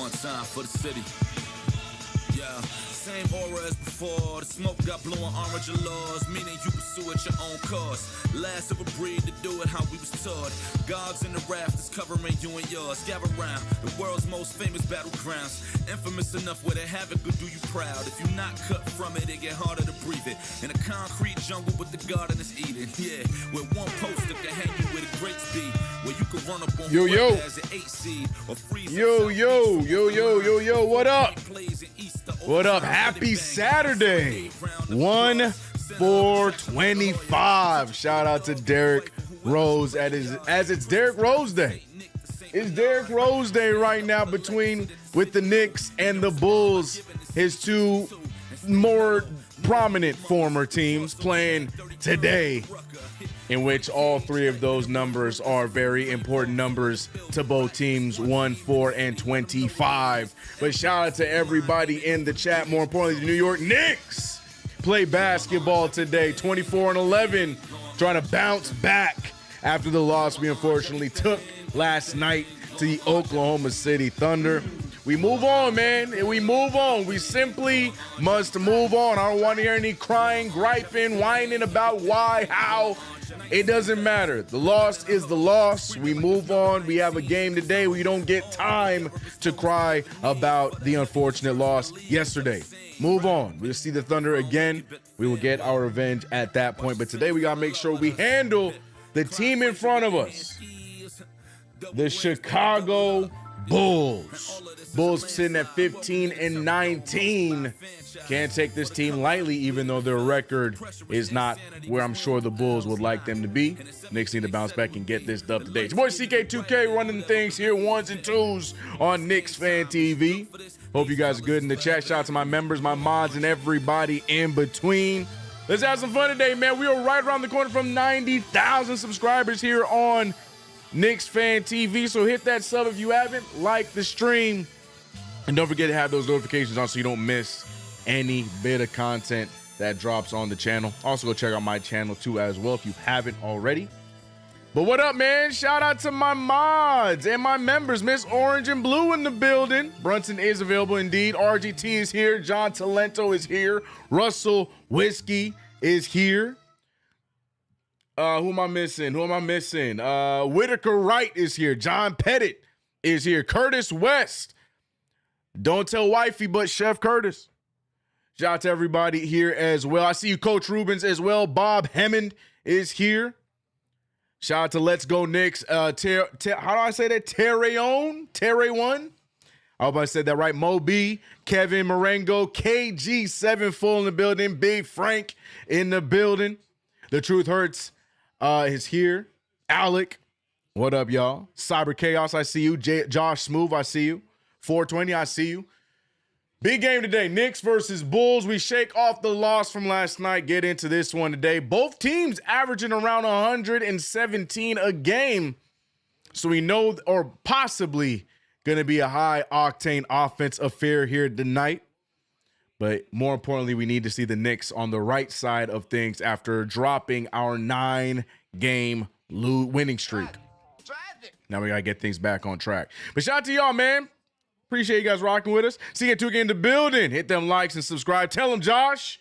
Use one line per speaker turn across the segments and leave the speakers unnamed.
One time for the city. Yeah, same aura as before. The smoke got blue and orange laws, meaning you pursue at your own course. Last of a breed to do it how we was taught. Gogs in the rafters covering you and yours. Gather round the world's most famous battlegrounds. Infamous enough where the havoc will do you proud. If you're not cut from it, it get harder to breathe it. In a concrete jungle, but the garden is Eden. Yeah, where one poster can hang you with a great speed. Where you can run up on whoever has an 8 seed or freeze.
Yo, what up? What up? Happy Saturday. 1/4/25. Shout out to Derrick Rose as it's Derrick Rose Day. It's Derrick Rose Day right now with the Knicks and the Bulls, his two more prominent former teams playing today, in which all three of those numbers are very important numbers to both teams, 1, 4, and 25. But shout out to everybody in the chat. More importantly, the New York Knicks play basketball today, 24-11, trying to bounce back after the loss we unfortunately took last night to the Oklahoma City Thunder. We move on, man, and we move on. We simply must move on. I don't want to hear any crying, griping, whining about why, how. It doesn't matter. The loss is the loss. We move on. We have a game today. We don't get time to cry about the unfortunate loss yesterday. Move on. We'll see the Thunder again. We will get our revenge at that point. But today we got to make sure we handle the team in front of us. The Chicago Bulls. Bulls sitting at 15-19. Can't take this team lightly, even though their record is not where I'm sure the Bulls would like them to be. Knicks need to bounce back and get this dub today. It's your boy CK2K running things here, ones and twos on KnicksFanTV. Hope you guys are good in the chat. Shout out to my members, my mods, and everybody in between. Let's have some fun today, man. We are right around the corner from 90,000 subscribers here on KnicksFanTV. So hit that sub if you haven't, like the stream, and don't forget to have those notifications on so you don't miss any bit of content that drops on the channel. Also, go check out my channel too as well if you haven't already. But what up, man? Shout out to my mods and my members. Miss Orange and Blue in the building. Brunson is available indeed. RGT is here. John Talento is here. Russell Whiskey is here. Who am I missing? Whitaker Wright is here. John Pettit is here. Curtis West. Don't tell wifey, but Chef Curtis. Shout out to everybody here as well. I see you, Coach Rubens, as well. Bob Hammond is here. Shout out to Let's Go Knicks. How do I say that? Terray1. I hope I said that right. Mo B, Kevin Marengo, KG7 full in the building. Big Frank in the building. The Truth Hurts is here. Alec, what up, y'all? Cyber Chaos, I see you. Josh Smooth, I see you. 420, I see you. Big game today. Knicks versus Bulls. We shake off the loss from last night. Get into this one today. Both teams averaging around 117 a game. So we know, or possibly going to be a high-octane offense affair here tonight. But more importantly, we need to see the Knicks on the right side of things after dropping our 9-game winning streak. Now we got to get things back on track. But shout out to y'all, man. Appreciate you guys rocking with us. CK2K in the building. Hit them likes and subscribe. Tell them, Josh.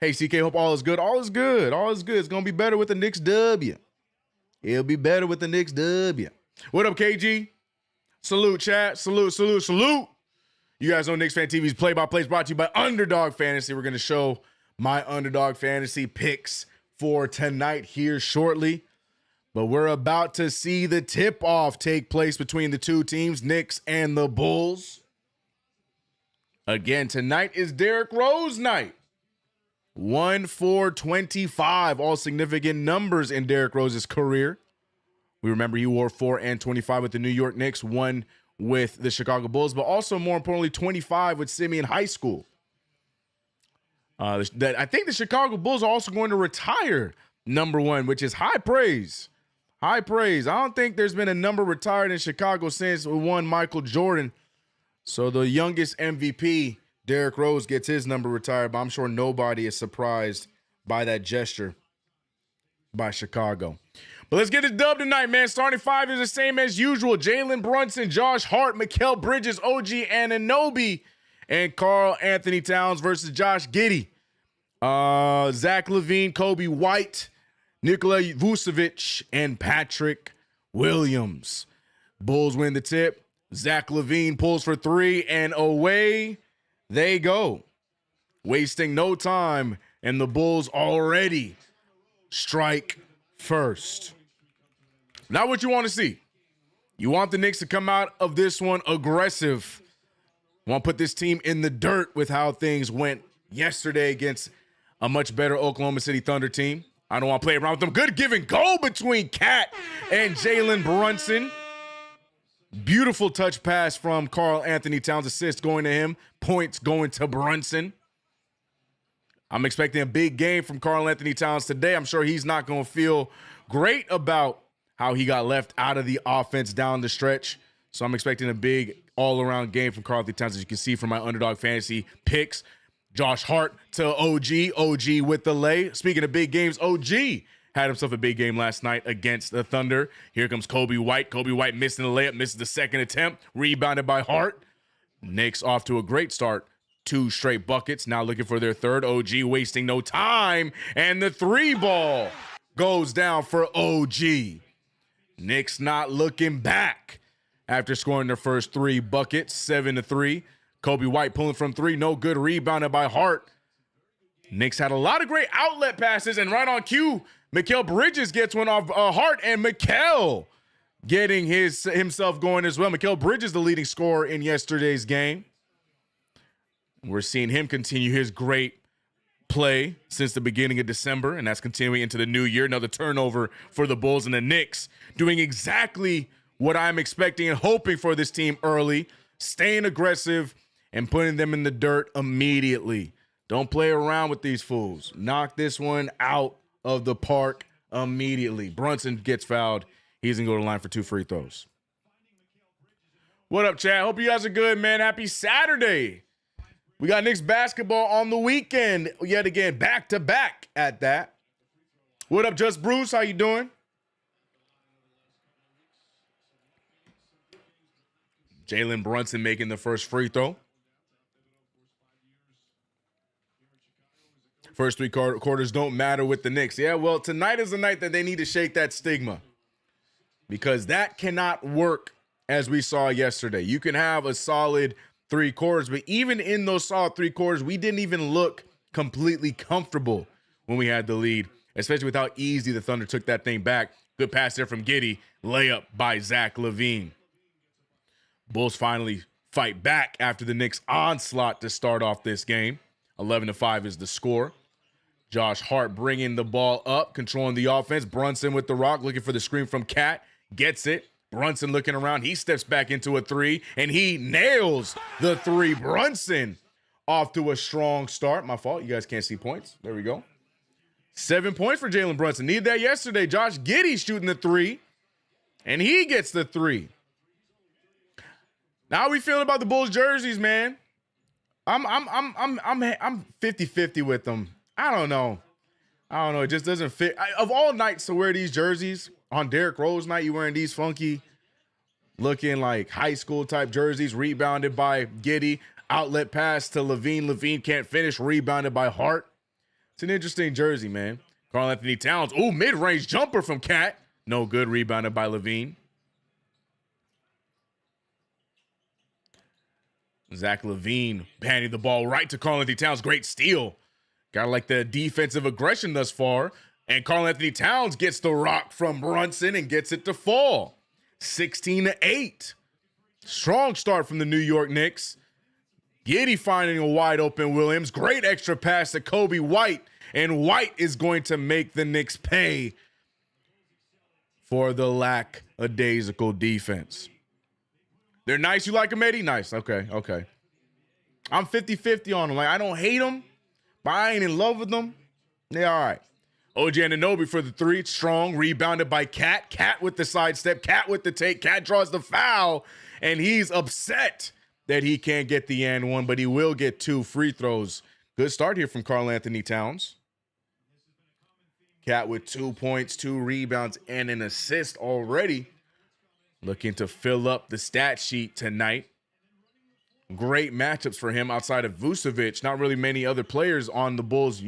Hey, CK, hope all is good. All is good. All is good. It's going to be better with the Knicks W. It'll be better with the Knicks W. What up, KG? Salute, chat. Salute. You guys know KnicksFanTV's play-by-plays brought to you by Underdog Fantasy. We're going to show my Underdog Fantasy picks for tonight here shortly. But we're about to see the tip-off take place between the two teams, Knicks and the Bulls. Again, tonight is Derrick Rose night. 1/4/25, all significant numbers in Derrick Rose's career. We remember he wore 4 and 25 with the New York Knicks, 1 with the Chicago Bulls, but also more importantly, 25 with Simeon High School. I think the Chicago Bulls are also going to retire number 1, which is high praise. High praise. I don't think there's been a number retired in Chicago since we won Michael Jordan. So the youngest MVP, Derrick Rose, gets his number retired, but I'm sure nobody is surprised by that gesture by Chicago. But let's get the dub tonight, man. Starting five is the same as usual. Jalen Brunson, Josh Hart, Mikal Bridges, OG Anunoby, and Karl Anthony Towns versus Josh Giddey. Zach LaVine, Kobe White, Nikola Vucevic, and Patrick Williams. Bulls win the tip. Zach LaVine pulls for three, and away they go. Wasting no time, and the Bulls already strike first. Not what you want to see. You want the Knicks to come out of this one aggressive. You want to put this team in the dirt with how things went yesterday against a much better Oklahoma City Thunder team. I don't want to play around with them. Good give and go between Cat and Jalen Brunson. Beautiful touch pass from Karl Anthony Towns. Assist going to him. Points going to Brunson. I'm expecting a big game from Karl Anthony Towns today. I'm sure he's not going to feel great about how he got left out of the offense down the stretch. So I'm expecting a big all-around game from Karl Anthony Towns, as you can see from my underdog fantasy picks. Josh Hart to OG. OG with the lay. Speaking of big games, OG had himself a big game last night against the Thunder. Here comes Kobe White. Kobe White missing the layup, misses the second attempt. Rebounded by Hart. Knicks off to a great start. 2 straight buckets. Now looking for their third. OG wasting no time. And the 3 ball goes down for OG. Knicks not looking back after scoring their first 3 buckets, 7-3. Kobe White pulling from 3, no good, rebounded by Hart. Knicks had a lot of great outlet passes, and right on cue, Mikal Bridges gets one off Hart, and Mikal getting himself going as well. Mikal Bridges, the leading scorer in yesterday's game. We're seeing him continue his great play since the beginning of December, and that's continuing into the new year. Another turnover for the Bulls, and the Knicks doing exactly what I'm expecting and hoping for this team early, staying aggressive and putting them in the dirt immediately. Don't play around with these fools. Knock this one out of the park immediately. Brunson gets fouled. He's going to go to the line for 2 free throws. What up, chat? Hope you guys are good, man. Happy Saturday. We got Knicks basketball on the weekend yet again, back-to-back at that. What up, Just Bruce? How you doing? Jalen Brunson making the first free throw. First 3 quarters don't matter with the Knicks. Yeah, well, tonight is the night that they need to shake that stigma, because that cannot work as we saw yesterday. You can have a solid 3 quarters, but even in those solid 3 quarters, we didn't even look completely comfortable when we had the lead, especially with how easy the Thunder took that thing back. Good pass there from Giddey. Layup by Zach LaVine. Bulls finally fight back after the Knicks onslaught to start off this game. 11-5 is the score. Josh Hart bringing the ball up, controlling the offense. Brunson with the rock, looking for the screen from Cat. Gets it. Brunson looking around. He steps back into a 3, and he nails the 3. Brunson off to a strong start. My fault. You guys can't see points. There we go. 7 points for Jalen Brunson. Needed that yesterday. Josh Giddey shooting the 3, and he gets the 3. Now how we feeling about the Bulls jerseys, man? I'm 50-50 with them. I don't know. It just doesn't fit. Of all nights to wear these jerseys, on Derrick Rose night, you wearing these funky looking like high school type jerseys, rebounded by Giddey. Outlet pass to LaVine. LaVine can't finish, rebounded by Hart. It's an interesting jersey, man. Karl Anthony Towns. Ooh, mid-range jumper from Cat. No good, rebounded by LaVine. Zach LaVine handing the ball right to Karl Anthony Towns. Great steal. Got like the defensive aggression thus far. And Karl Anthony Towns gets the rock from Brunson and gets it to fall. 16-8. Strong start from the New York Knicks. Giddey finding a wide open Williams. Great extra pass to Kobe White. And White is going to make the Knicks pay for the lackadaisical defense. They're nice. You like them, Eddie? Nice. Okay. I'm 50-50 on them. Like, I don't hate them, but I ain't in love with them. They're all right. OG Anunoby for the 3. Strong. Rebounded by Cat. Cat with the sidestep. Cat with the take. Cat draws the foul, and he's upset that he can't get the and 1, but he will get 2 free throws. Good start here from Karl Anthony Towns. Cat with 2 points, 2 rebounds, and an assist already. Looking to fill up the stat sheet tonight. Great matchups for him outside of Vucevic. Not really many other players on the Bulls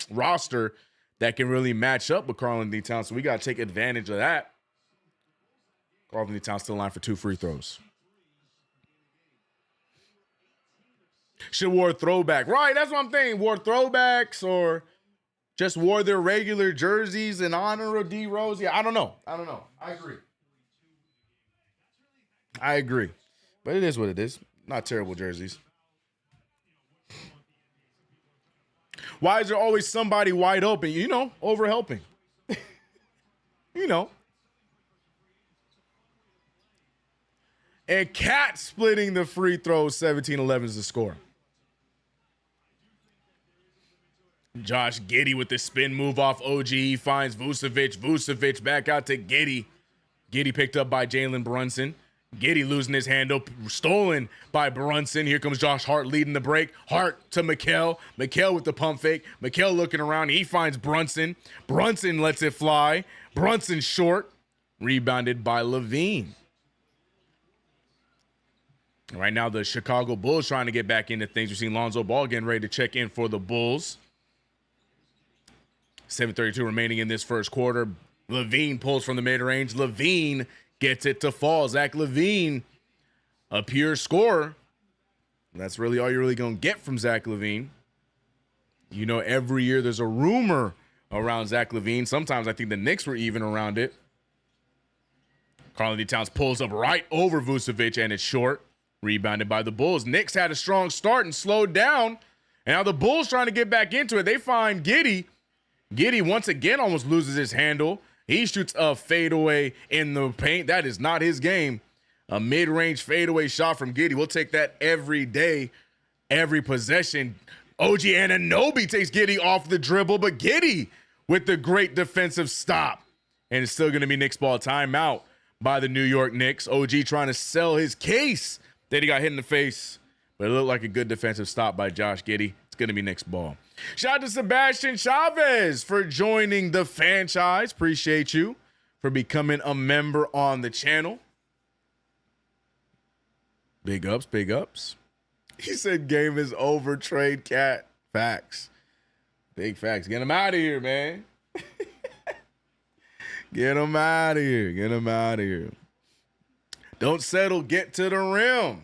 roster that can really match up with Karl-Anthony Towns. So we got to take advantage of that. Karl-Anthony Towns still in line for 2 free throws. Should wore throwback. Right, that's what I'm thinking. Wore throwbacks or just wore their regular jerseys in honor of D Rose. Yeah, I don't know. I agree. But it is what it is. Not terrible jerseys. Why is there always somebody wide open? You know, over helping. You know. And Cat splitting the free throws. 17-11 is the score. Josh Giddey with the spin move off OG. He finds Vucevic. Vucevic back out to Giddey. Giddey picked up by Jalen Brunson. Giddey losing his handle. Stolen by Brunson. Here comes Josh Hart leading the break. Hart to Mikal. Mikal with the pump fake. Mikal looking around. He finds Brunson. Brunson lets it fly. Brunson short. Rebounded by Levine. Right now, the Chicago Bulls trying to get back into things. We've seen Lonzo Ball getting ready to check in for the Bulls. 7:32 remaining in this first quarter. Levine pulls from the mid-range. Levine gets it to fall. Zach Levine, a pure scorer. That's really all you're really going to get from Zach Levine. You know, every year there's a rumor around Zach Levine. Sometimes I think the Knicks were even around it. Karl-Anthony Towns pulls up right over Vucevic, and it's short. Rebounded by the Bulls. Knicks had a strong start and slowed down. And now the Bulls trying to get back into it. They find Giddey. Giddey once again almost loses his handle. He shoots a fadeaway in the paint. That is not his game. A mid-range fadeaway shot from Giddey. We'll take that every day, every possession. OG Anunoby takes Giddey off the dribble, but Giddey with the great defensive stop. And it's still going to be Knicks ball. Timeout by the New York Knicks. OG trying to sell his case that he got hit in the face, but it looked like a good defensive stop by Josh Giddey. It's going to be Knicks ball. Shout out to Sebastian Chavez for joining the franchise. Appreciate you for becoming a member on the channel. Big ups, big ups. He said game is over, trade Cat. Facts. Big facts. Get him out of here, man. Get him out of here. Get him out of here. Don't settle, get to the rim.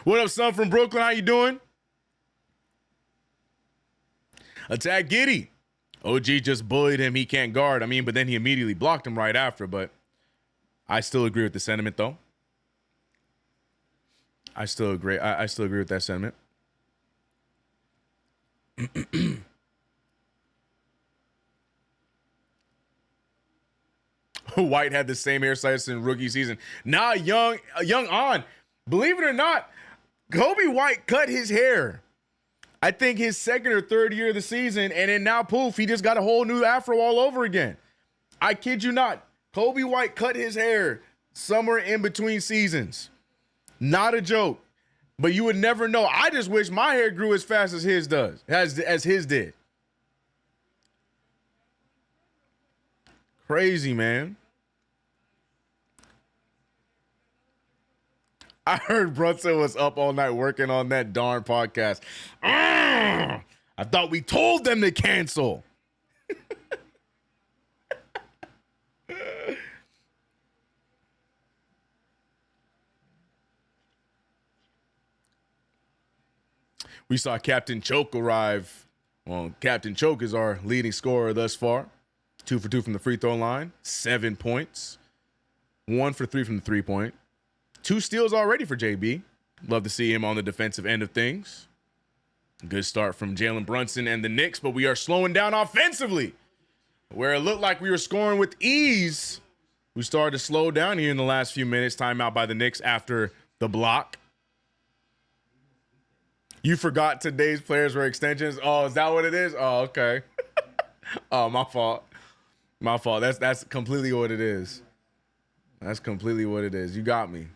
What up, son from Brooklyn? How you doing? Attack Giddey. OG just bullied him. He can't guard. I mean, but then he immediately blocked him right after. But I still agree with the sentiment, though. I still agree. I still agree with that sentiment. White had the same hairstyle in rookie season. Nah, young on. Believe it or not, Kobe White cut his hair. I think his second or third year of the season, and then now poof, he just got a whole new afro all over again. I kid you not. Kobe White cut his hair somewhere in between seasons. Not a joke. But you would never know. I just wish my hair grew as fast as his does, as his did. Crazy, man. I heard Brunson was up all night working on that darn podcast. I thought we told them to cancel. We saw Captain Choke arrive. Well, Captain Choke is our leading scorer thus far. 2 for 2 from the free throw line. 7 points. 1 for 3 from the three-point. 2 steals already for JB. Love to see him on the defensive end of things. Good start from Jalen Brunson and the Knicks, but we are slowing down offensively. Where it looked like we were scoring with ease, we started to slow down here in the last few minutes. Timeout by the Knicks after the block. You forgot today's players were extensions. Oh, is that what it is? Oh, okay. Oh, my fault. My fault. That's completely what it is. That's completely what it is. You got me.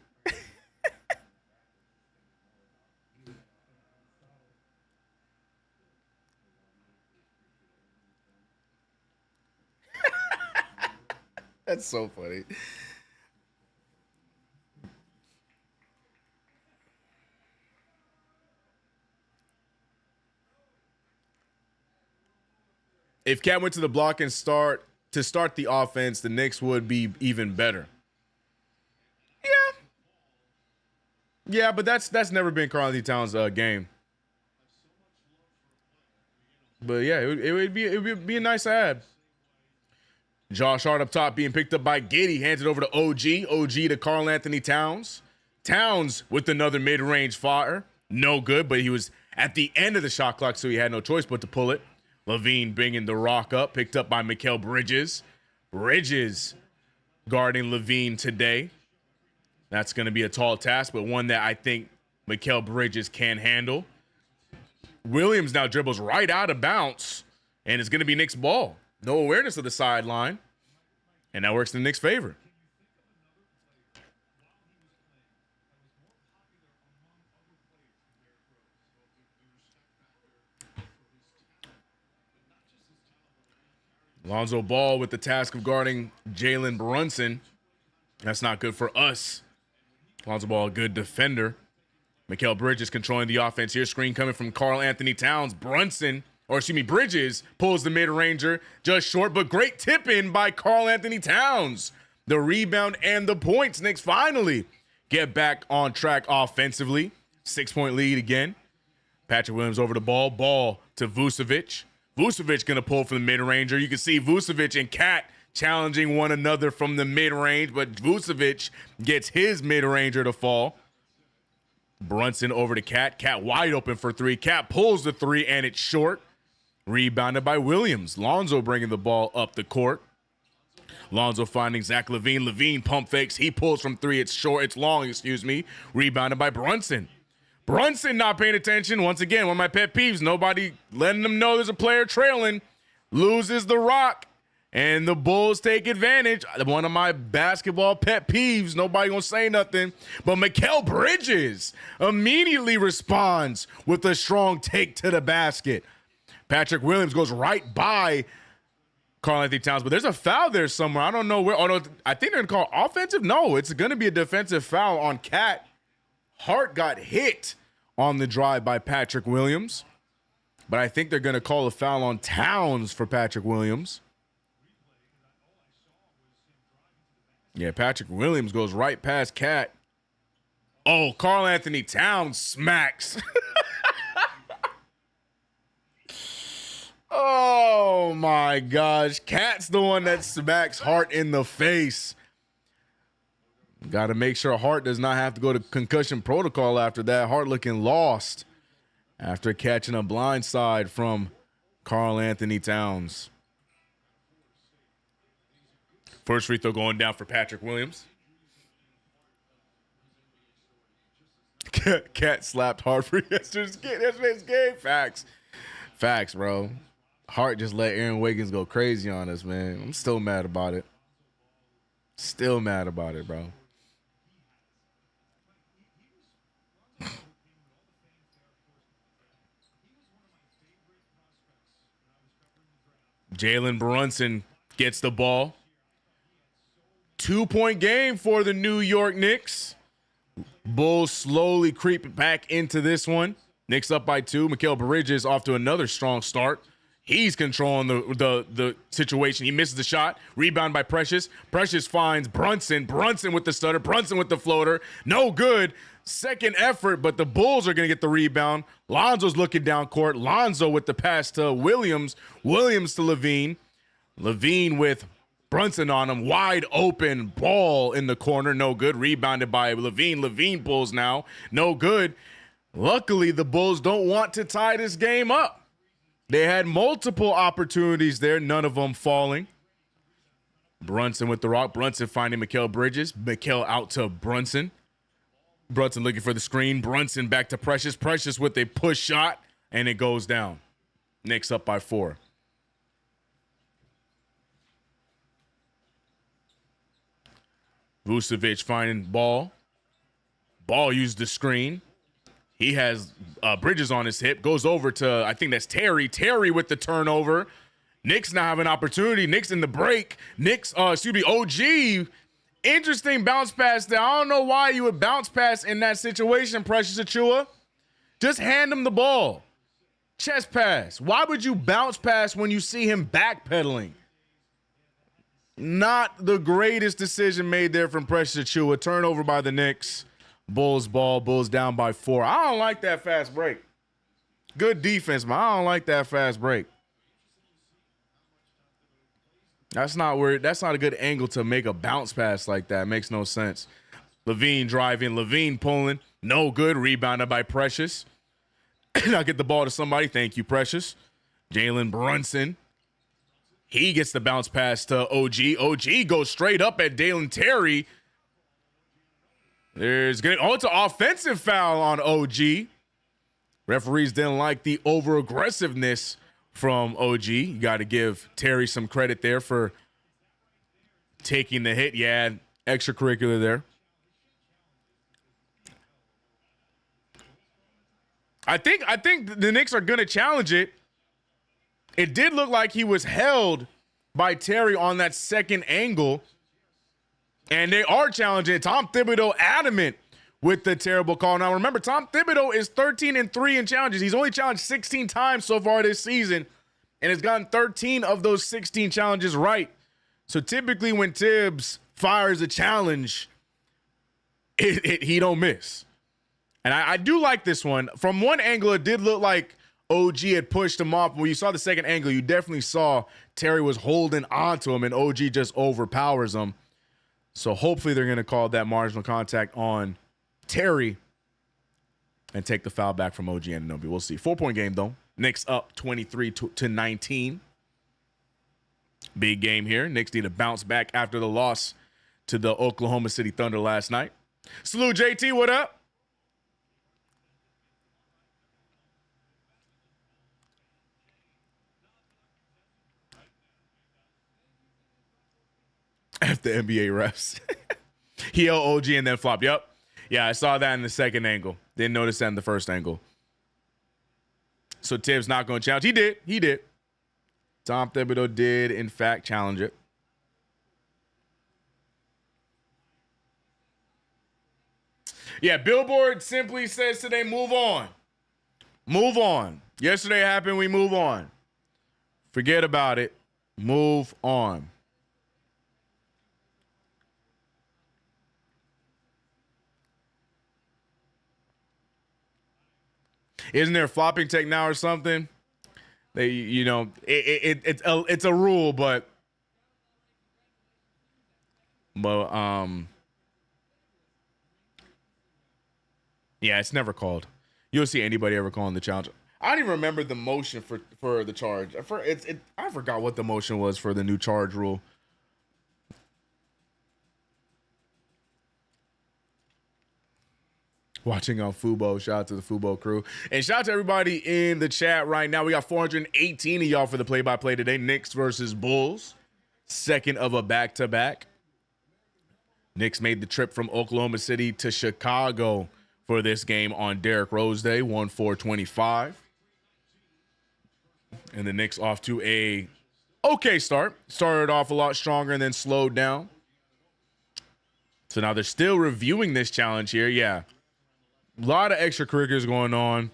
That's so funny. If Cat went to the block and start the offense, the Knicks would be even better. Yeah, but that's never been Karl-Anthony Towns' game. But yeah, it would be a nice ad. Josh Hart up top being picked up by Giddey, hands it over to OG. OG to Karl-Anthony Towns. Towns with another mid-range fire. No good, but he was at the end of the shot clock, so he had no choice but to pull it. Levine bringing the rock up, picked up by Mikal Bridges. Bridges guarding Levine today. That's going to be a tall task, but one that I think Mikal Bridges can handle. Williams now dribbles right out of bounds, and it's going to be Knicks ball. No awareness of the sideline, and that works in the Knicks' favor. Lonzo Ball with the task of guarding Jalen Brunson. That's not good for us. Lonzo Ball, a good defender. Mikal Bridges controlling the offense here. Screen coming from Karl-Anthony Towns. Bridges pulls the mid-ranger just short, but great tip in by Karl-Anthony Towns. The rebound and the points. Knicks finally get back on track offensively. 6-point lead again. Patrick Williams over the ball. Ball to Vucevic. Vucevic going to pull from the mid-ranger. You can see Vucevic and Cat challenging one another from the mid-range, but Vucevic gets his mid-ranger to fall. Brunson over to Cat. Cat wide open for three. Cat pulls the three, and it's short. Rebounded by Williams. Lonzo bringing the ball up the court. Lonzo finding Zach LaVine. LaVine pump fakes. He pulls from three. It's short. It's long, excuse me. Rebounded by Brunson. Brunson not paying attention. Once again, one of my pet peeves. Nobody letting them know there's a player trailing. Loses the rock. And the Bulls take advantage. One of my basketball pet peeves. Nobody gonna say nothing. But Mikal Bridges immediately responds with a strong take to the basket. Patrick Williams goes right by Karl-Anthony Towns, but there's a foul there somewhere. I don't know where. Oh, no, I think they're gonna call offensive. No, it's gonna be a defensive foul on Cat. Hart got hit on the drive by Patrick Williams, but I think they're gonna call a foul on Towns for Patrick Williams. Yeah, Patrick Williams goes right past Cat. Oh, Karl-Anthony Towns smacks. Oh, my gosh. Cat's the one that smacks Hart in the face. Got to make sure Hart does not have to go to concussion protocol after that. Hart looking lost after catching a blindside from Karl-Anthony Towns. First free throw going down for Patrick Williams. Cat slapped Hart for yesterday's game. Facts, bro. Hart just let Aaron Wiggins go crazy on us, man. I'm still mad about it. Still mad about it, bro. Jalen Brunson gets the ball. 2-point game for the New York Knicks. Bulls slowly creep back into this one. Knicks up by 2. Mikal Bridges off to another strong start. He's controlling the situation. He misses the shot. Rebound by Precious. Precious finds Brunson. Brunson with the stutter. Brunson with the floater. No good. Second effort, but the Bulls are going to get the rebound. Lonzo's looking down court. Lonzo with the pass to Williams. Williams to Levine. Levine with Brunson on him. Wide open ball in the corner. No good. Rebounded by Levine. Levine pulls now. No good. Luckily, the Bulls don't want to tie this game up. They had multiple opportunities there, none of them falling. Brunson with the rock. Brunson finding Mikal Bridges. Mikal out to Brunson. Brunson looking for the screen. Brunson back to Precious. Precious with a push shot, and it goes down. Knicks up by 4. Vucevic finding Ball. Ball used the screen. He has Bridges on his hip. Goes over to, I think that's Terry. Terry with the turnover. Knicks now have an opportunity. Knicks in the break. OG. Interesting bounce pass there. I don't know why you would bounce pass in that situation, Precious Achiuwa. Just hand him the ball. Chest pass. Why would you bounce pass when you see him backpedaling? Not the greatest decision made there from Precious Achiuwa. Turnover by the Knicks. Bulls ball. Bulls down by 4. I don't like that fast break. Good defense, but I don't like that fast break. That's not a good angle to make a bounce pass like that. It makes no sense. Levine driving. Levine pulling. No good. Rebounded by Precious. Now get the ball to somebody. Thank you, Precious. Jalen Brunson. He gets the bounce pass to OG. OG goes straight up at Dalen Terry. It's an offensive foul on OG. Referees didn't like the over-aggressiveness from OG. You got to give Terry some credit there for taking the hit. Yeah, extracurricular there. I think the Knicks are going to challenge it. It did look like he was held by Terry on that second angle, and they are challenging it. Tom Thibodeau adamant with the terrible call. Now, remember, Tom Thibodeau is 13-3 in challenges. He's only challenged 16 times so far this season and has gotten 13 of those 16 challenges right. So typically when Tibbs fires a challenge, he don't miss. And I do like this one. From one angle, it did look like OG had pushed him off. When you saw the second angle, you definitely saw Terry was holding onto him, and OG just overpowers him. So hopefully they're going to call that marginal contact on Terry and take the foul back from OG Anunoby. We'll see. 4-point game, though. Knicks up 23-19. Big game here. Knicks need to bounce back after the loss to the Oklahoma City Thunder last night. Salute, JT. What up? F the NBA refs. He held OG and then flopped. Yep. Yeah, I saw that in the second angle. Didn't notice that in the first angle. So Tibbs not going to challenge. He did. Tom Thibodeau did, in fact, challenge it. Yeah, Billboard simply says today, move on. Move on. Yesterday happened, we move on. Forget about it. Move on. Isn't there a flopping tech now or something? It's a rule, but yeah, it's never called. You don't see anybody ever calling the challenge. I don't even remember the motion for the charge. I forgot what the motion was for the new charge rule. Watching on Fubo. Shout out to the Fubo crew. And shout out to everybody in the chat right now. We got 418 of y'all for the play-by-play today. Knicks versus Bulls. Second of a back-to-back. Knicks made the trip from Oklahoma City to Chicago for this game on Derrick Rose Day. 1-4-25. And the Knicks off to a okay start. Started off a lot stronger and then slowed down. So now they're still reviewing this challenge here. Yeah. A lot of extracurriculars going on.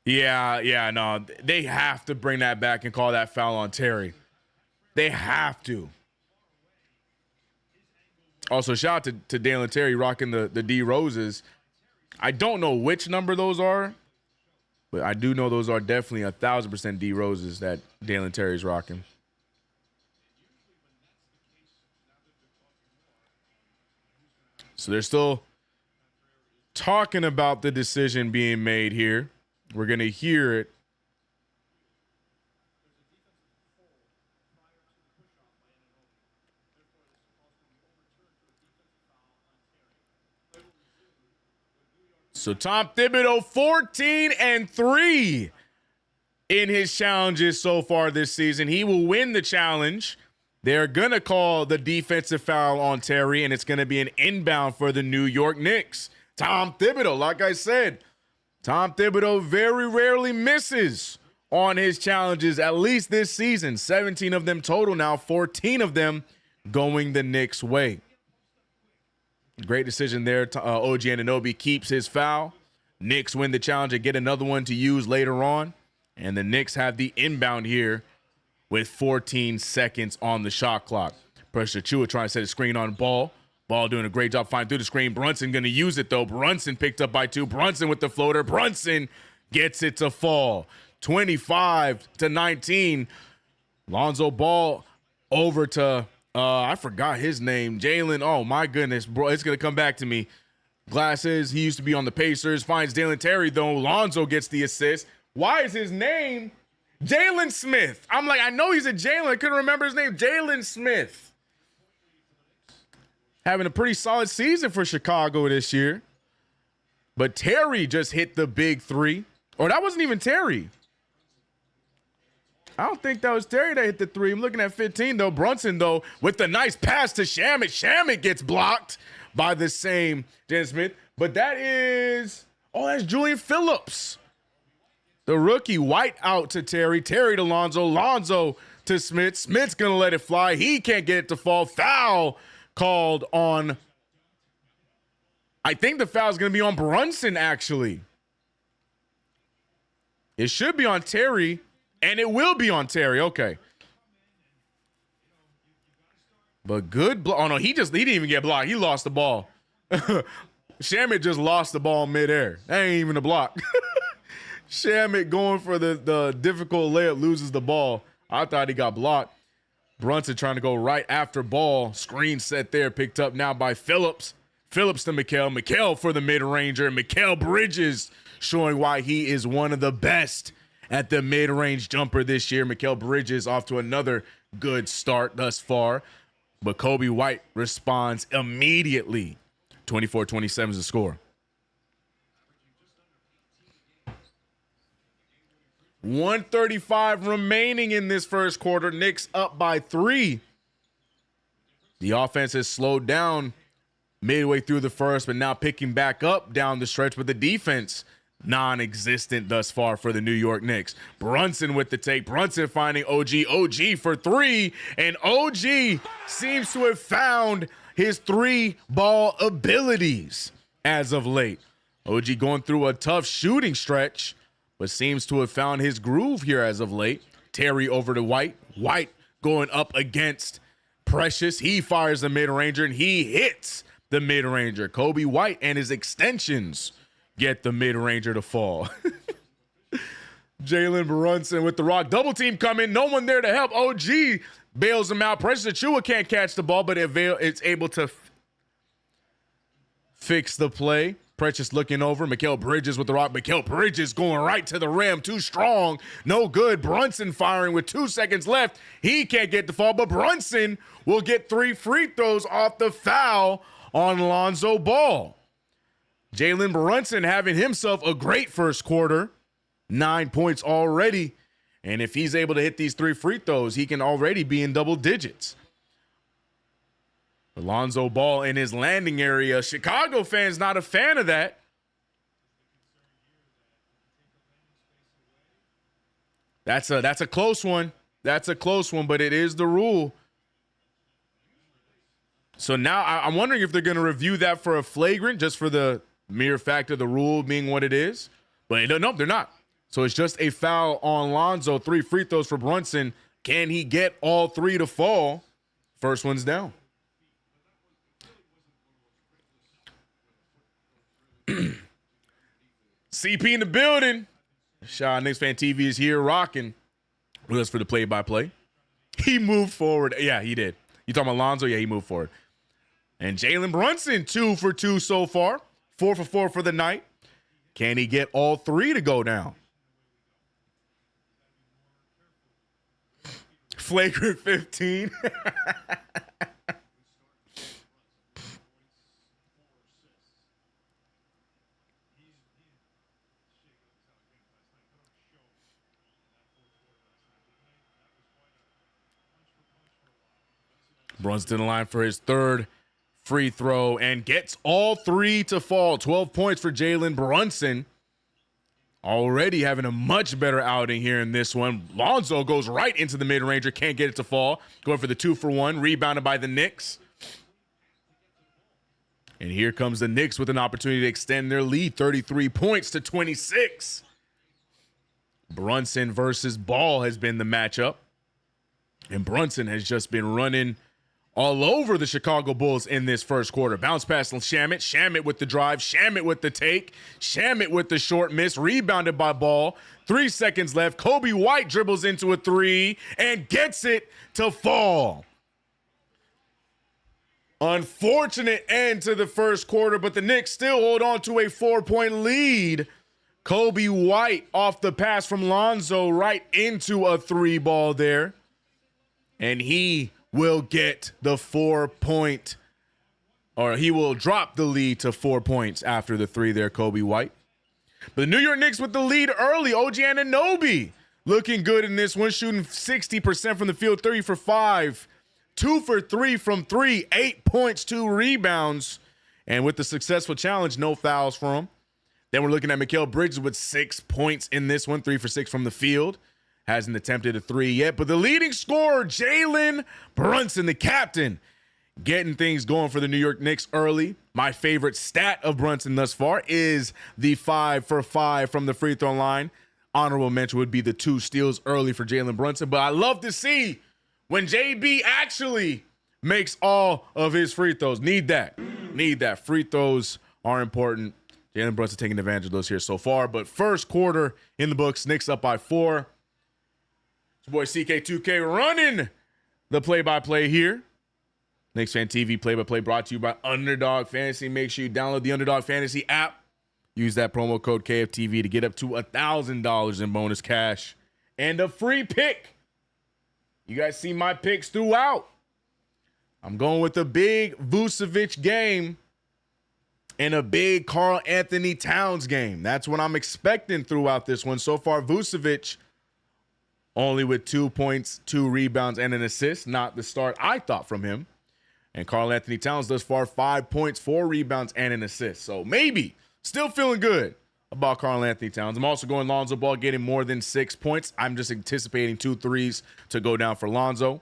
Yeah, no. They have to bring that back and call that foul on Terry. They have to. Also, shout out to Dalen Terry rocking the D Roses. I don't know which number those are, but I do know those are definitely 1,000% D Roses that Dalen Terry's rocking. So they're still talking about the decision being made here. We're going to hear it. So Tom Thibodeau, 14-3 in his challenges so far this season. He will win the challenge. They're going to call the defensive foul on Terry, and it's going to be an inbound for the New York Knicks. Tom Thibodeau, like I said, Tom Thibodeau very rarely misses on his challenges, at least this season. 17 of them total now, 14 of them going the Knicks' way. Great decision there. OG Anunoby keeps his foul. Knicks win the challenge and get another one to use later on. And the Knicks have the inbound here with 14 seconds on the shot clock. Precious Achiuwa trying to set a screen on Ball. Ball doing a great job finding through the screen. Brunson going to use it, though. Brunson picked up by 2. Brunson with the floater. Brunson gets it to fall. 25-19. Lonzo Ball over to, I forgot his name. Jalen. Oh, my goodness, bro. It's going to come back to me. Glasses. He used to be on the Pacers. Finds Dalen Terry, though. Lonzo gets the assist. Why is his name Jalen Smith? I'm like, I know he's a Jalen. I couldn't remember his name. Jalen Smith. Having a pretty solid season for Chicago this year. But Terry just hit the big 3. Or that wasn't even Terry. I don't think that was Terry that hit the 3. I'm looking at 15, though. Brunson, though, with the nice pass to Shamet. Shamet gets blocked by the same Jalen Smith. But that is, that's Julian Phillips. The rookie. White out to Terry. Terry to Lonzo. Lonzo to Smith. Smith's going to let it fly. He can't get it to fall. Foul called on, I think the foul is going to be on Brunson, actually. It should be on Terry, and it will be on Terry. Okay. But good block. Oh, no, he didn't even get blocked. He lost the ball. Shamet just lost the ball midair. That ain't even a block. Shamet going for the difficult layup, loses the ball. I thought he got blocked. Brunson trying to go right after Ball. Screen set there, picked up now by Phillips. Phillips to Mikal. Mikal for the mid-ranger. Mikal Bridges showing why he is one of the best at the mid-range jumper this year. Mikal Bridges off to another good start thus far. But Kobe White responds immediately. 24-27 is the score. 1:35 remaining in this first quarter. Knicks up by 3. The offense has slowed down midway through the first, but now picking back up down the stretch, but the defense non-existent thus far for the New York Knicks. Brunson with the take. Brunson finding OG. OG for 3, and OG seems to have found his 3-ball abilities as of late. OG going through a tough shooting stretch, but seems to have found his groove here as of late. Terry over to White. White going up against Precious. He fires the mid-ranger, and he hits the mid-ranger. Kobe White and his extensions get the mid-ranger to fall. Jalen Brunson with the rock. Double team coming. No one there to help. OG bails him out. Precious Achiuwa can't catch the ball, but it's able to fix the play. Precious looking over. Mikal Bridges with the rock. Mikal Bridges going right to the rim. Too strong. No good. Brunson firing with 2 seconds left. He can't get the fall, but Brunson will get 3 free throws off the foul on Lonzo Ball. Jalen Brunson having himself a great first quarter. 9 points already. And if he's able to hit these 3 free throws, he can already be in double digits. Lonzo Ball in his landing area. Chicago fans not a fan of that. That's a close one. That's a close one, but it is the rule. So now I'm wondering if they're going to review that for a flagrant, just for the mere fact of the rule being what it is. But no, they're not. So it's just a foul on Lonzo. 3 free throws for Brunson. Can he get all 3 to fall? First one's down. CP in the building. Shout out KnicksFanTV is here rocking with us for the play-by-play. He moved forward. Yeah, he did. You talking about Lonzo? Yeah, he moved forward. And Jalen Brunson, 2 for 2 so far. 4 for 4 for the night. Can he get all 3 to go down? Flagrant 15. Brunson to the line for his 3rd free throw and gets all 3 to fall. 12 points for Jalen Brunson. already having a much better outing here in this one. Lonzo goes right into the mid-ranger, can't get it to fall. Going for the 2-for-1, rebounded by the Knicks. And here comes the Knicks with an opportunity to extend their lead, 33 points to 26. Brunson versus Ball has been the matchup. And Brunson has just been running all over the Chicago Bulls in this first quarter. Bounce pass on Shamet. Shamet with the drive. Shamet with the take. Shamet with the short miss. Rebounded by Ball. 3 seconds left. Kobe White dribbles into a three and gets it to fall. Unfortunate end to the first quarter, but the Knicks still hold on to a 4-point lead. Kobe White off the pass from Lonzo right into a three ball there. And he will get the 4-point, or he will drop the lead to 4 points after the three there, Kobe White. But the New York Knicks with the lead early. OG Anunoby looking good in this one, shooting 60% from the field, 3 for 5. 2 for 3 from 3, 8 points, 2 rebounds. And with the successful challenge, no fouls for him. Then we're looking at Mikal Bridges with 6 points in this one, 3 for 6 from the field. Hasn't attempted a three yet. But the leading scorer, Jalen Brunson, the captain, getting things going for the New York Knicks early. My favorite stat of Brunson thus far is the 5 for 5 from the free throw line. Honorable mention would be the 2 steals early for Jalen Brunson. But I love to see when JB actually makes all of his free throws. Need that. Free throws are important. Jalen Brunson taking advantage of those here so far. But first quarter in the books, Knicks up by 4. It's your boy CK2K running the play-by-play here. KnicksFanTV play-by-play brought to you by Underdog Fantasy. Make sure you download the Underdog Fantasy app. Use that promo code KFTV to get up to $1,000 in bonus cash and a free pick. You guys see my picks throughout. I'm going with a big Vucevic game and a big Karl Anthony Towns game. That's what I'm expecting throughout this one. So far, Vucevic only with 2 points, 2 rebounds, and an assist. Not the start I thought from him. And Karl Anthony Towns thus far, 5 points, 4 rebounds, and an assist. So maybe still feeling good about Karl Anthony Towns. I'm also going Lonzo Ball getting more than 6 points. I'm just anticipating 2 threes to go down for Lonzo.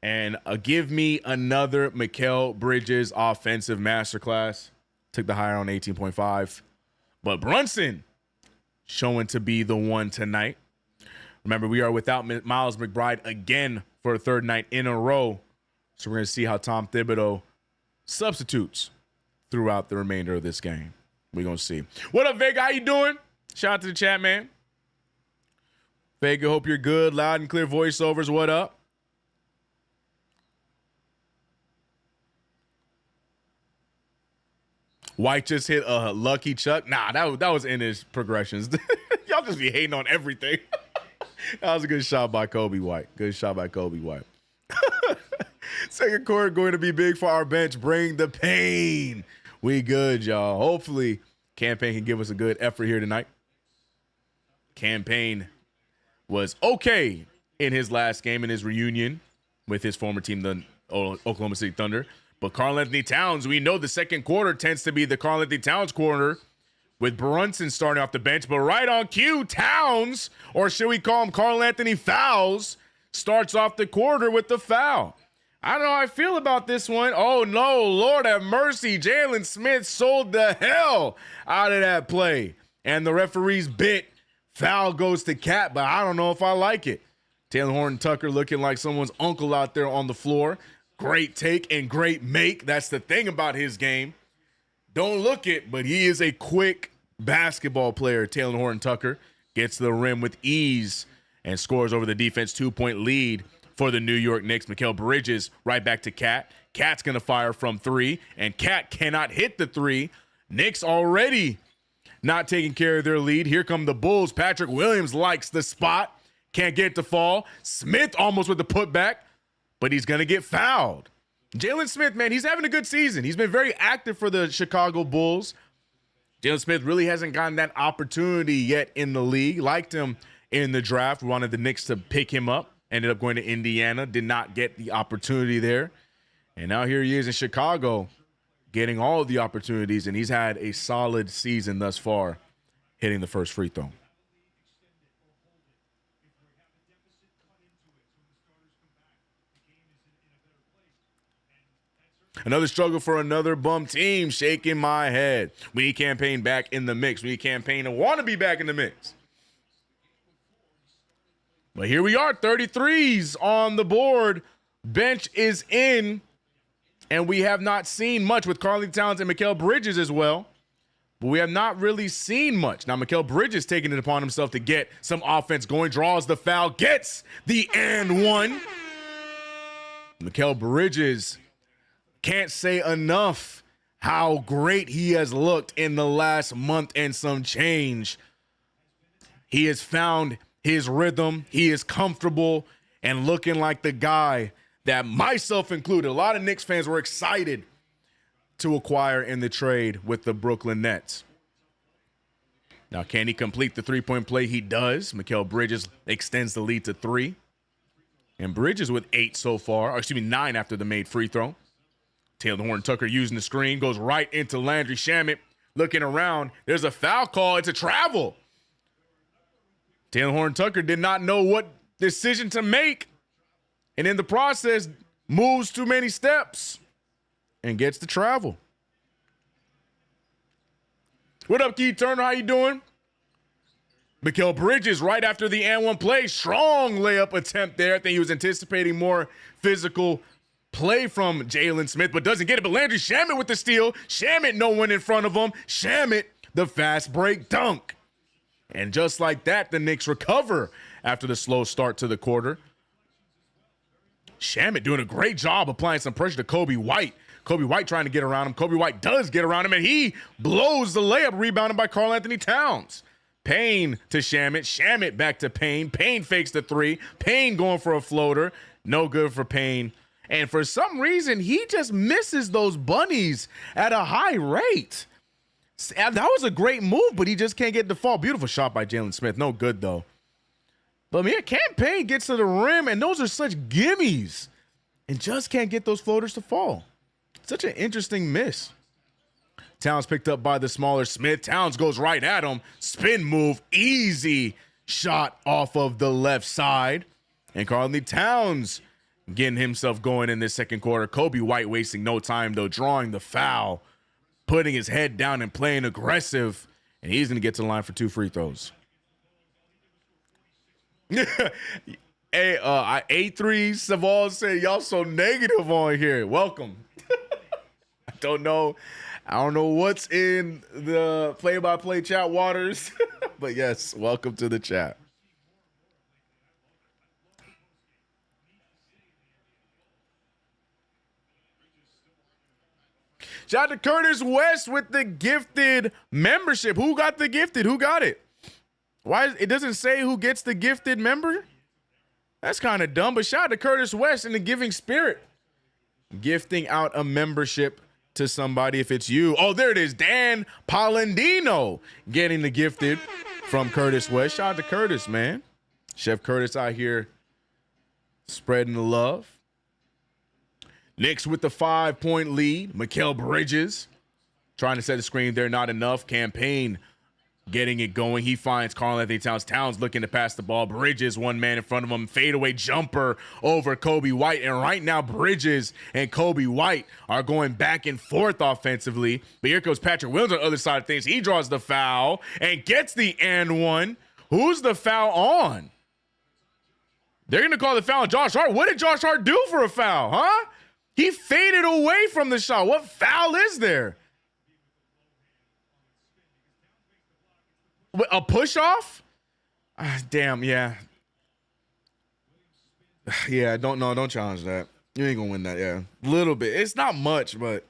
And give me another Mikal Bridges offensive masterclass. Took the higher on 18.5. But Brunson showing to be the one tonight. Remember, we are without Miles McBride again for a third night in a row. So we're going to see how Tom Thibodeau substitutes throughout the remainder of this game. We're going to see. What up, Vega? How you doing? Shout out to the chat, man. Vega, hope you're good. Loud and clear voiceovers. What up? White just hit a lucky chuck. Nah, that was in his progressions. Y'all just be hating on everything. That was a good shot by Kobe White. Second quarter going to be big for our bench. Bring the pain. We good, y'all. Hopefully, Campaign can give us a good effort here tonight. Campaign was okay in his last game in his reunion with his former team, the Oklahoma City Thunder. But Karl Anthony Towns, we know the second quarter tends to be the Karl Anthony Towns quarter with Brunson starting off the bench. But right on cue, Towns, or should we call him Karl Anthony Fouls, starts off the quarter with the foul. I don't know how I feel about this one. Oh, no, Lord have mercy. Jalen Smith sold the hell out of that play. And the referee's bit. Foul goes to Cat, but I don't know if I like it. Taylor Horton-Tucker looking like someone's uncle out there on the floor. Great take and great make. That's the thing about his game. Don't look it, but he is a quick basketball player. Taylor Horton-Tucker gets to the rim with ease and scores over the defense. 2-point lead for the New York Knicks. Mikal Bridges right back to Cat. Cat's going to fire from 3, and Cat cannot hit the 3. Knicks already not taking care of their lead. Here come the Bulls. Patrick Williams likes the spot. Can't get it to fall. Smith almost with the putback, but he's going to get fouled. Jalen Smith, man, he's having a good season. He's been very active for the Chicago Bulls. Jalen Smith really hasn't gotten that opportunity yet in the league. Liked him in the draft. Wanted the Knicks to pick him up. Ended up going to Indiana. Did not get the opportunity there. And now here he is in Chicago getting all of the opportunities, and he's had a solid season thus far hitting the first free throw. Another struggle for another bum team. Shaking my head. We need Campaign back in the mix. We need Campaign to want to be back in the mix. But here we are, 33s on the board. Bench is in, and we have not seen much with Karl-Anthony Towns and Mikal Bridges as well. But we have not really seen much. Now, Mikal Bridges taking it upon himself to get some offense going, draws the foul, gets the and one. Mikal Bridges can't say enough how great he has looked in the last month and some change. He has found his rhythm. He is comfortable and looking like the guy that, myself included, a lot of Knicks fans were excited to acquire in the trade with the Brooklyn Nets. Now, can he complete the three-point play? He does. Mikal Bridges extends the lead to 3. And Bridges with 8 so far, or excuse me, 9 after the made free throw. Taylor Horton-Tucker using the screen, goes right into Landry Shamet, looking around. There's a foul call. It's a travel. Taylor Horton-Tucker did not know what decision to make, and in the process, moves too many steps and gets the travel. What up, Keith Turner? How you doing? Mikal Bridges right after the and one play. Strong layup attempt there. I think he was anticipating more physical play from Jalen Smith, but doesn't get it. But Landry Shamet with the steal. Shamet, no one in front of him. Shamet, the fast break dunk. And just like that, the Knicks recover after the slow start to the quarter. Shamet doing a great job applying some pressure to Kobe White. Kobe White trying to get around him. Kobe White does get around him, and he blows the layup, rebounded by Karl-Anthony Towns. Payne to Shamet. Shamet back to Payne. Payne fakes the 3. Payne going for a floater. No good for Payne. And for some reason, he just misses those bunnies at a high rate. That was a great move, but he just can't get the fall. Beautiful shot by Jalen Smith. No good, though. But, man, Campaign gets to the rim, and those are such gimmies. And just can't get those floaters to fall. Such an interesting miss. Towns picked up by the smaller Smith. Towns goes right at him. Spin move. Easy shot off of the left side. And Karl-Anthony Towns getting himself going in this second quarter. Kobe White wasting no time, though, drawing the foul, putting his head down and playing aggressive. And he's going to get to the line for 2 free throws. Hey, A3 Saval said, y'all so negative on here. Welcome. I don't know what's in the play-by-play chat waters, but yes, welcome to the chat. Shout out to Curtis West with the gifted membership. Who got the gifted? Who got it? Why it doesn't say who gets the gifted member? That's kind of dumb, but shout out to Curtis West in the giving spirit. Gifting out a membership to somebody if it's you. Oh, there it is. Dan Polendino getting the gifted from Curtis West. Shout out to Curtis, man. Chef Curtis out here spreading the love. Knicks with the 5-point lead. Mikal Bridges trying to set the screen there. Not enough. Campaign getting it going. He finds Karl-Anthony Towns. Towns looking to pass the ball. Bridges, one man in front of him. Fadeaway jumper over Kobe White. And right now, Bridges and Kobe White are going back and forth offensively. But here comes Patrick Williams on the other side of things. He draws the foul and gets the and one. Who's the foul on? They're going to call the foul on Josh Hart. What did Josh Hart do for a foul, huh? He faded away from the shot. What foul is there? A push-off? Damn, yeah. Yeah, don't challenge that. You ain't going to win that, yeah. A little bit. It's not much, but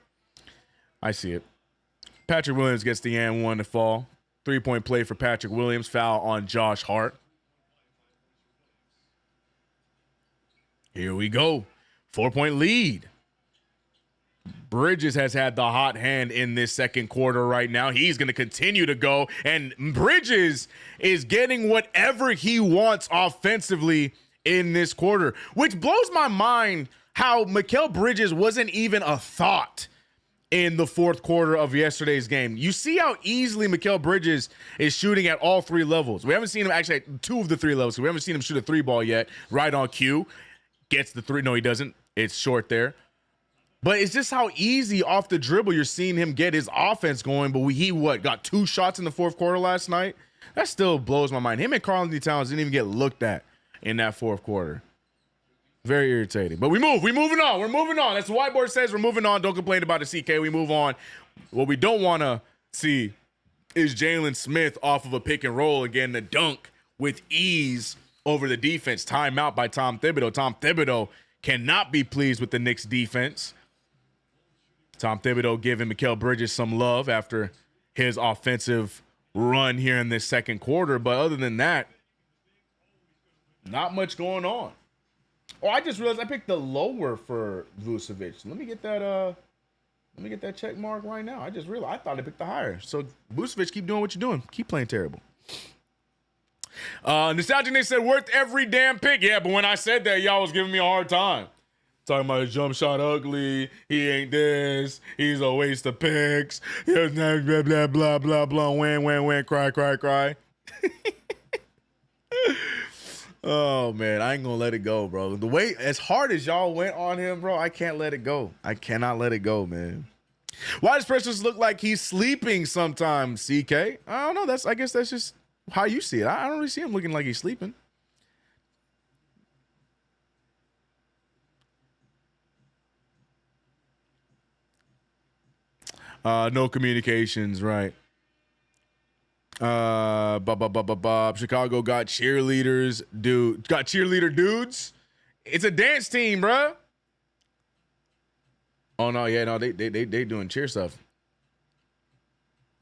I see it. Patrick Williams gets the and one to fall. 3-point play for Patrick Williams. Foul on Josh Hart. Here we go. 4-point lead. Bridges has had the hot hand in this second quarter right now. He's going to continue to go, and Bridges is getting whatever he wants offensively in this quarter, which blows my mind how Mikal Bridges wasn't even a thought in the fourth quarter of yesterday's game. You see how easily Mikal Bridges is shooting at all three levels. We haven't seen him actually at two of the three levels. So we haven't seen him shoot a three ball yet. Right on cue. Gets the three. No, he doesn't. It's short there. But it's just how easy off the dribble you're seeing him get his offense going. But he got 2 shots in the fourth quarter last night? That still blows my mind. Him and Karl-Anthony Towns didn't even get looked at in that fourth quarter. Very irritating. But we move. We're moving on. We're moving on. That's the whiteboard says. We're moving on. Don't complain about it, CK. We move on. What we don't want to see is Jalen Smith off of a pick and roll again to dunk with ease over the defense. Timeout by Tom Thibodeau. Tom Thibodeau cannot be pleased with the Knicks defense. Tom Thibodeau giving Mikal Bridges some love after his offensive run here in this second quarter. But other than that, not much going on. Oh, I just realized I picked the lower for Vucevic. Let me get that check mark right now. I just realized I thought I picked the higher. So Vucevic, keep doing what you're doing. Keep playing terrible. Nostalgia Nick said worth every damn pick. Yeah, but when I said that, y'all was giving me a hard time. Talking about his jump shot ugly. He ain't this. He's a waste of picks. Blah, blah, blah, blah, blah, blah. Win, cry, cry, cry. Oh, man, I ain't going to let it go, bro. The way, as hard as y'all went on him, bro, I can't let it go. I cannot let it go, man. Why does Precious look like he's sleeping sometimes, CK? I don't know. I guess that's just how you see it. I don't really see him looking like he's sleeping. No communications, right. Chicago got cheerleaders, got cheerleader dudes. It's a dance team, bruh. Oh no, yeah, no, they doing cheer stuff.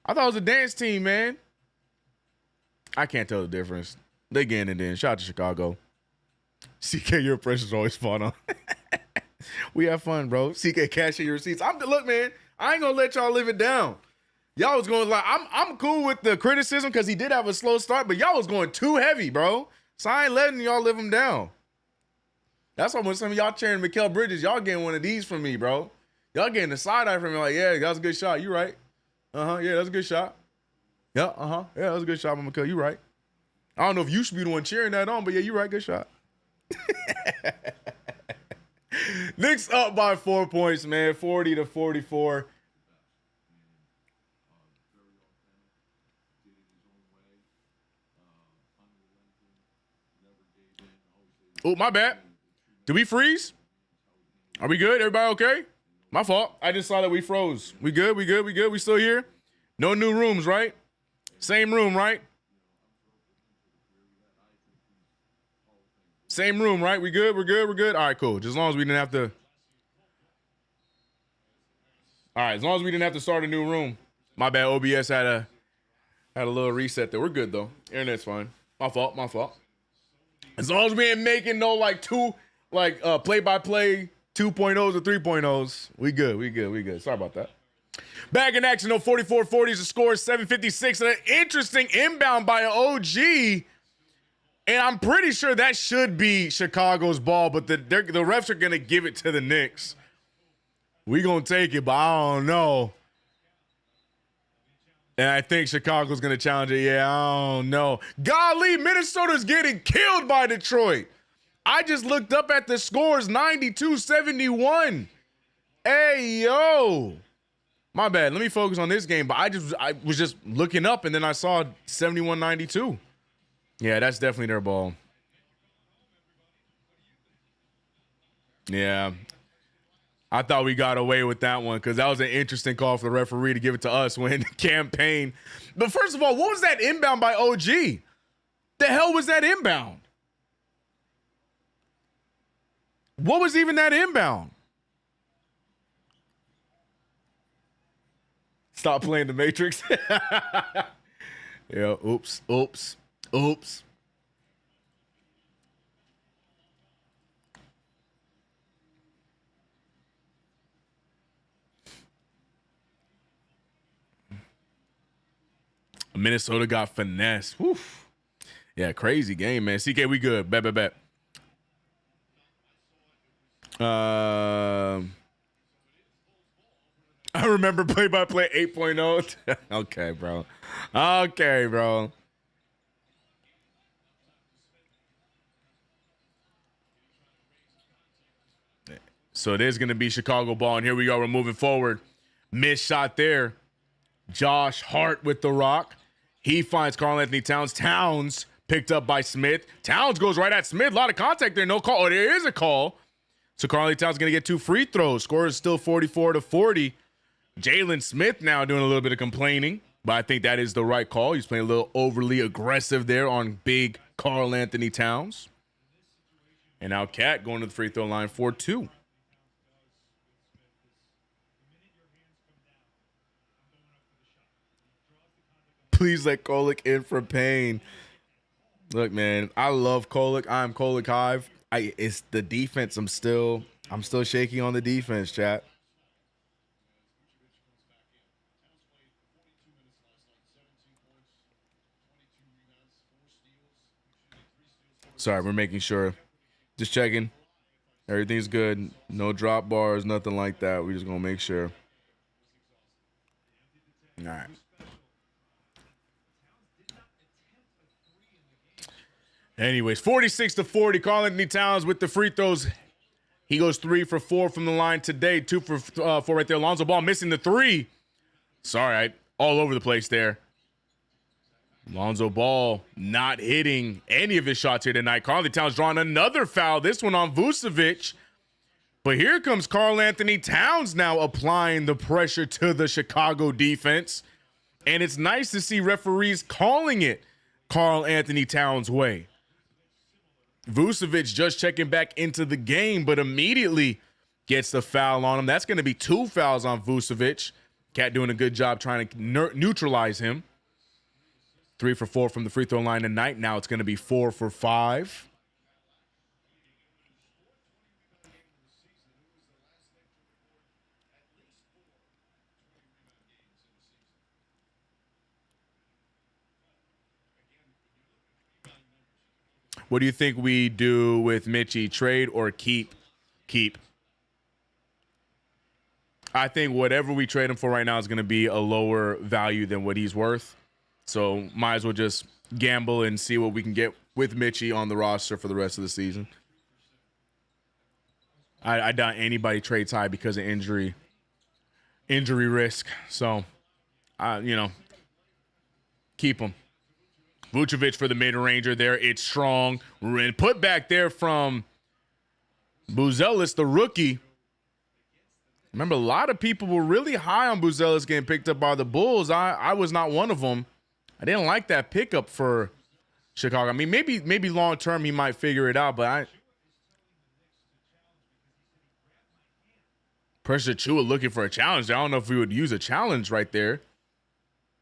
I thought it was a dance team, man. I can't tell the difference. They getting it in. Shout out to Chicago. CK, your impressions are always fun, huh? We have fun, bro. CK, cash in your receipts. Look, man, I ain't gonna let y'all live it down. Y'all was going like, I'm cool with the criticism because he did have a slow start, but y'all was going too heavy, bro. So I ain't letting y'all live him down. That's why when some of y'all cheering Mikal Bridges, y'all getting one of these from me, bro. Y'all getting the side eye from me like, yeah, that was a good shot. You right. Yeah, that was a good shot. Yeah, yeah, that was a good shot, Mikal. You right. I don't know if you should be the one cheering that on, but yeah, you right. Good shot. Knicks up by 4 points, man. 40-44. Oh, my bad. Did we freeze? Are we good? Everybody okay? My fault. I just saw that we froze. We good? We good? We good? We still here? No new rooms, right? Same room, right? Same room, right? We good? We're good? We're good? All right, cool. Just as long as we didn't have to. All right, as long as we didn't have to start a new room. My bad. OBS had a little reset there. We're good, though. Internet's fine. My fault. My fault. As long as we ain't making no play-by-play 2.0s or 3.0s, we good, we good, we good. Sorry about that. Back in action, 44-40 is the score, 7:56. And an interesting inbound by an OG. And I'm pretty sure that should be Chicago's ball, but the refs are going to give it to the Knicks. We going to take it, but I don't know. And I think Chicago's going to challenge it. Yeah, I don't know. Golly, Minnesota's getting killed by Detroit. I just looked up at the scores, 92-71. Hey, yo. My bad. Let me focus on this game. But I was just looking up, and then I saw 71-92. Yeah, that's definitely their ball. Yeah. I thought we got away with that one because that was an interesting call for the referee to give it to us when campaign. But first of all, what was that inbound by OG? The hell was that inbound? What was even that inbound? Stop playing the Matrix. Yeah, oops. Minnesota got finessed. Whew. Yeah, crazy game, man. CK, we good. Bet. I remember play-by-play 8.0. Okay, bro. Okay, bro. So it is going to be Chicago ball, and here we go. We're moving forward. Missed shot there. Josh Hart with the rock. He finds Karl Anthony Towns. Towns picked up by Smith. Towns goes right at Smith. A lot of contact there. No call. Oh, there is a call. So Karl Anthony Towns is going to get 2 free throws. Score is still 44-40. Jalen Smith now doing a little bit of complaining, but I think that is the right call. He's playing a little overly aggressive there on big Karl Anthony Towns. And now Cat going to the free throw line for 2. Please let Kolek in for pain. Look, man, I love Kolek. I'm Kolek Hive. It's the defense. I'm still shaking on the defense, chat. Sorry, we're making sure. Just checking. Everything's good. No drop bars, nothing like that. We're just gonna make sure. All right. Anyways, 46-40. Karl Anthony Towns with the free throws. He goes 3 for 4 from the line today. 2 for 4 right there. Lonzo Ball missing the 3. Sorry, all over the place there. Lonzo Ball not hitting any of his shots here tonight. Karl Anthony Towns drawing another foul. This one on Vucevic. But here comes Karl Anthony Towns now applying the pressure to the Chicago defense. And it's nice to see referees calling it Karl Anthony Towns' way. Vucevic just checking back into the game, but immediately gets the foul on him. That's going to be 2 fouls on Vucevic. Cat doing a good job trying to neutralize him. 3 for 4 from the free throw line tonight. Now it's going to be 4 for 5. What do you think we do with Mitchie? Trade or keep? Keep. I think whatever we trade him for right now is going to be a lower value than what he's worth. So might as well just gamble and see what we can get with Mitchie on the roster for the rest of the season. I doubt anybody trades high because of injury risk. So, keep him. Vucevic for the mid-ranger there. It's strong. And put back there from Buzelis, the rookie. Remember, a lot of people were really high on Buzelis getting picked up by the Bulls. I was not one of them. I didn't like that pickup for Chicago. I mean, maybe long-term he might figure it out, but Pressure Chua looking for a challenge. I don't know if we would use a challenge right there.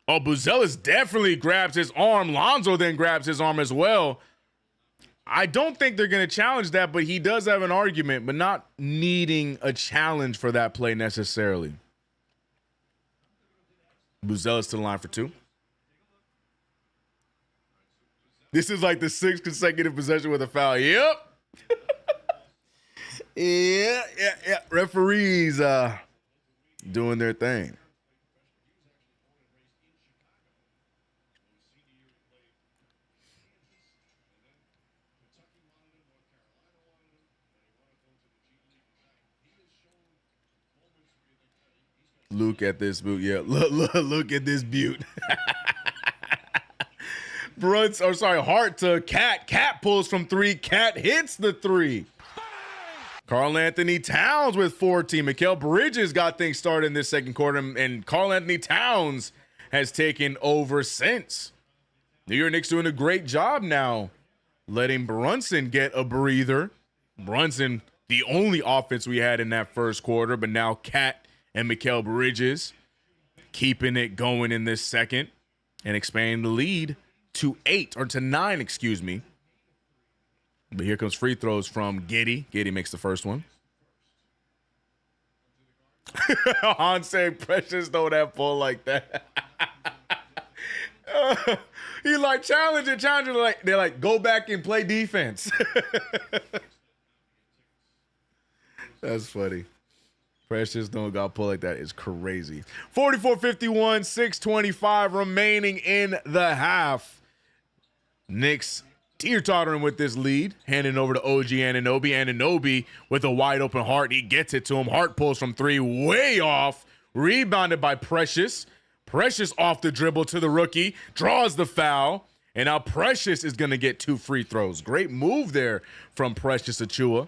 Oh, Buzelis definitely grabs his arm. Lonzo then grabs his arm as well. I don't think they're going to challenge that, but he does have an argument, but not needing a challenge for that play necessarily. Buzelis to the line for 2. This is like the 6th consecutive possession with a foul. Yep. Yeah. Referees doing their thing. Look at this boot. Yeah, look at this butte. Hart to Cat. Cat pulls from 3. Cat hits the 3. Karl Anthony Towns with 14. Mikal Bridges got things started in this second quarter, and Karl Anthony Towns has taken over since. New York Knicks doing a great job now, letting Brunson get a breather. Brunson, the only offense we had in that first quarter, but now Cat and Mikal Bridges keeping it going in this second and expanding the lead to 9, excuse me. But here comes free throws from Giddey. Giddey makes the first one. Hanse Precious don't have pull like that. He like challenge it. They're like, go back and play defense. That's funny. Precious don't got pulled like that is crazy. 44-51, 6:25 remaining in the half. Knicks teeter-tottering with this lead, handing over to OG Anunoby. Anunoby with a wide open Hart. He gets it to him. Hart pulls from three, way off. Rebounded by Precious. Precious off the dribble to the rookie. Draws the foul. And now Precious is going to get 2 free throws. Great move there from Precious Achiuwa.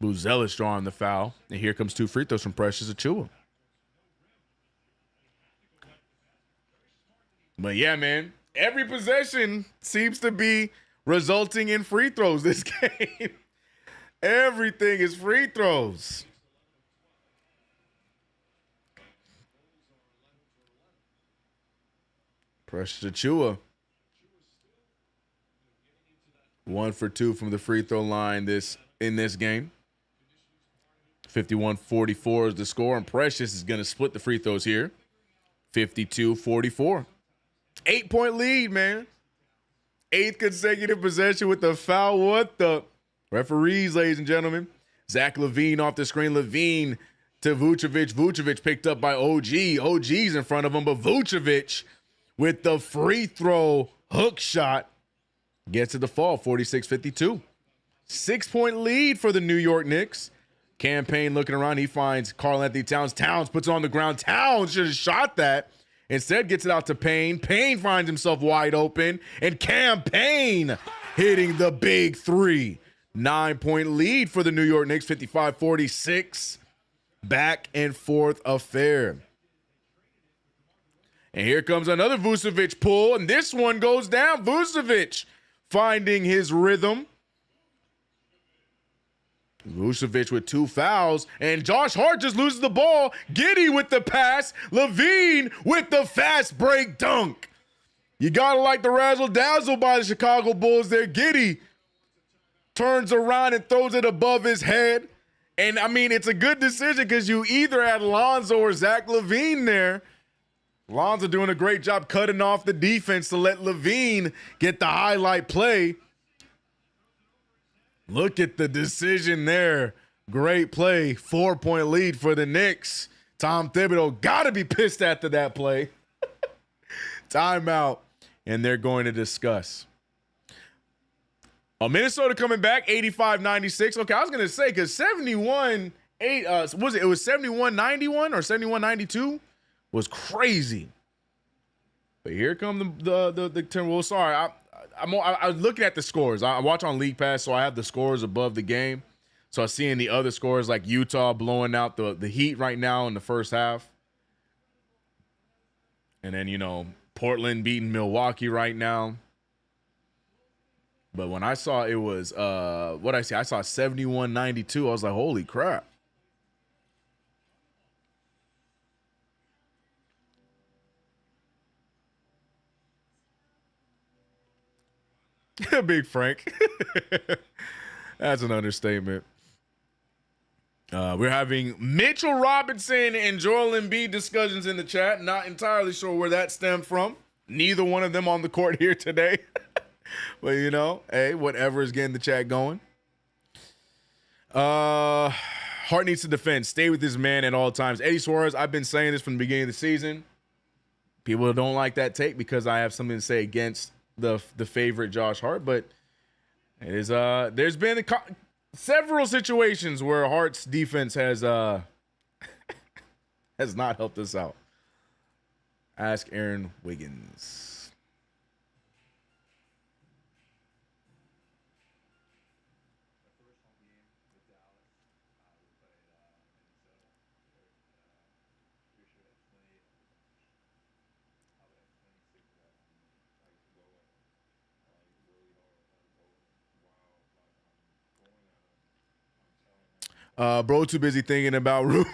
Buzelis drawing the foul. And here comes 2 free throws from Precious Achiuwa. But yeah, man, every possession seems to be resulting in free throws this game. Everything is free throws. Precious Achiuwa. 1 for 2 from the free throw line in this game. 51-44 is the score, and Precious is going to split the free throws here. 52-44. 8-point lead, man. 8th consecutive possession with the foul. What the? Referees, ladies and gentlemen. Zach LaVine off the screen. LaVine to Vucevic. Vucevic picked up by OG. OG's in front of him, but Vucevic with the free throw hook shot gets to the fall. 46-52. 6-point lead for the New York Knicks. Campaign looking around. He finds Karl-Anthony Towns. Towns puts it on the ground. Towns should have shot that. Instead gets it out to Payne. Payne finds himself wide open. And Campaign hitting the big 3. 9-point lead for the New York Knicks. 55-46. Back and forth affair. And here comes another Vucevic pull. And this one goes down. Vucevic finding his rhythm. Vucevic with 2 fouls, and Josh Hart just loses the ball. Giddey with the pass. LaVine with the fast break dunk. You gotta like the razzle-dazzle by the Chicago Bulls there. Giddey turns around and throws it above his head. And, I mean, it's a good decision because you either had Lonzo or Zach LaVine there. Lonzo doing a great job cutting off the defense to let LaVine get the highlight play. Look at the decision there. Great play. 4-point lead for the Knicks. Tom Thibodeau got to be pissed after that play. Timeout. And they're going to discuss. Minnesota coming back, 85-96. Okay, I was going to say, because 71-8, it was 71-91 or 71-92 was crazy. But here come the Timberwolves. Sorry, I was looking at the scores. I watch on League Pass, so I have the scores above the game. So I'm seeing the other scores like Utah blowing out the Heat right now in the first half. And then, Portland beating Milwaukee right now. But when I saw it was, I saw 71-92. I was like, holy crap. Big Frank. That's an understatement. We're having Mitchell Robinson and Joel Embiid discussions in the chat. Not entirely sure where that stemmed from. Neither one of them on the court here today. But, hey, whatever is getting the chat going. Hart needs to defend. Stay with his man at all times. Eddie Suarez, I've been saying this from the beginning of the season. People don't like that take because I have something to say against the favorite Josh Hart, but it is there's been several situations where Hart's defense has has not helped us out. Ask Aaron Wiggins. Bro, too busy thinking about Ruben.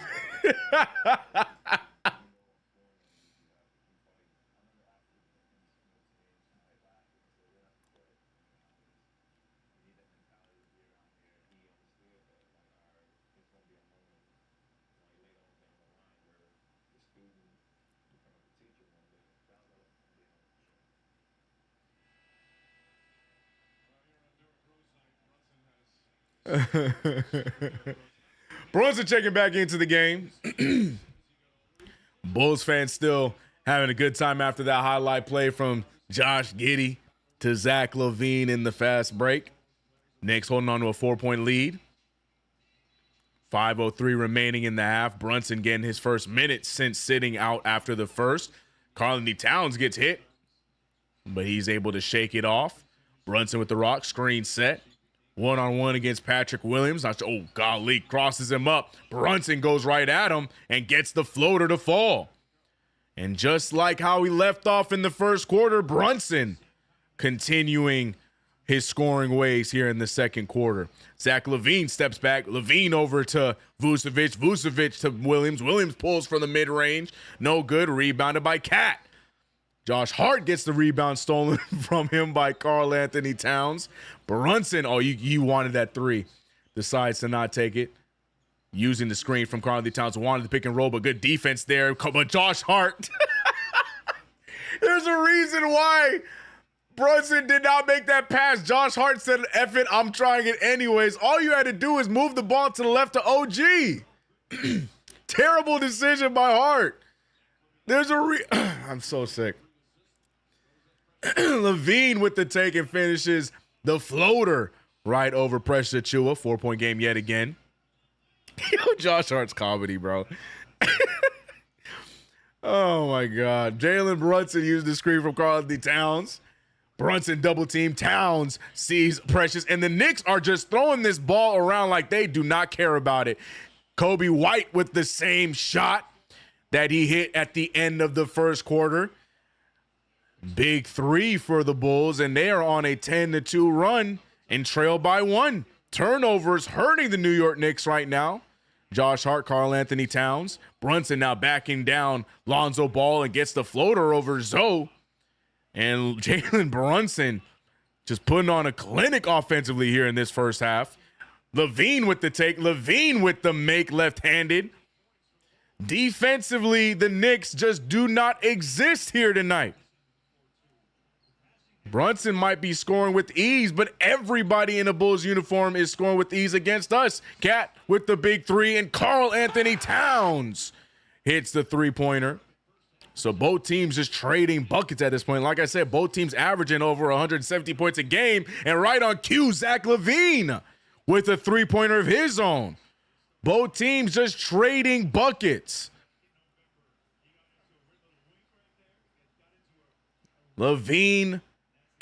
Brunson checking back into the game. Bulls fans still having a good time after that highlight play from Josh Giddey to Zach LaVine in the fast break. Knicks holding on to a 4-point lead. 5:03 remaining in the half. Brunson getting his first minute since sitting out after the first. Karl-Anthony Towns gets hit, but he's able to shake it off. Brunson with the rock, screen set. One-on-one against Patrick Williams. Oh, golly, crosses him up. Brunson goes right at him and gets the floater to fall. And just like how he left off in the first quarter, Brunson continuing his scoring ways here in the second quarter. Zach LaVine steps back. LaVine over to Vucevic. Vucevic to Williams. Williams pulls from the mid-range. No good. Rebounded by Cat. Josh Hart gets the rebound stolen from him by Karl-Anthony Towns. Brunson, you wanted that three. Decides to not take it. Using the screen from Karl-Anthony Towns. Wanted to pick and roll, but good defense there. But Josh Hart. There's a reason why Brunson did not make that pass. Josh Hart said, F it, I'm trying it anyways. All you had to do is move the ball to the left to OG. Terrible decision by Hart. There's a I'm so sick. LaVine with the take and finishes the floater right over Precious Achiuwa. 4-point game yet again. Yo, Josh Hart's comedy, bro. Oh, my God. Jalen Brunson used the screen from Karl-Anthony Towns. Brunson double team. Towns sees Precious. And the Knicks are just throwing this ball around like they do not care about it. Kobe White with the same shot that he hit at the end of the first quarter. Big three for the Bulls, and they are on a 10-2 run and trail by 1. Turnovers hurting the New York Knicks right now. Josh Hart, Karl-Anthony Towns. Brunson now backing down Lonzo Ball and gets the floater over Zoe. And Jalen Brunson just putting on a clinic offensively here in this first half. LaVine with the take. LaVine with the make left-handed. Defensively, the Knicks just do not exist here tonight. Brunson might be scoring with ease, but everybody in a Bulls uniform is scoring with ease against us. Cat with the big three, and Karl-Anthony Towns hits the three-pointer. So both teams just trading buckets at this point. Like I said, both teams averaging over 170 points a game. And right on cue, Zach LaVine with a three-pointer of his own. Both teams just trading buckets. LaVine,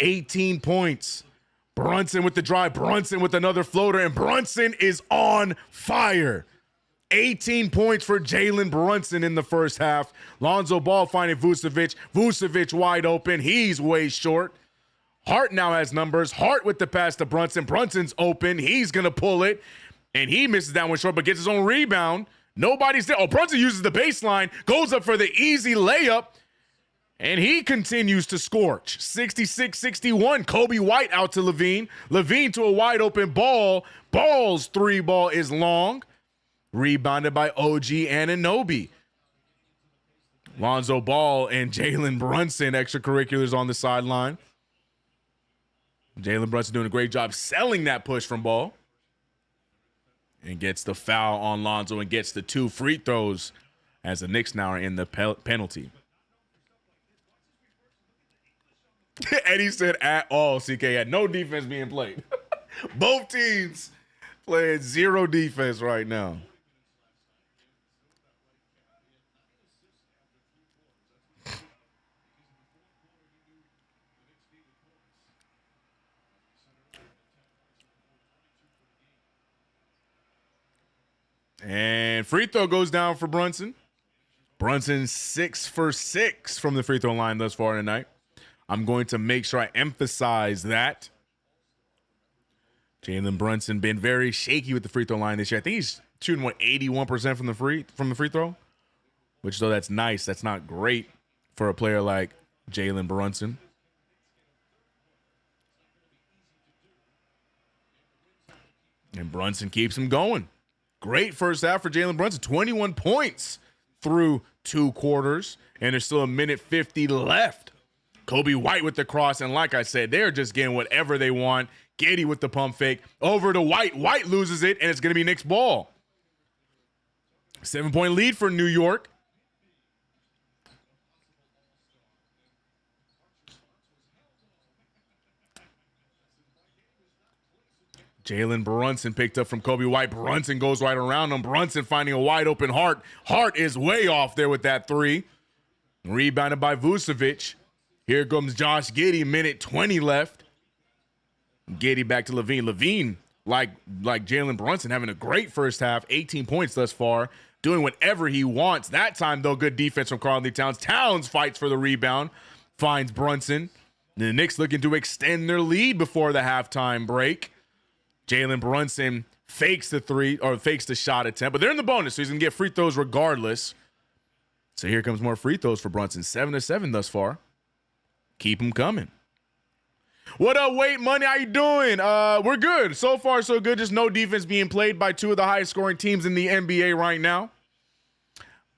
18 points. Brunson with the drive. Brunson with another floater. And Brunson is on fire. 18 points for Jalen Brunson in the first half. Lonzo Ball finding Vucevic. Vucevic wide open. He's way short. Hart now has numbers. Hart with the pass to Brunson. Brunson's open. He's going to pull it. And he misses that one short, but gets his own rebound. Nobody's there. Oh, Brunson uses the baseline. Goes up for the easy layup. And he continues to scorch. 66-61. Kobe White out to LaVine. LaVine to a wide open ball. Ball's three ball is long. Rebounded by OG Anunoby. Lonzo Ball and Jalen Brunson, extracurriculars on the sideline. Jalen Brunson doing a great job selling that push from Ball. And gets the foul on Lonzo and gets the 2 free throws as the Knicks now are in the penalty. And he said at all, CK had no defense being played. Both teams playing zero defense right now. And free throw goes down for Brunson. Brunson 6 for 6 from the free throw line thus far tonight. I'm going to make sure I emphasize that. Jalen Brunson been very shaky with the free throw line this year. I think he's shooting 81% from the free throw, which though that's nice, that's not great for a player like Jalen Brunson. And Brunson keeps him going. Great first half for Jalen Brunson. 21 points through 2 quarters, and there's still 1:50 left. Kobe White with the cross, and like I said, they're just getting whatever they want. Giddey with the pump fake. Over to White. White loses it, and it's going to be Knicks ball. 7-point lead for New York. Jalen Brunson picked up from Kobe White. Brunson goes right around him. Brunson finding a wide open Hart. Hart is way off there with that three. Rebounded by Vucevic. Here comes Josh Giddey. Minute 20 left. Giddey back to LaVine. LaVine, like Jalen Brunson, having a great first half. 18 points thus far. Doing whatever he wants. That time, though, good defense from Karl-Anthony Towns. Towns fights for the rebound. Finds Brunson. The Knicks looking to extend their lead before the halftime break. Jalen Brunson fakes the three, or fakes the shot attempt, but they're in the bonus, so he's going to get free throws regardless. So here comes more free throws for Brunson. 7-7 thus far. Keep them coming. What up, Wait Money? How you doing? We're good. So far, so good. Just no defense being played by two of the highest scoring teams in the NBA right now.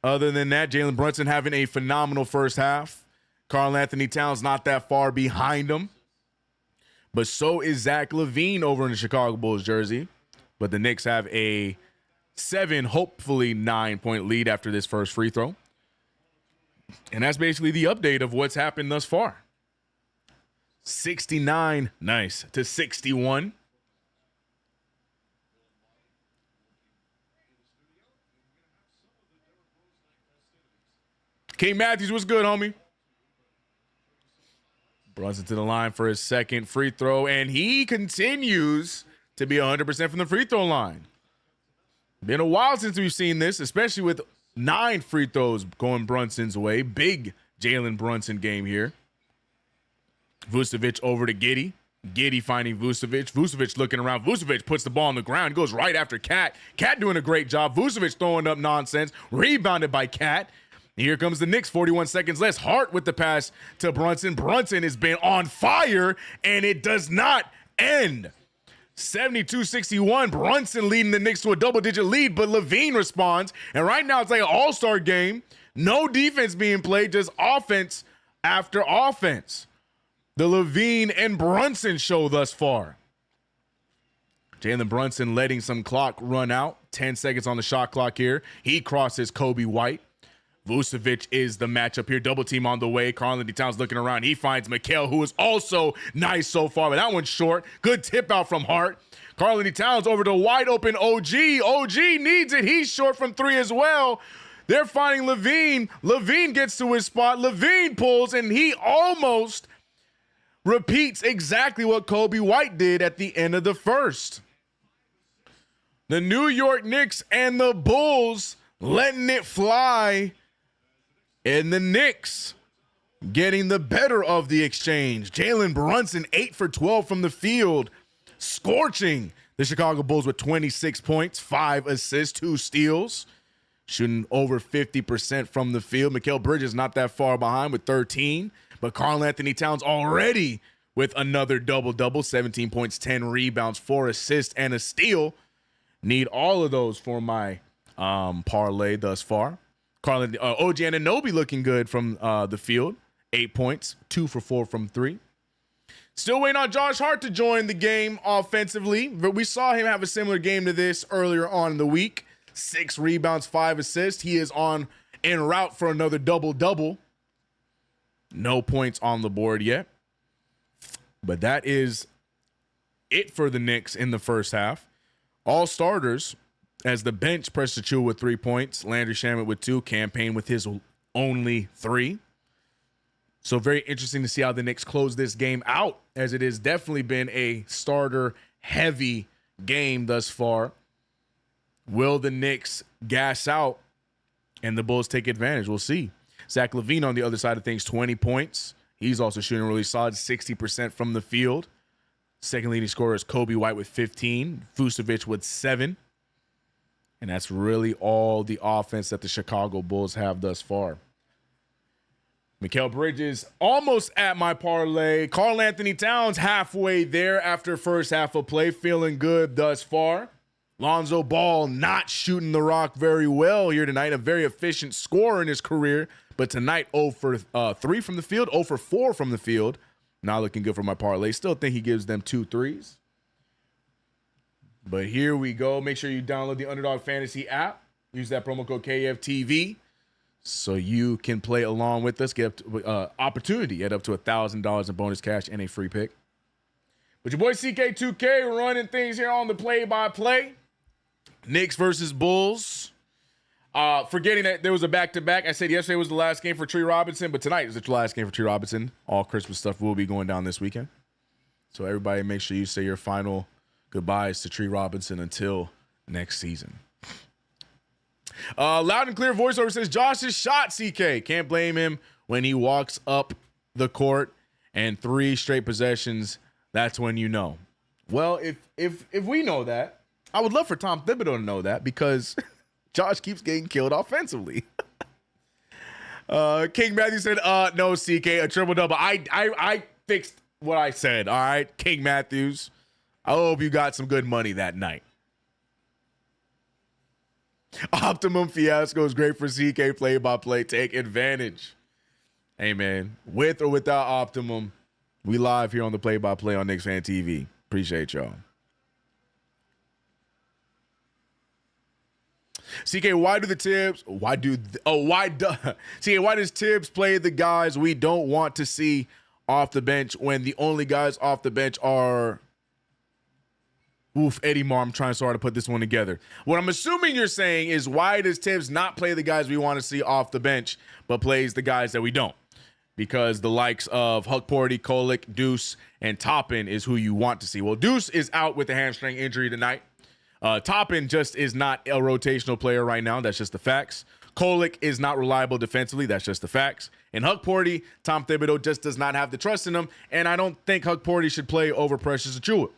Other than that, Jalen Brunson having a phenomenal first half. Karl-Anthony Towns not that far behind him. But so is Zach LaVine over in the Chicago Bulls jersey. But the Knicks have a 7, hopefully 9-point lead after this first free throw. And that's basically the update of what's happened thus far. 69, nice, to 61. King Matthews, what's good, homie? Brunson to the line for his second free throw, and he continues to be 100% from the free throw line. Been a while since we've seen this, especially with 9 free throws going Brunson's way. Big Jalen Brunson game here. Vucevic over to Giddey. Giddey finding Vucevic. Vucevic looking around. Vucevic puts the ball on the ground. Goes right after Cat. Cat doing a great job. Vucevic throwing up nonsense. Rebounded by Cat. Here comes the Knicks, 41 seconds less. Hart with the pass to Brunson. Brunson has been on fire, and it does not end. 72-61. Brunson leading the Knicks to a double-digit lead, but LaVine responds. And right now it's like an all-star game. No defense being played, just offense after offense. The LaVine and Brunson show thus far. Jalen Brunson letting some clock run out. 10 seconds on the shot clock here. He crosses Kobe White. Vucevic is the matchup here. Double team on the way. Karl-Anthony Towns looking around. He finds Mikal, who is also nice so far, but that one's short. Good tip out from Hart. Karl-Anthony Towns over to wide open OG. OG needs it. He's short from 3 as well. They're finding LaVine. LaVine gets to his spot. LaVine pulls, and he almost repeats exactly what Kobe White did at the end of the first. The New York Knicks and the Bulls letting it fly. And the Knicks getting the better of the exchange. Jalen Brunson, 8 for 12 from the field, scorching the Chicago Bulls with 26 points, 5 assists, 2 steals, shooting over 50% from the field. Mikal Bridges not that far behind with 13, but Karl-Anthony Towns already with another double-double, 17 points, 10 rebounds, 4 assists, and a steal. Need all of those for my parlay thus far. OG Anunoby looking good from the field. 8 points, 2 for 4 from 3. Still waiting on Josh Hart to join the game offensively, but we saw him have a similar game to this earlier on in the week. 6 rebounds, 5 assists. He is en route for another double-double. No points on the board yet. But that is it for the Knicks in the first half. All starters, as the bench, Precious Achiuwa with 3 points, Landry Shamet with 2, Campaign with his only 3. So very interesting to see how the Knicks close this game out, as it has definitely been a starter-heavy game thus far. Will the Knicks gas out and the Bulls take advantage? We'll see. Zach LaVine on the other side of things, 20 points. He's also shooting really solid, 60% from the field. Second leading scorer is Kobe White with 15, Vucevic with 7. And that's really all the offense that the Chicago Bulls have thus far. Mikal Bridges almost at my parlay. Karl-Anthony Towns halfway there after first half of play, feeling good thus far. Lonzo Ball not shooting the rock very well here tonight. A very efficient scorer in his career, but tonight 0 for 3 from the field, 0 for 4 from the field. Not looking good for my parlay. Still think he gives them 2 threes. But here we go. Make sure you download the Underdog Fantasy app. Use that promo code KFTV so you can play along with us. Get opportunity at up to $1,000 in bonus cash and a free pick. But your boy CK2K running things here on the play-by-play. Knicks versus Bulls. Forgetting that there was a back-to-back. I said yesterday was the last game for Tree Robinson, but tonight is the last game for Tree Robinson. All Christmas stuff will be going down this weekend. So everybody make sure you say your final goodbyes to Tree Robinson until next season. Loud and clear voiceover says, Josh's shot, CK. Can't blame him when he walks up the court and 3 straight possessions. That's when you know. Well, if we know that, I would love for Tom Thibodeau to know that because Josh keeps getting killed offensively. King Matthew said, no, CK, a triple-double. I fixed what I said, all right? King Matthews, I hope you got some good money that night. Optimum Fiasco is great for CK play-by-play. Take advantage. Hey, man, with or without Optimum, we live here on the play-by-play on KnicksFanTV. Appreciate y'all. CK, why does Tibbs play the guys we don't want to see off the bench when the only guys off the bench are Eddie Mar? I'm trying so hard to put this one together. What I'm assuming you're saying is why does Tibbs not play the guys we want to see off the bench, but plays the guys that we don't? Because the likes of Huck Porty, Kolek, Deuce, and Toppin is who you want to see. Well, Deuce is out with a hamstring injury tonight. Toppin just is not a rotational player right now. That's just the facts. Kolek is not reliable defensively. That's just the facts. And Huck Porty, Tom Thibodeau just does not have the trust in him. And I don't think Huck Porty should play over Precious Achiuwa.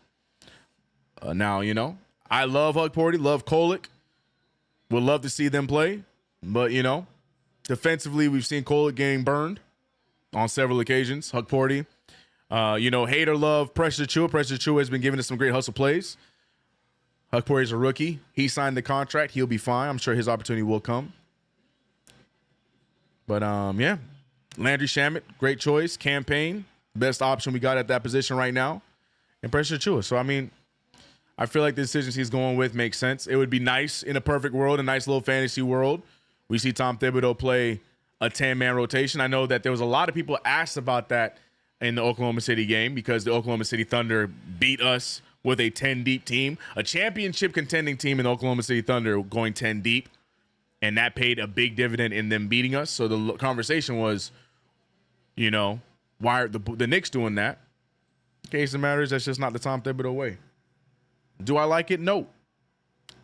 Now, you know, I love Huck Porty, love Kolek. Would love to see them play. But, you know, defensively, we've seen Kolek getting burned on several occasions. Huck Porty, hate or love Precious Achiuwa. Precious Achiuwa has been giving us some great hustle plays. Huck Porty is a rookie. He signed the contract. He'll be fine. I'm sure his opportunity will come. But, yeah. Landry Shamet, great choice. Campaign, best option we got at that position right now. And Precious Achiuwa. So, I mean, I feel like the decisions he's going with make sense. It would be nice in a perfect world, a nice little fantasy world. We see Tom Thibodeau play a 10-man rotation. I know that there was a lot of people asked about that in the Oklahoma City game because the Oklahoma City Thunder beat us with a 10-deep team, a championship contending team in the Oklahoma City Thunder going 10 deep, and that paid a big dividend in them beating us. So the conversation was, you know, why are the Knicks doing that? Case of matters, that's just not the Tom Thibodeau way. Do I like it? No.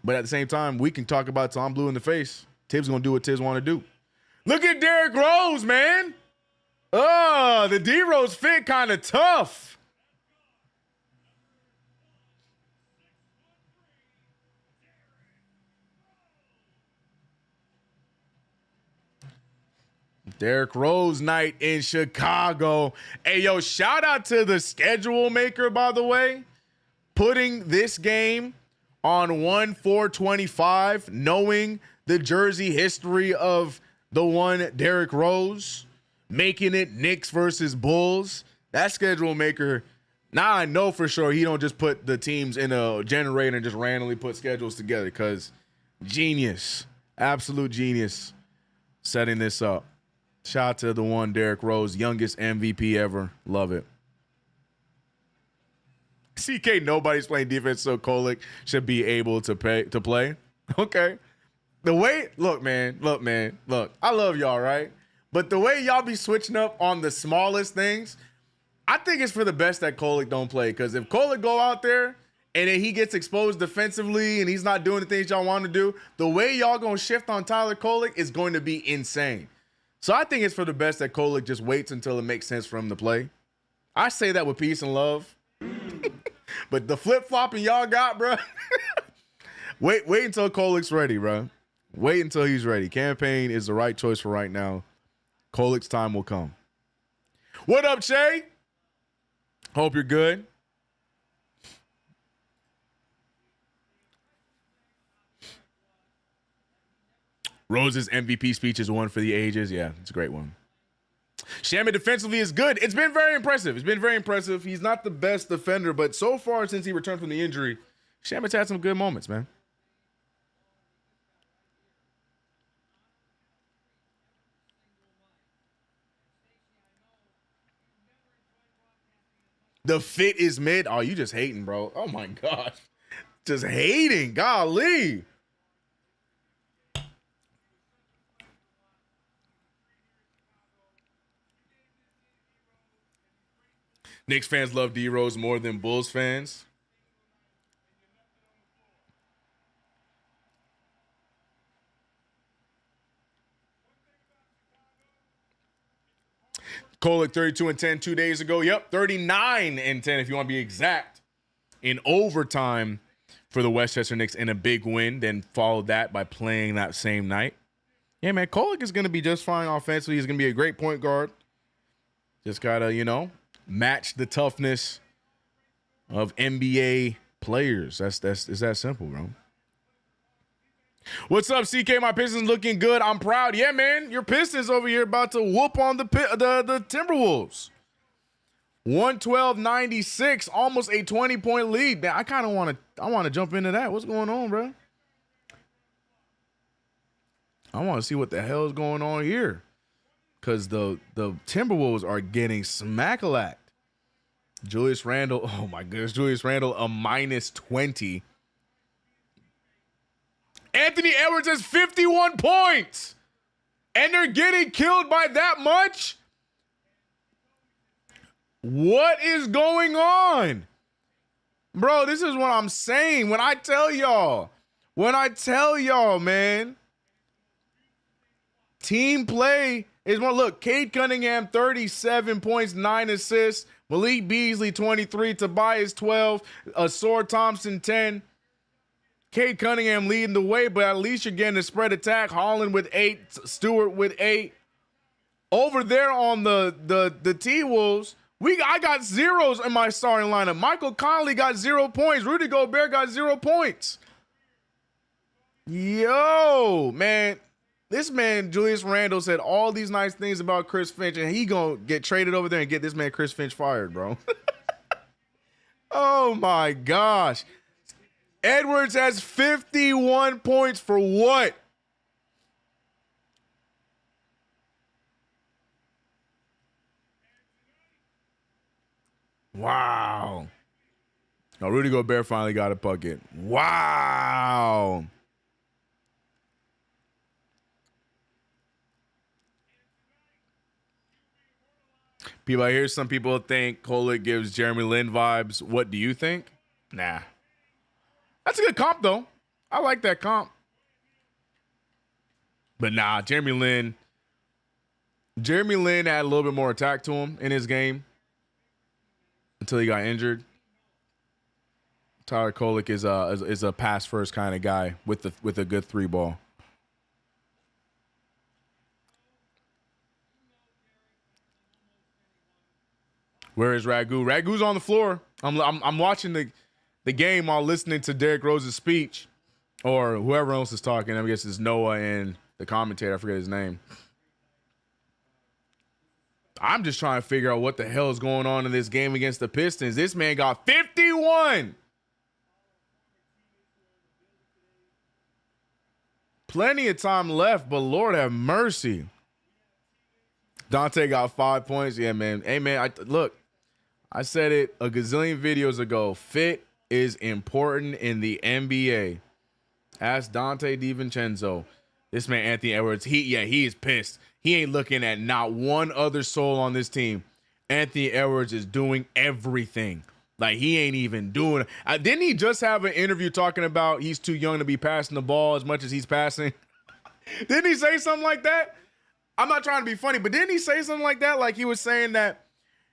But at the same time, we can talk about Tom Blue in the face. Tibbs going to do what Tibbs want to do. Look at Derrick Rose, man. Oh, the D-Rose fit kind of tough. Derrick Rose night in Chicago. Hey, yo, shout out to the schedule maker, by the way, putting this game on 1/4/25, knowing the jersey history of the one Derrick Rose, making it Knicks versus Bulls. That schedule maker, now I know for sure he don't just put the teams in a generator and just randomly put schedules together, because genius, absolute genius setting this up. Shout out to the one Derrick Rose, youngest MVP ever. Love it. CK, nobody's playing defense, so Kolek should be able to play. Okay. The way, look, I love y'all, right? But the way y'all be switching up on the smallest things, I think it's for the best that Kolek don't play. Because if Kolek go out there and then he gets exposed defensively and he's not doing the things y'all want to do, the way y'all going to shift on Tyler Kolek is going to be insane. So I think it's for the best that Kolek just waits until it makes sense for him to play. I say that with peace and love. But the flip-flopping y'all got, bro. wait until Kolek's ready, bro. Wait until he's ready. Campaign is the right choice for right now. Kolek's time will come. What up, Shay? Hope you're good. Rose's MVP speech is one for the ages. Yeah, it's a great one. Shamet defensively is good. It's been very impressive. He's not the best defender, but so far since he returned from the injury, Shamet's had some good moments, man. The fit is mid. Oh, you just hating, bro. Oh my gosh. Just hating. Golly. Knicks fans love D Rose more than Bulls fans. Kolek 32-10 2 days ago. Yep, 39-10 if you want to be exact. In overtime for the Westchester Knicks in a big win, then followed that by playing that same night. Yeah, man, Kolek is going to be just fine offensively. He's going to be a great point guard. Just got to, match the toughness of NBA players. It's that simple, bro. What's up, CK? My Pistons looking good. I'm proud. Yeah, man, your Pistons over here about to whoop on the Timberwolves. 112-96, almost a 20-point lead. Man, I want to jump into that. What's going on, bro? I want to see what the hell is going on here. Because the Timberwolves are getting smack-a-lacked. Julius Randle, oh my goodness, Julius Randle, a -20. Anthony Edwards has 51 points. And they're getting killed by that much? What is going on? Bro, this is what I'm saying. When I tell y'all, man, team play is one. Look, Cade Cunningham, 37 points, 9 assists. Malik Beasley, 23. Tobias, 12. Asor Thompson, 10. Cade Cunningham leading the way, but at least you're getting the spread attack. Holland with 8. Stewart with 8. Over there on the T-Wolves, I got zeros in my starting lineup. Michael Conley got 0 points. Rudy Gobert got 0 points. Yo, man. This man, Julius Randle, said all these nice things about Chris Finch, and he gonna get traded over there and get this man Chris Finch fired, bro. Oh, my gosh. Edwards has 51 points for what? Wow. Oh, Rudy Gobert finally got a bucket. Wow. I hear some people think Kolek gives Jeremy Lin vibes. What do you think? Nah. That's a good comp, though. I like that comp. But nah, Jeremy Lin had a little bit more attack to him in his game until he got injured. Tyler Kolek is a pass first kind of guy with a good 3-ball. Where is Ragu? Ragu's on the floor. I'm watching the game while listening to Derrick Rose's speech, or whoever else is talking. I guess it's Noah and the commentator. I forget his name. I'm just trying to figure out what the hell is going on in this game against the Pistons. This man got 51. Plenty of time left, but Lord have mercy. Dante got 5 points. Yeah, man. Hey, man, look, I said it a gazillion videos ago. Fit is important in the NBA. Ask Dante DiVincenzo. This man, Anthony Edwards, he is pissed. He ain't looking at not one other soul on this team. Anthony Edwards is doing everything. Like, he ain't even doing it. Didn't he just have an interview talking about he's too young to be passing the ball as much as he's passing? Didn't he say something like that? I'm not trying to be funny, but didn't he say something like that? Like, he was saying that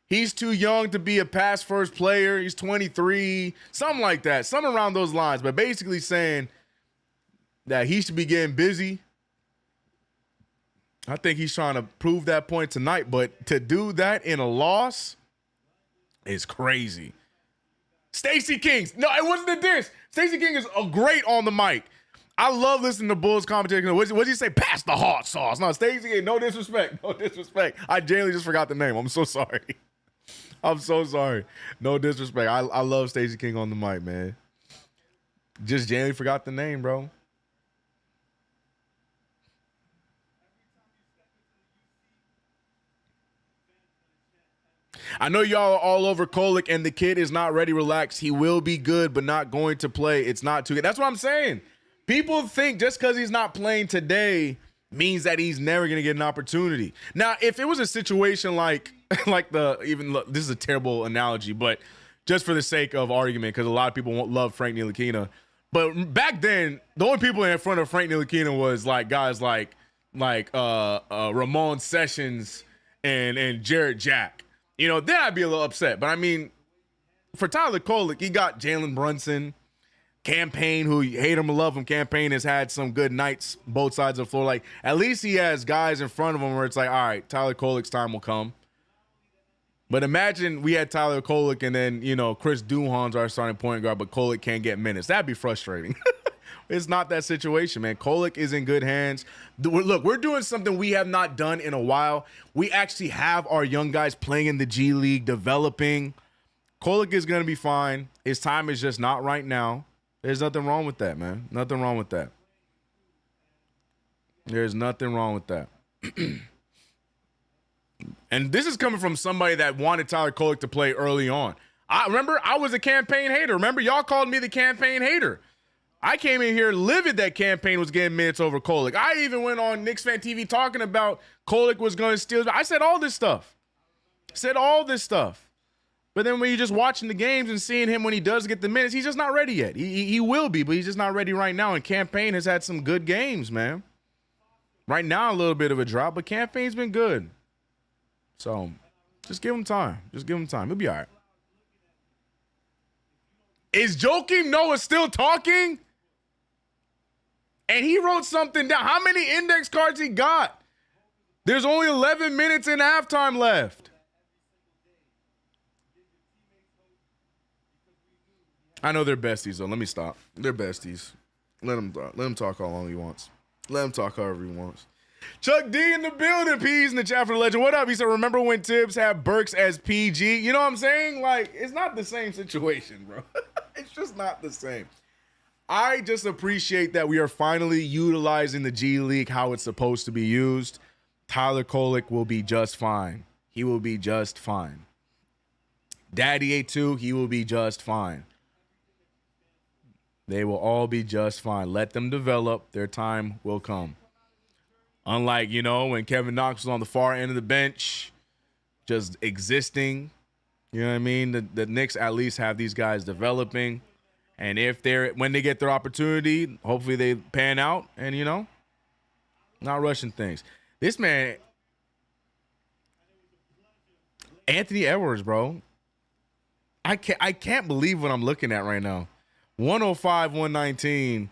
he's too young to be a pass first player. He's 23, something like that, something around those lines. But basically saying that he should be getting busy. I think he's trying to prove that point tonight. But to do that in a loss is crazy. Stacey King. No, it wasn't a diss. Stacey King is great on the mic. I love listening to Bulls commentating. What did he say? Pass the hot sauce. No, Stacey, no disrespect. No disrespect. I genuinely just forgot the name. I'm so sorry. I'm so sorry. No disrespect. I love Stacey King on the mic, man. Just genuinely forgot the name, bro. I know y'all are all over Kolek, and the kid is not ready. Relax. He will be good, but not going to play. It's not too good. That's what I'm saying. People think just because he's not playing today means that he's never going to get an opportunity. Now, if it was a situation like this is a terrible analogy, but just for the sake of argument, because a lot of people won't love Frank Ntilikina. But back then, the only people in front of Frank Ntilikina was like guys like Ramon Sessions and Jared Jack. You know, then I'd be a little upset. But I mean, for Tyler Kolek, he got Jalen Brunson, Campaign, who you hate him or love him. Campaign has had some good nights both sides of the floor. Like, at least he has guys in front of him where it's like, all right, Tyler Kolek's time will come. But imagine we had Tyler Kolek and then, you know, Chris Duhon's our starting point guard, but Kolek can't get minutes. That'd be frustrating. It's not that situation, man. Kolek is in good hands. Look, we're doing something we have not done in a while. We actually have our young guys playing in the G League, developing. Kolek is going to be fine. His time is just not right now. There's nothing wrong with that, man. Nothing wrong with that. There's nothing wrong with that. And this is coming from somebody that wanted Tyler Kolek to play early on. I was a Campaign hater. Remember, y'all called me the Campaign hater. I came in here livid that Campaign was getting minutes over Kolek. I even went on KnicksFanTV talking about Kolek was going to steal. I said all this stuff. But then when you're just watching the games and seeing him when he does get the minutes, he's just not ready yet. He will be, but he's just not ready right now. And Campaign has had some good games, man. Right now, a little bit of a drop, but Campaign's been good. So just give him time. He'll be all right. Is Joakim Noah still talking? And he wrote something down. How many index cards he got? There's only 11 minutes in halftime left. I know they're besties, though. Let me stop. They're besties. Let him talk how long he wants. Let him talk however he wants. Chuck D in the building. P's in the chat for the legend. What up? He said, remember when Tibbs had Burks as PG? You know what I'm saying? Like, it's not the same situation, bro. It's just not the same. I just appreciate that we are finally utilizing the G League how it's supposed to be used. Tyler Kolek will be just fine. He will be just fine. Daddy A2, he will be just fine. They will all be just fine. Let them develop. Their time will come. Unlike, you know, when Kevin Knox was on the far end of the bench, just existing. You know what I mean? The Knicks at least have these guys developing. And when they get their opportunity, hopefully they pan out and, you know, not rushing things. This man, Anthony Edwards, bro. I can't believe what I'm looking at right now. 105-119.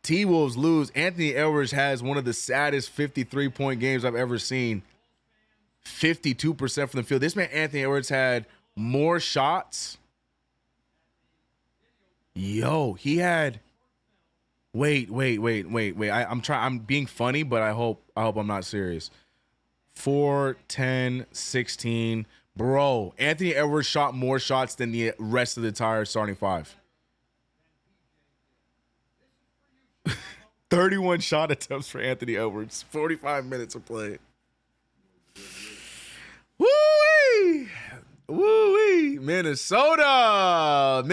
T-Wolves lose. Anthony Edwards has one of the saddest 53-point games I've ever seen. 52% from the field. This man, Anthony Edwards, had more shots. Yo, he had. Wait. I'm being funny, but I hope I'm not serious. 4, 10, 16. Bro, Anthony Edwards shot more shots than the rest of the entire starting five. 31 shot attempts for Anthony Edwards. 45 minutes of play. Woo-wee! Woo-wee! Minnesota!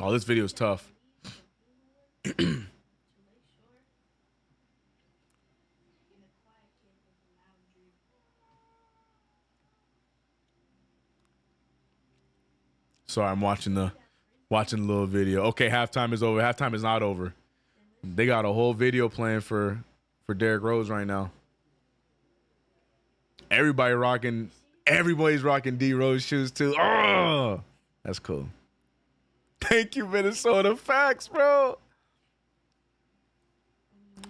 Oh, this video is tough. Sorry, I'm watching the little video. Okay, halftime is over. Halftime is not over. They got a whole video playing for Derrick Rose right now. Everybody's rocking D Rose shoes too. Oh, that's cool. Thank you, Minnesota. Facts, bro.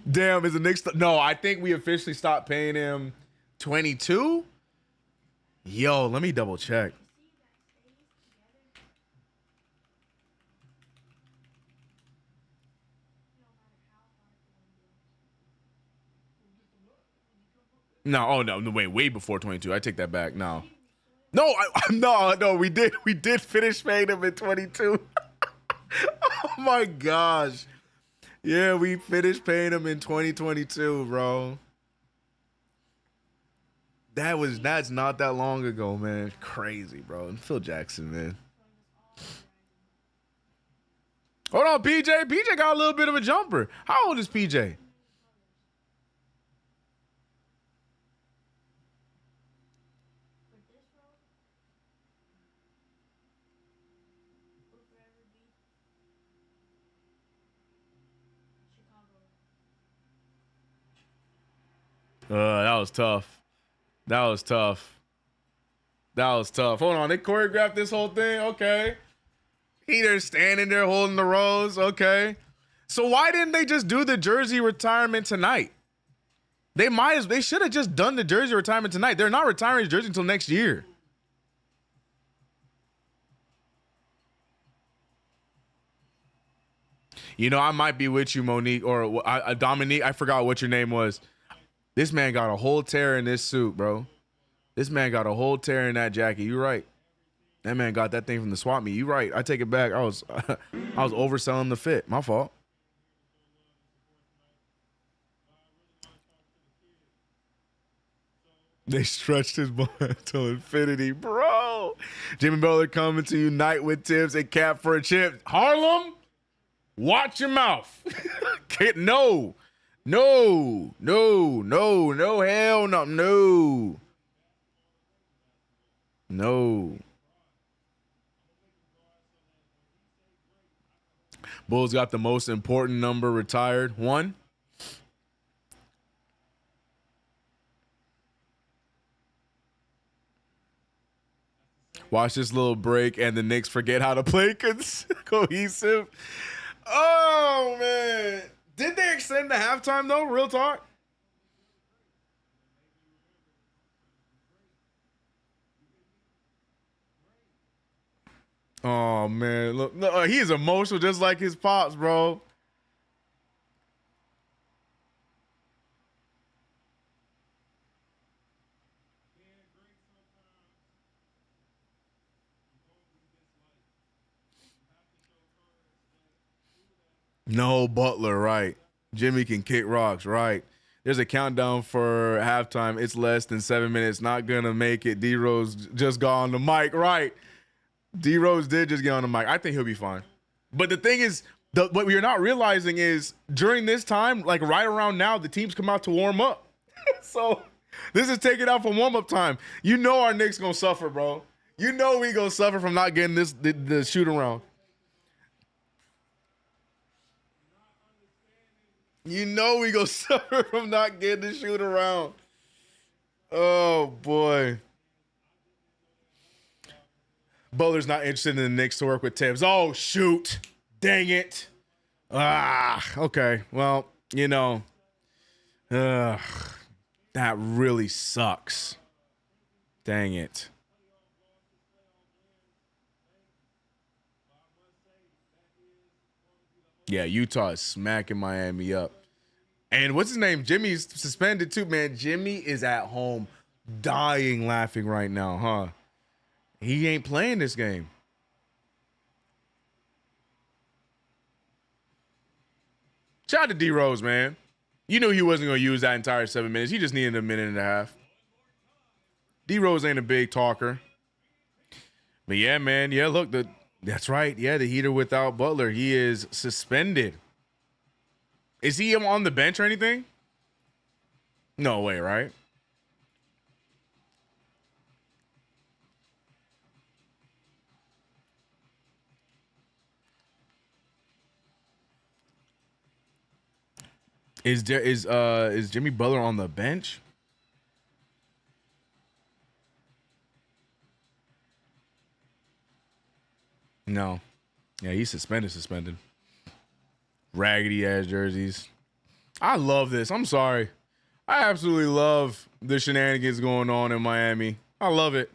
Damn, is the Knicks? No, I think we officially stopped paying him 22. Yo, let me double check. No, oh no, wait, way before 22. I take that back. No. No, no, we did finish paying him in 22. Oh my gosh. Yeah, we finished paying him in 2022, bro. That's not that long ago, man. Crazy, bro. Phil Jackson, man. Hold on, PJ. PJ got a little bit of a jumper. How old is PJ? That was tough. That was tough. That was tough. Hold on, they choreographed this whole thing. Okay. He just standing there holding the rose. Okay. So why didn't they just do the jersey retirement tonight? They should have just done the jersey retirement tonight. They're not retiring his jersey until next year. You know, I might be with you, Monique, or Dominique. I forgot what your name was. This man got a whole tear in this suit, bro. This man got a whole tear in that jacket. You're right. That man got that thing from the swap meet. You're right. I take it back. I was overselling the fit. My fault. They stretched his butt to infinity, bro. Jimmy Butler coming to unite with Tibbs and Cap for a chip. Harlem, watch your mouth. No, hell no. Bulls got the most important number retired. 1. Watch this little break and the Knicks forget how to play cohesive. Oh, man. Did they extend the halftime, though? Real talk? Oh, man. Look, he's emotional just like his pops, bro. No Butler, right. Jimmy can kick rocks, right. There's a countdown for halftime. It's less than 7 minutes. Not going to make it. D-Rose just got on the mic, right. D-Rose did just get on the mic. I think he'll be fine. But the thing is, what we're not realizing is during this time, like right around now, the teams come out to warm up. So this is taking out for warm-up time. You know our Knicks going to suffer, bro. You know we going to suffer from not getting the shoot around. You know we gonna suffer from not getting to shoot around. Oh, boy. Butler's not interested in the Knicks to work with Tibbs. Oh, shoot. Dang it. Okay. Well, you know, that really sucks. Dang it. Yeah, Utah is smacking Miami up. And what's his name? Jimmy's suspended too, man. Jimmy is at home dying laughing right now, huh? He ain't playing this game. Shout out to D-Rose, man. You knew he wasn't going to use that entire 7 minutes. He just needed a minute and a half. D-Rose ain't a big talker. But yeah, man. Yeah, look, that's right. Yeah, the heater without Butler. He is suspended. Is he on the bench or anything? No way, right? Is Jimmy Butler on the bench? No. Yeah, he's suspended. Raggedy ass jerseys. I love this. I'm sorry. I absolutely love the shenanigans going on in Miami. I love it.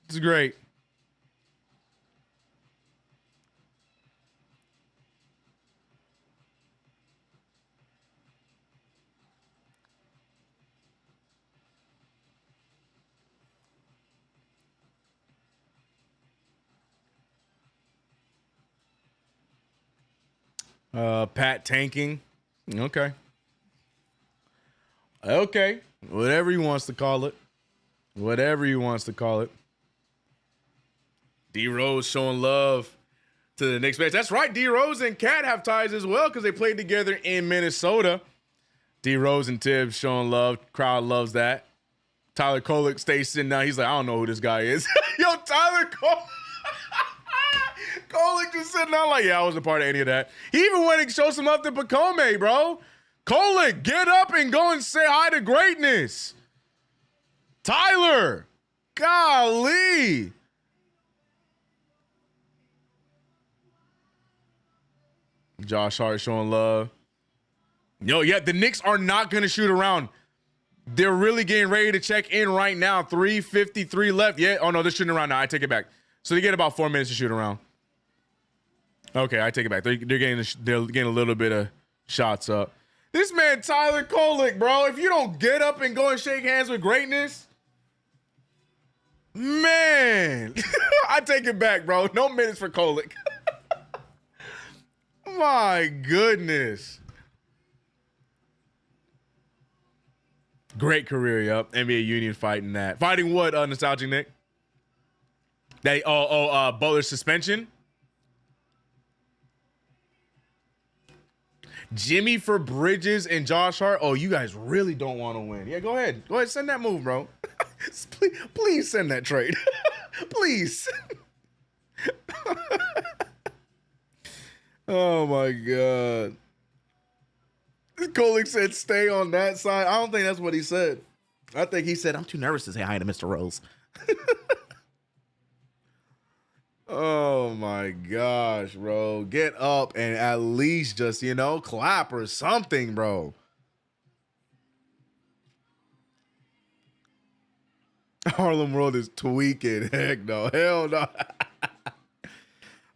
It's great. Pat tanking. Okay. Okay. Whatever he wants to call it. Whatever he wants to call it. D Rose showing love to the Knicks bench. That's right. D Rose and Cat have ties as well because they played together in Minnesota. D Rose and Tibbs showing love. Crowd loves that. Tyler Kolek stays sitting down. He's like, I don't know who this guy is. Yo, Tyler Kolek. Kolek just sitting down like, yeah, I wasn't a part of any of that. He even went and showed some love to Pacome, bro. Kolek, get up and go and say hi to greatness. Tyler, golly. Josh Hart showing love. Yo, yeah, the Knicks are not going to shoot around. They're really getting ready to check in right now. 3:53 left. Yeah. Oh, no, they're shooting around now. I take it back. So they get about 4 minutes to shoot around. Okay, I take it back. They're getting a little bit of shots up. This man, Tyler Kolek, bro, if you don't get up and go and shake hands with greatness, man, I take it back, bro. No minutes for Kolek. My goodness. Great career, yup. NBA Union fighting that. Fighting what, Nostalgic Nick? Butler's suspension? Jimmy for Bridges and Josh Hart. Oh, you guys really don't want to win. Yeah, go ahead. Go ahead, send that move, bro. please send that trade. Please. Oh, my God. Kolek said stay on that side. I don't think that's what he said. I think he said, I'm too nervous to say hi to Mr. Rose. Oh, my gosh, bro. Get up and at least just, clap or something, bro. Harlem World is tweaking. Heck no. Hell no.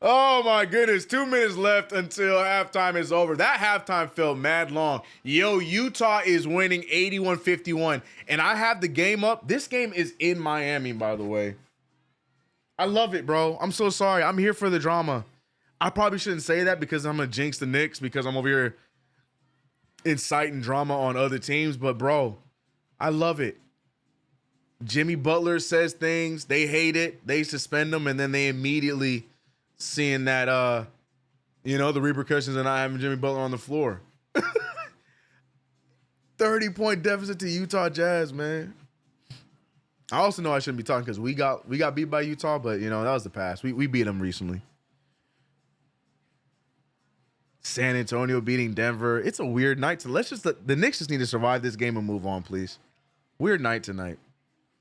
Oh, my goodness. 2 minutes left until halftime is over. That halftime felt mad long. Yo, Utah is winning 81-51, and I have the game up. This game is in Miami, by the way. I love it, bro. I'm so sorry. I'm here for the drama. I probably shouldn't say that because I'm going to jinx the Knicks because I'm over here inciting drama on other teams, but, bro, I love it. Jimmy Butler says things. They hate it. They suspend him, and then they immediately seeing that, the repercussions of not having Jimmy Butler on the floor. 30-point deficit to Utah Jazz, man. I also know I shouldn't be talking because we got beat by Utah, but, that was the past. We beat them recently. San Antonio beating Denver. It's a weird night. So the Knicks just need to survive this game and move on, please. Weird night tonight.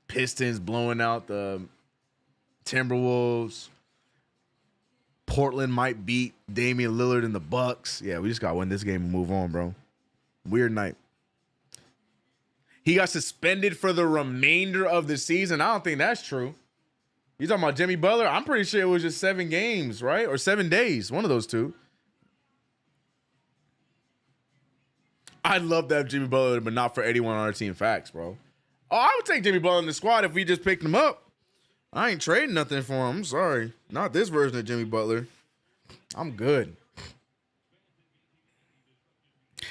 Pistons blowing out the Timberwolves. Portland might beat Damian Lillard and the Bucks. Yeah, we just got to win this game and move on, bro. Weird night. He got suspended for the remainder of the season. I don't think that's true. You talking about Jimmy Butler? I'm pretty sure it was just 7 games, right? Or 7 days. One of those two. I'd love to have Jimmy Butler, but not for anyone on our team. Facts, bro. Oh, I would take Jimmy Butler in the squad if we just picked him up. I ain't trading nothing for him. I'm sorry. Not this version of Jimmy Butler. I'm good.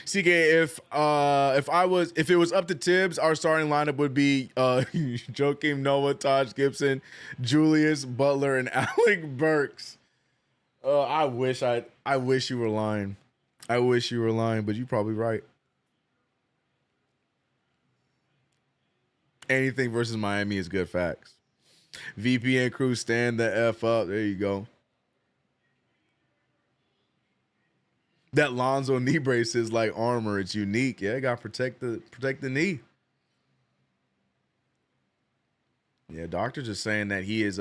CK, if it was up to Tibbs, our starting lineup would be Joakim Noah, Taj Gibson, Julius Butler, and Alec Burks. I wish you were lying. I wish you were lying, but you're probably right. Anything versus Miami is good facts. VPN crew, stand the F up. There you go. That Lonzo knee brace is like armor. It's unique. Yeah, got to protect the knee. Yeah, doctor's just saying that he is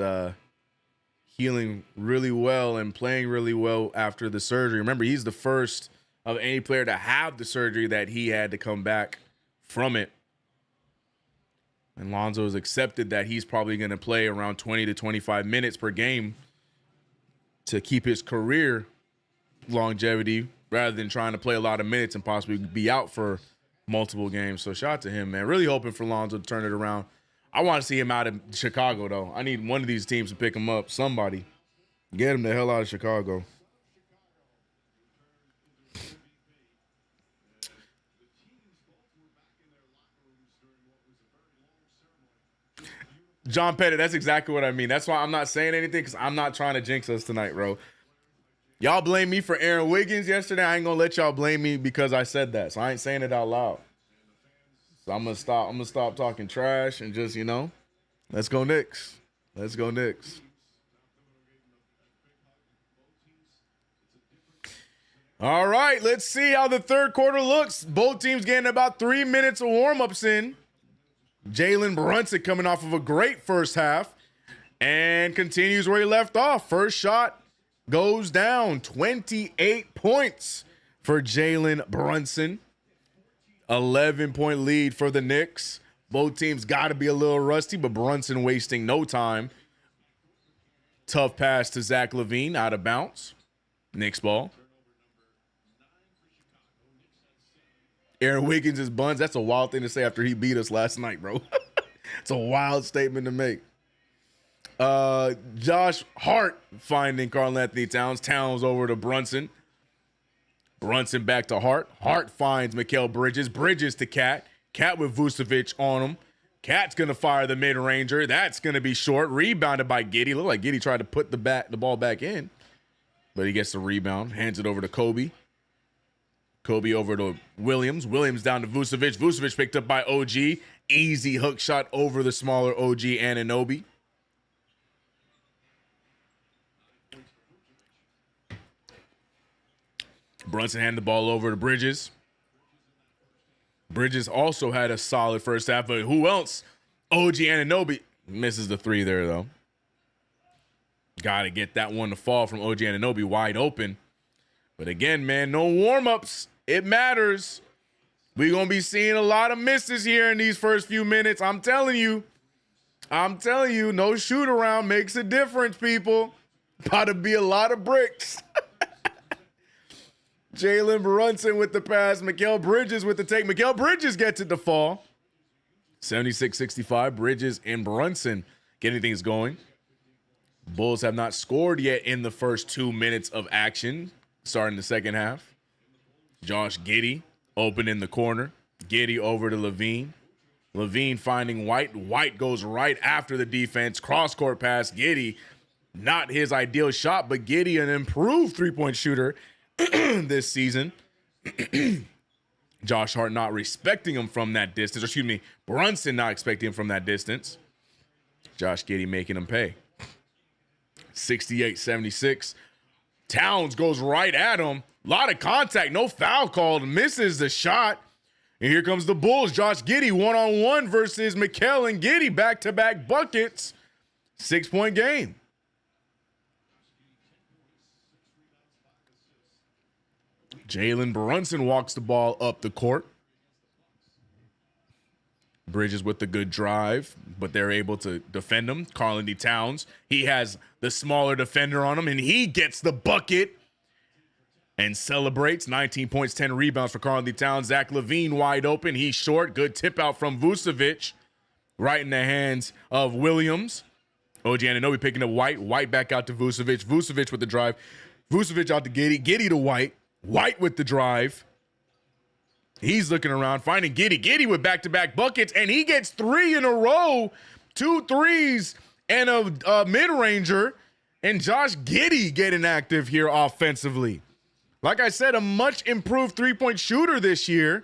healing really well and playing really well after the surgery. Remember, he's the first of any player to have the surgery that he had to come back from it. And Lonzo has accepted that he's probably going to play around 20 to 25 minutes per game to keep his career longevity rather than trying to play a lot of minutes and possibly be out for multiple games. So shout out to him, man. Really hoping for Lonzo to turn it around. I want to see him out of Chicago, though. I need one of these teams to pick him up. Somebody. Get him the hell out of Chicago. John Pettit, that's exactly what I mean. That's why I'm not saying anything, because I'm not trying to jinx us tonight, bro. Y'all blame me for Aaron Wiggins yesterday. I ain't gonna let y'all blame me because I said that. So I ain't saying it out loud. So I'm gonna stop talking trash and just, let's go Knicks. Let's go Knicks. All right, let's see how the third quarter looks. Both teams getting about 3 minutes of warm-ups in. Jalen Brunson coming off of a great first half and continues where he left off. First shot goes down. 28 points for Jalen Brunson. 11-point lead for the Knicks. Both teams got to be a little rusty, but Brunson wasting no time. Tough pass to Zach LaVine, out of bounds. Knicks ball. Aaron Wiggins is buns. That's a wild thing to say after he beat us last night, bro. It's a wild statement to make. Josh Hart finding Karl-Anthony Towns. Towns over to Brunson. Brunson back to Hart. Hart finds Mikal Bridges. Bridges to Cat. Cat with Vucevic on him. Cat's going to fire the mid-ranger. That's going to be short. Rebounded by Giddey. Looked like Giddey tried to put the ball back in. But he gets the rebound. Hands it over to Kobe. Kobe over to Williams. Williams down to Vucevic. Vucevic picked up by OG. Easy hook shot over the smaller OG Anunoby. Brunson handed the ball over to Bridges. Bridges also had a solid first half, but who else? OG Anunoby misses the three there, though. Got to get that one to fall from OG Anunoby wide open. But again, man, no warm-ups. It matters. We're going to be seeing a lot of misses here in these first few minutes. I'm telling you, no shoot around makes a difference, people. About to be a lot of bricks. Jalen Brunson with the pass. Mikal Bridges with the take. Mikal Bridges gets it to fall. 76-65. Bridges and Brunson getting things going. Bulls have not scored yet in the first 2 minutes of action, starting the second half. Josh Giddey open in the corner. Giddey over to LaVine. LaVine finding White. White goes right after the defense. Cross-court pass. Giddey, not his ideal shot, but Giddey, an improved three-point shooter this season. Josh Hart not respecting him from that distance. Excuse me, Brunson not expecting him from that distance. Josh Giddey making him pay. 68-76. Towns goes right at him. A lot of contact, no foul called. Misses the shot. And here comes the Bulls. Josh Giddey one-on-one versus Mikal and Giddey. Back-to-back buckets. 6-point game. Jalen Brunson walks the ball up the court. Bridges with the good drive, but they're able to defend him. Karl-Anthony Towns, he has the smaller defender on him, and he gets the bucket and celebrates. 19 points, 10 rebounds for Karl-Anthony Towns. Zach LaVine wide open. He's short. Good tip out from Vucevic. Right in the hands of Williams. OG Anunoby picking up White. White back out to Vucevic. Vucevic with the drive. Vucevic out to Giddey. Giddey to White. White with the drive. He's looking around, finding Giddey. Giddey with back-to-back buckets, and he gets 3 in a row. 2 threes and a mid-ranger. And Josh Giddey getting active here offensively. Like I said, a much improved three-point shooter this year.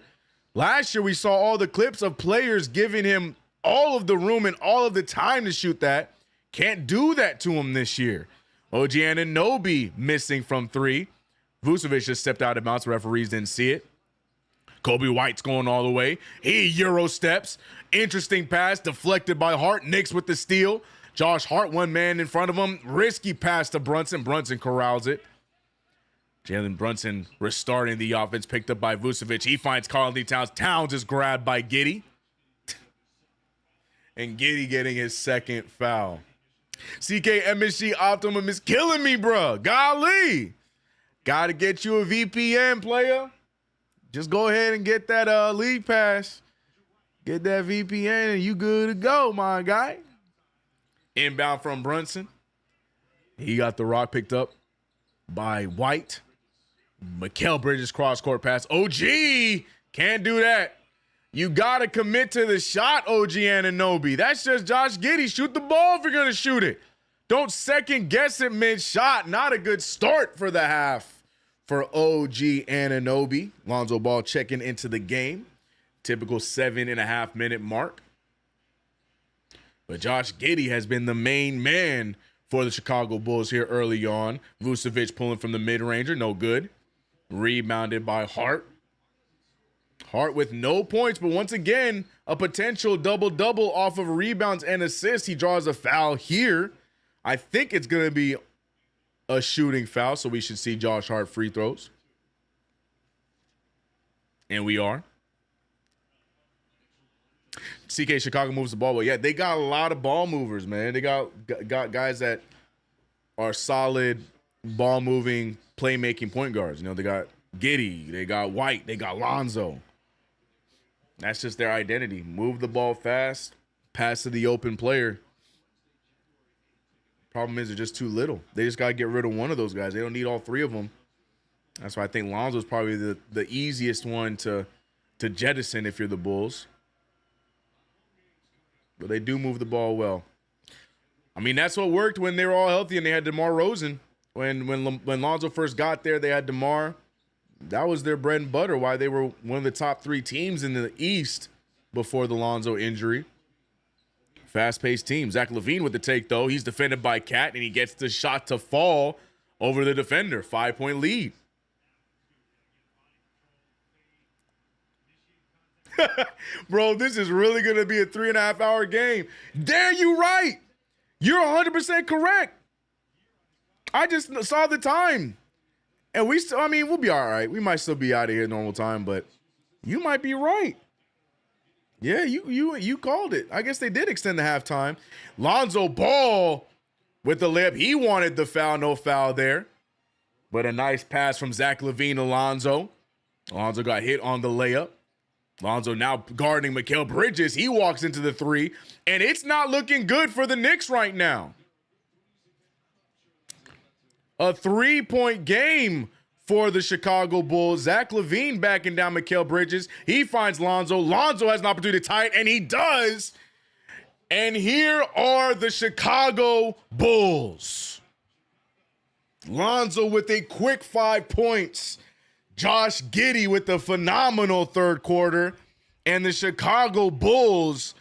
Last year, we saw all the clips of players giving him all of the room and all of the time to shoot that. Can't do that to him this year. OG Anunoby missing from 3. Vucevic just stepped out of bounds. Referees didn't see it. Kobe White's going all the way. He Euro steps. Interesting pass deflected by Hart. Knicks with the steal. Josh Hart, one man in front of him. Risky pass to Brunson. Brunson corrals it. Jalen Brunson restarting the offense. Picked up by Vucevic. He finds Karl-Anthony Towns. Towns is grabbed by Giddey. And Giddey getting his second foul. CK Optimum is killing me, bruh. Golly. Got to get you a VPN, player. Just go ahead and get that league pass. Get that VPN and you good to go, my guy. Inbound from Brunson. He got the rock picked up by White. Mikal Bridges cross-court pass. OG can't do that. You got to commit to the shot, OG Anunoby. That's just Josh Giddey. Shoot the ball if you're going to shoot it. Don't second guess it mid-shot. Not a good start for the half for OG Anunoby. Lonzo Ball checking into the game. Typical 7.5-minute mark. But Josh Giddey has been the main man for the Chicago Bulls here early on. Vucevic pulling from the mid-ranger. No good. Rebounded by Hart. Hart with no points, but once again, a potential double-double off of rebounds and assists. He draws a foul here. I think it's going to be a shooting foul, so we should see Josh Hart free throws. And we are. CK Chicago moves the ball. Well, yeah, they got a lot of ball movers, man. They got guys that are solid ball-moving, playmaking point guards. You know, they got Giddey, they got White, they got Lonzo. That's just their identity. Move the ball fast, pass to the open player. Problem is, they're just too little. They just got to get rid of one of those guys. They don't need all three of them. That's why I think Lonzo's probably the easiest one to jettison if you're the Bulls. But they do move the ball well. I mean, that's what worked when they were all healthy and they had DeMar DeRozan. When Lonzo first got there, they had DeMar. That was their bread and butter, why they were one of the top 3 teams in the East before the Lonzo injury. Fast-paced team. Zach LaVine with the take, though. He's defended by Cat, and he gets the shot to fall over the defender. 5-point lead. Bro, this is really going to be a 3.5-hour game. There, you right. You're 100% correct. I just saw the time. And we'll be all right. We might still be out of here normal time, but you might be right. Yeah, you called it. I guess they did extend the halftime. Lonzo Ball with the layup. He wanted the foul, no foul there. But a nice pass from Zach LaVine to Lonzo. Lonzo got hit on the layup. Lonzo now guarding Mikal Bridges. He walks into the 3, and it's not looking good for the Knicks right now. A 3-point game for the Chicago Bulls. Zach LaVine backing down Mikal Bridges. He finds Lonzo. Lonzo has an opportunity to tie it, and he does. And here are the Chicago Bulls. Lonzo with a quick 5 points. Josh Giddey with a phenomenal third quarter. And the Chicago Bulls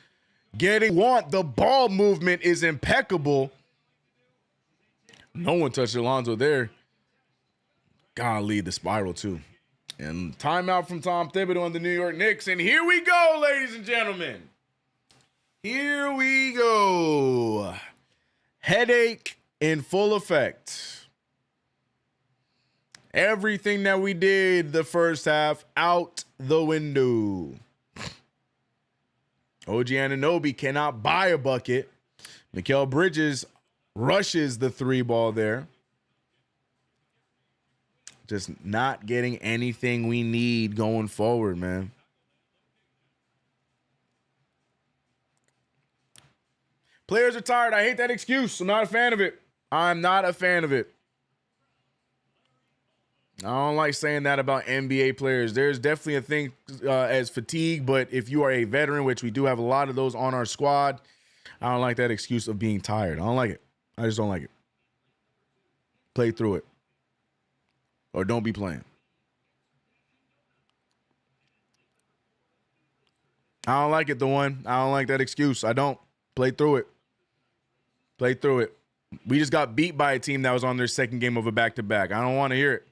the ball movement is impeccable. No one touched Alonzo there. Gotta lead the spiral, too. And timeout from Tom Thibodeau on the New York Knicks. And here we go, ladies and gentlemen. Here we go. Headache in full effect. Everything that we did the first half out the window. OG Anunoby cannot buy a bucket. Mikal Bridges rushes the 3 ball there. Just not getting anything we need going forward, man. Players are tired. I hate that excuse. I'm not a fan of it. I'm not a fan of it. I don't like saying that about NBA players. There's definitely a thing as fatigue, but if you are a veteran, which we do have a lot of those on our squad, I don't like that excuse of being tired. I don't like it. I just don't like it. Play through it. Or don't be playing. I don't like it, the one. I don't like that excuse. I don't. Play through it. Play through it. We just got beat by a team that was on their second game of a back-to-back. I don't want to hear it.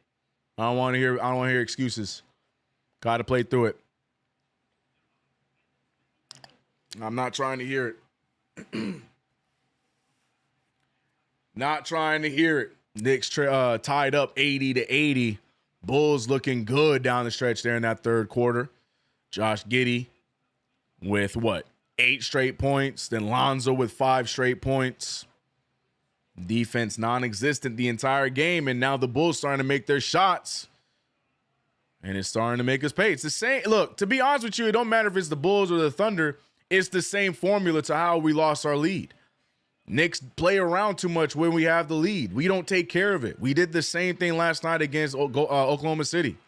I don't want to hear excuses. Got to play through it. I'm not trying to hear it. Not trying to hear it. Knicks tied up 80-80. Bulls looking good down the stretch there in that third quarter. Josh Giddey with 8 straight points. Then Lonzo with 5 straight points. Defense non-existent the entire game, and now the Bulls starting to make their shots. And it's starting to make us pay. It's the same. Look, to be honest with you, it don't matter if it's the Bulls or the Thunder. It's the same formula to how we lost our lead. Knicks play around too much when we have the lead. We don't take care of it. We did the same thing last night against Oklahoma City.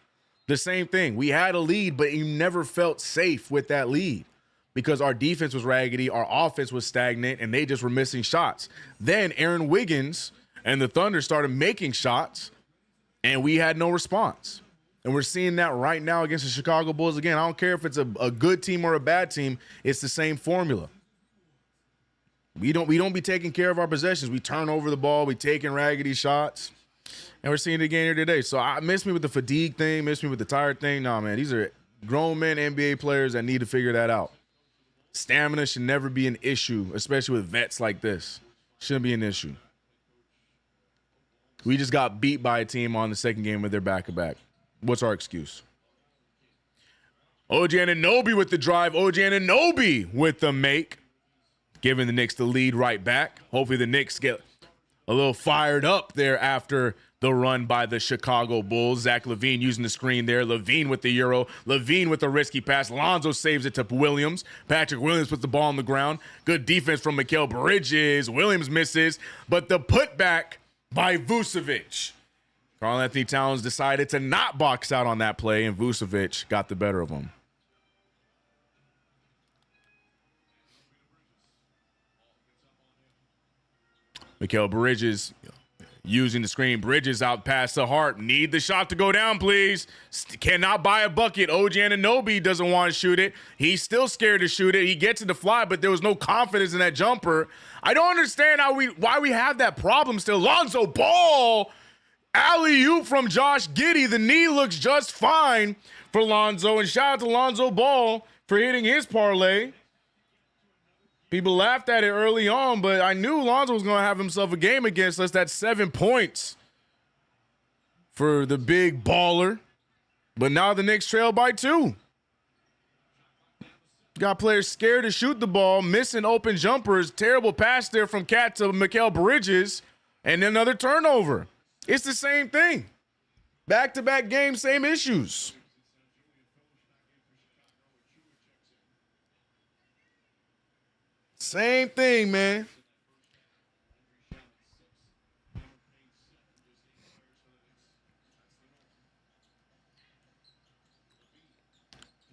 The same thing. We had a lead, but you never felt safe with that lead because our defense was raggedy, our offense was stagnant, and they just were missing shots. Then Aaron Wiggins and the Thunder started making shots, and we had no response. And we're seeing that right now against the Chicago Bulls again. I don't care if it's a good team or a bad team. It's the same formula. We don't be taking care of our possessions. We turn over the ball. We taking raggedy shots. And we're seeing it again here today. So I miss me with the fatigue thing, miss me with the tired thing. Nah, man, these are grown men NBA players that need to figure that out. Stamina should never be an issue, especially with vets like this. Shouldn't be an issue. We just got beat by a team on the second game with their back-to-back. What's our excuse? OG Anunoby with the drive. OG Anunoby with the make. Giving the Knicks the lead right back. Hopefully the Knicks get a little fired up there after the run by the Chicago Bulls. Zach LaVine using the screen there. LaVine with the Euro. LaVine with a risky pass. Lonzo saves it to Williams. Patrick Williams puts the ball on the ground. Good defense from Mikal Bridges. Williams misses. But the putback by Vucevic. Karl-Anthony Towns decided to not box out on that play, and Vucevic got the better of him. Mikal Bridges using the screen. Bridges out past the Hart. Need the shot to go down, please. Cannot buy a bucket. OG Anunoby doesn't want to shoot it. He's still scared to shoot it. He gets it to fly, but there was no confidence in that jumper. I don't understand why we have that problem still. Lonzo Ball. Alley-oop from Josh Giddey. The knee looks just fine for Lonzo. And shout out to Lonzo Ball for hitting his parlay. People laughed at it early on, but I knew Lonzo was going to have himself a game against us. That's 7 points for the big baller. But now the Knicks trail by 2. Got players scared to shoot the ball, missing open jumpers. Terrible pass there from Cat to Mikal Bridges, and another turnover. It's the same thing. Back-to-back games, same issues. Same thing, man.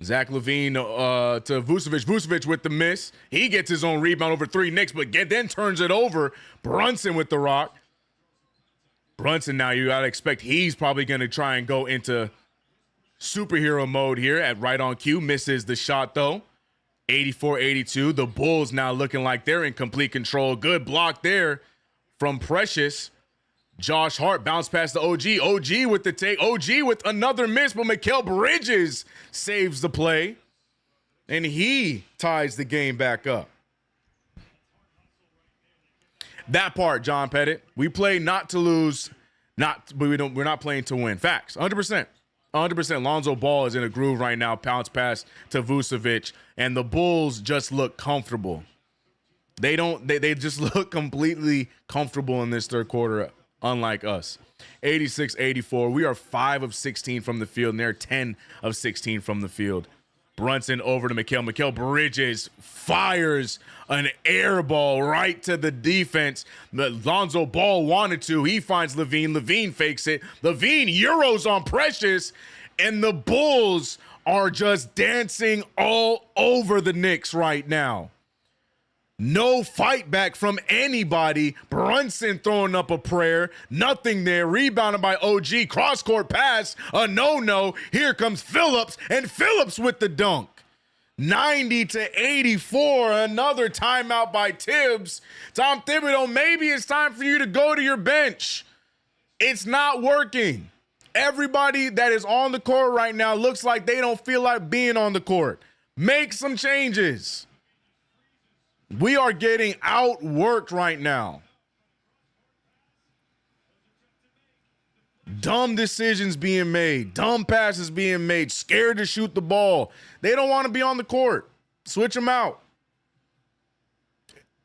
Zach LaVine to Vucevic. Vucevic with the miss. He gets his own rebound over 3 Knicks, but then turns it over. Brunson with the rock. Brunson now, you got to expect he's probably going to try and go into superhero mode here at right on cue. Misses the shot, though. 84-82. The Bulls now looking like they're in complete control. Good block there from Precious. Josh Hart bounced past the OG. OG with the take. OG with another miss, but Mikal Bridges saves the play. And he ties the game back up. That part, John Pettit. We play not to lose, we're not playing to win. Facts. 100%. 100%. Lonzo Ball is in a groove right now. Pounce pass to Vucevic, and the Bulls just look comfortable. They just look completely comfortable in this third quarter, unlike us. 86-84. We are 5 of 16 from the field, and they're 10 of 16 from the field. Brunson over to Mikal. Mikal Bridges fires an air ball right to the defense. Lonzo Ball wanted to. He finds LaVine. LaVine fakes it. LaVine Euros on Precious. And the Bulls are just dancing all over the Knicks right now. No fight back from anybody. Brunson throwing up a prayer. Nothing there. Rebounded by OG. Cross-court pass. A no-no. Here comes Phillips. And Phillips with the dunk. 90-84. Another timeout by Tibbs. Tom Thibodeau, maybe it's time for you to go to your bench. It's not working. Everybody that is on the court right now looks like they don't feel like being on the court. Make some changes. We are getting outworked right now. Dumb decisions being made. Dumb passes being made. Scared to shoot the ball. They don't want to be on the court. Switch them out.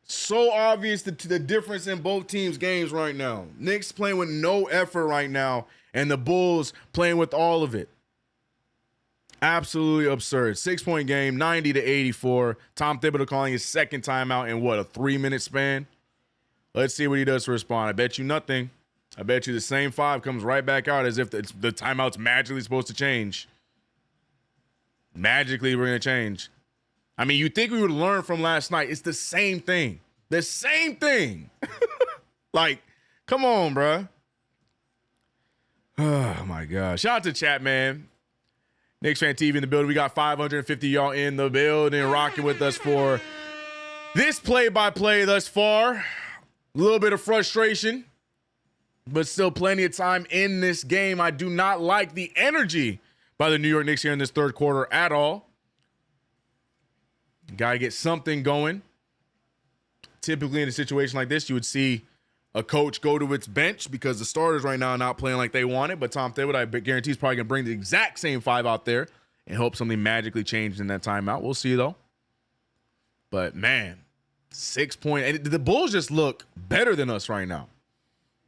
So obvious the difference in both teams' games right now. Knicks playing with no effort right now, and the Bulls playing with all of it. Absolutely absurd. 6-point game, 90-84. Tom Thibodeau calling his second timeout in what, a 3-minute span? Let's see what he does to respond. I bet you nothing. I bet you the same 5 comes right back out as if the timeout's magically supposed to change. Magically, we're going to change. I mean, you think we would learn from last night. It's the same thing. The same thing. Like, come on, bro. Oh, my God. Shout out to chat, man. KnicksFanTV in the building. We got 550 y'all in the building rocking with us for this play-by-play thus far. A little bit of frustration, but still plenty of time in this game. I do not like the energy by the New York Knicks here in this third quarter at all. Got to get something going. Typically in a situation like this, you would see a coach go to its bench because the starters right now are not playing like they wanted. But Tom Thibodeau, I guarantee, is probably going to bring the exact same 5 out there and hope something magically changed in that timeout. We'll see, though. But, man, 6 point. And the Bulls just look better than us right now.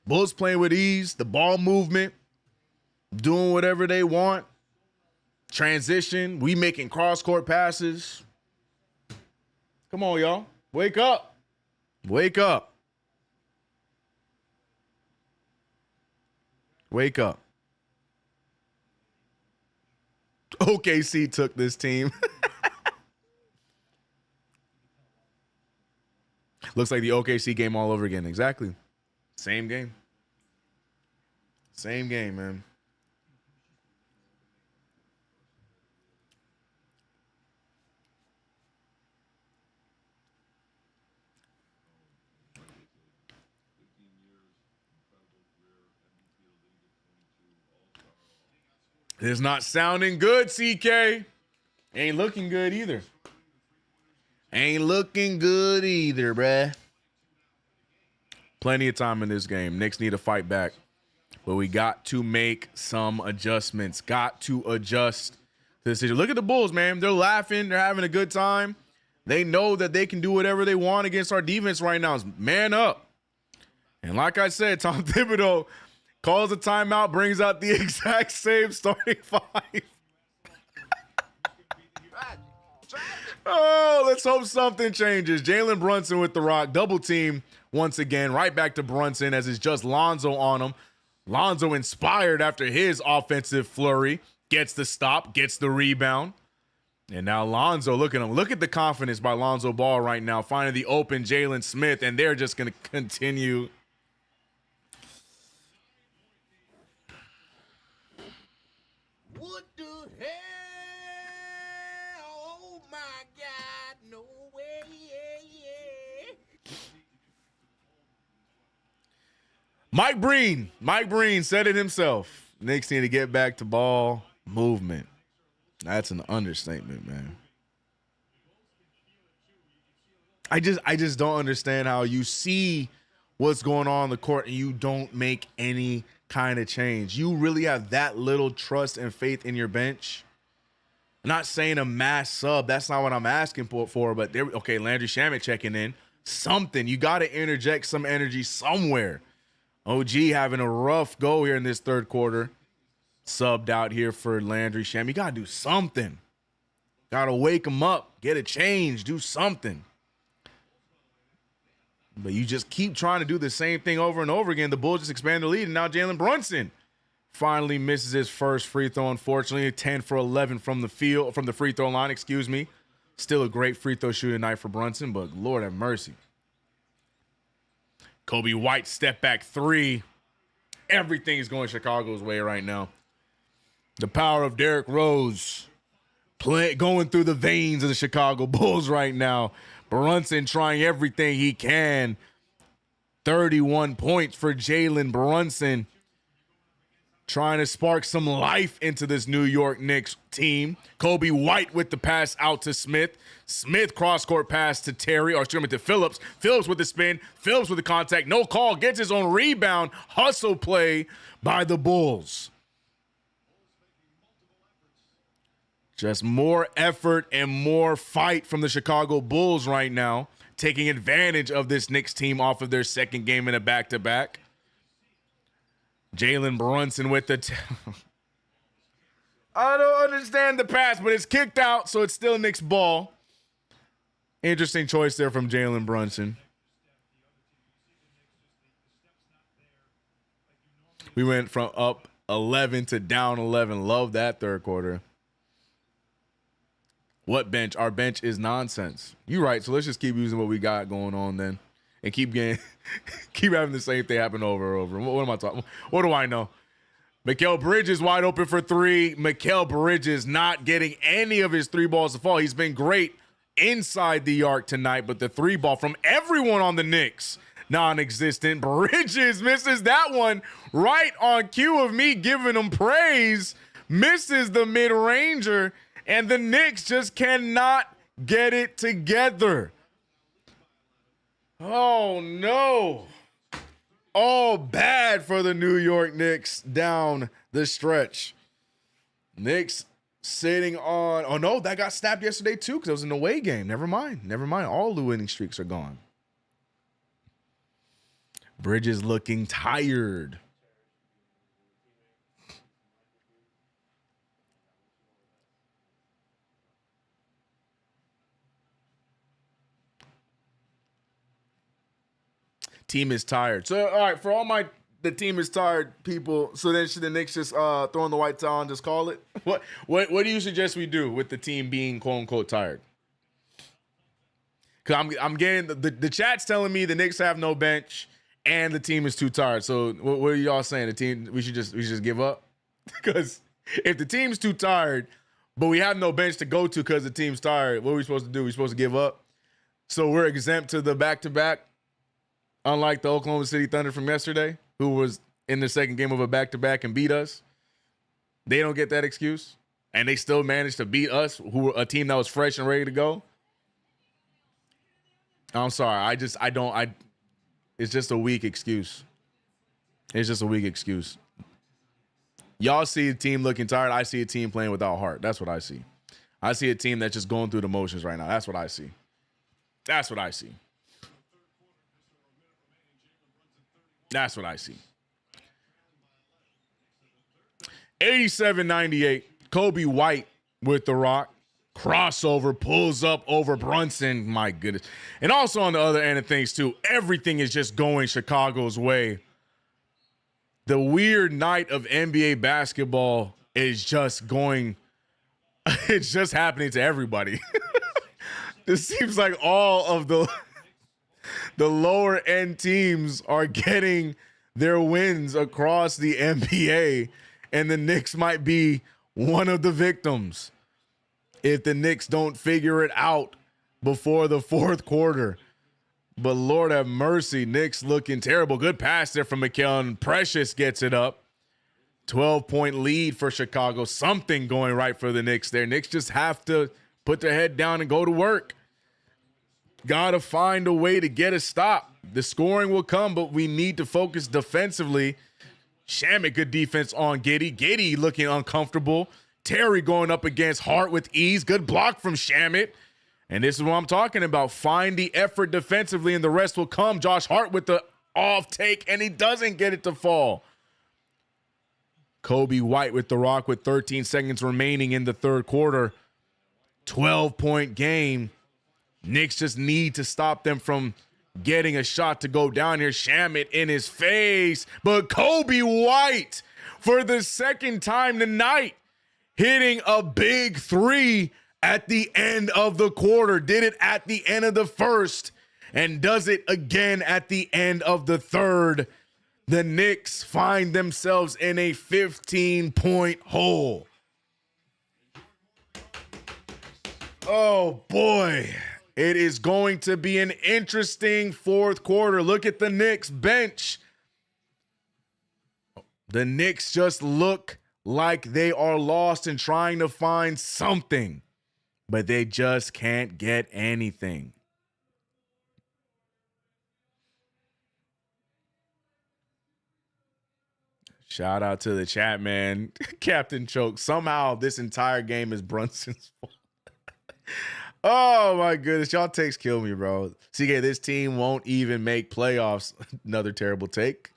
Bulls playing with ease, the ball movement, doing whatever they want. Transition, we making cross-court passes. Come on, y'all. Wake up. Wake up. Wake up. OKC took this team. Looks like the OKC game all over again. Exactly. Same game. Same game, man. It's not sounding good, CK. Ain't looking good either. Ain't looking good either, bruh. Plenty of time in this game. Knicks need to fight back. But we got to make some adjustments. Got to adjust to the situation. Look at the Bulls, man. They're laughing. They're having a good time. They know that they can do whatever they want against our defense right now. Man up. And like I said, Tom Thibodeau calls a timeout, brings out the exact same starting 5. Oh, let's hope something changes. Jalen Brunson with the rock. Double team once again. Right back to Brunson as it's just Lonzo on him. Lonzo inspired after his offensive flurry. Gets the stop, gets the rebound. And now Lonzo, look at him. Look at the confidence by Lonzo Ball right now. Finding the open Jalen Smith, and they're just going to continue.
What the hell? Oh my God, no way, yeah.
Mike Breen said it himself. Knicks need to get back to ball movement. That's an understatement, man. I just don't understand how you see what's going on the court and you don't make any kind of change. You really have that little trust and faith in your bench. I'm not saying a mass sub. That's not what I'm asking for. But okay, Landry Shamet checking in. Something. You got to interject some energy somewhere. OG having a rough go here in this third quarter. Subbed out here for Landry Shamet. You got to do something. Got to wake him up. Get a change. Do something. But you just keep trying to do the same thing over and over again. The Bulls just expand the lead, and now Jalen Brunson finally misses his first free throw, unfortunately. 10 for 11 from the free throw line, excuse me. Still a great free throw shooting night for Brunson, but Lord have mercy. Kobe White step back 3. Everything is going Chicago's way right now. The power of Derrick Rose going through the veins of the Chicago Bulls right now. Brunson trying everything he can. 31 points for Jalen Brunson. Trying to spark some life into this New York Knicks team. Kobe White with the pass out to Smith. Smith cross-court pass to Terry, or excuse me, to Phillips. Phillips with the spin. Phillips with the contact. No call. Gets his own rebound. Hustle play by the Bulls. Just more effort and more fight from the Chicago Bulls right now, taking advantage of this Knicks team off of their second game in a back-to-back. Jalen Brunson with the I don't understand the pass, but it's kicked out, so it's still Knicks ball. Interesting choice there from Jalen Brunson. We went from up 11 to down 11. Love that third quarter. What bench? Our bench is nonsense. You're right. So let's just keep using what we got going on then, and keep having the same thing happen over and over. What am I talking? What do I know? Mikal Bridges wide open for three. Mikal Bridges not getting any of his three balls to fall. He's been great inside the arc tonight, but the three ball from everyone on the Knicks, non-existent. Bridges misses that one right on cue of me giving him praise. Misses the mid-ranger, and the Knicks just cannot get it together. Oh, no. All bad for the New York Knicks down the stretch. Knicks sitting on, oh no, that got snapped yesterday too because it was an away game. Never mind. All the winning streaks are gone. Bridges looking tired. Team is tired. So, all right, for all the team is tired people, so then should the Knicks just throw in the white towel and just call it? What do you suggest we do with the team being quote unquote tired? Because I'm getting the chat's telling me the Knicks have no bench and the team is too tired. So what are y'all saying? The team we should just give up? Because if the team's too tired, but we have no bench to go to because the team's tired, what are we supposed to do? We're supposed to give up? So we're exempt to the back-to-back. Unlike the Oklahoma City Thunder from yesterday, who was in the second game of a back-to-back and beat us. They don't get that excuse. And they still managed to beat us, who were a team that was fresh and ready to go. I'm sorry. It's just a weak excuse. It's just a weak excuse. Y'all see a team looking tired. I see a team playing without heart. That's what I see. I see a team that's just going through the motions right now. That's what I see. That's what I see. That's what I see. 87-98. Kobe White with the rock. Crossover, pulls up over Brunson. My goodness. And also on the other end of things, too, everything is just going Chicago's way. The weird night of NBA basketball is just going, it's just happening to everybody. It seems like all of the lower end teams are getting their wins across the NBA, and the Knicks might be one of the victims if the Knicks don't figure it out before the fourth quarter. But Lord have mercy, Knicks looking terrible. Good pass there from Mikal, and Precious gets it up. 12-point lead for Chicago. Something going right for the Knicks there. Knicks just have to put their head down and go to work. Got to find a way to get a stop. The scoring will come, but we need to focus defensively. Shamet, good defense on Giddey. Giddey looking uncomfortable. Terry going up against Hart with ease. Good block from Shamet. And this is what I'm talking about. Find the effort defensively, and the rest will come. Josh Hart with the off take, and he doesn't get it to fall. Kobe White with the rock with 13 seconds remaining in the third quarter. 12-point game. Knicks just need to stop them from getting a shot to go down here. Shamet in his face. But Kobe White, for the second time tonight, hitting a big three at the end of the quarter. Did it at the end of the first and does it again at the end of the third. The Knicks find themselves in a 15-point hole. Oh, boy. It is going to be an interesting fourth quarter. Look at the Knicks bench. The Knicks just look like they are lost and trying to find something, but they just can't get anything. Shout out to the chat, man. Captain Choke. Somehow this entire game is Brunson's fault. Oh, my goodness. Y'all takes kill me, bro. CK, this team won't even make playoffs. Another terrible take.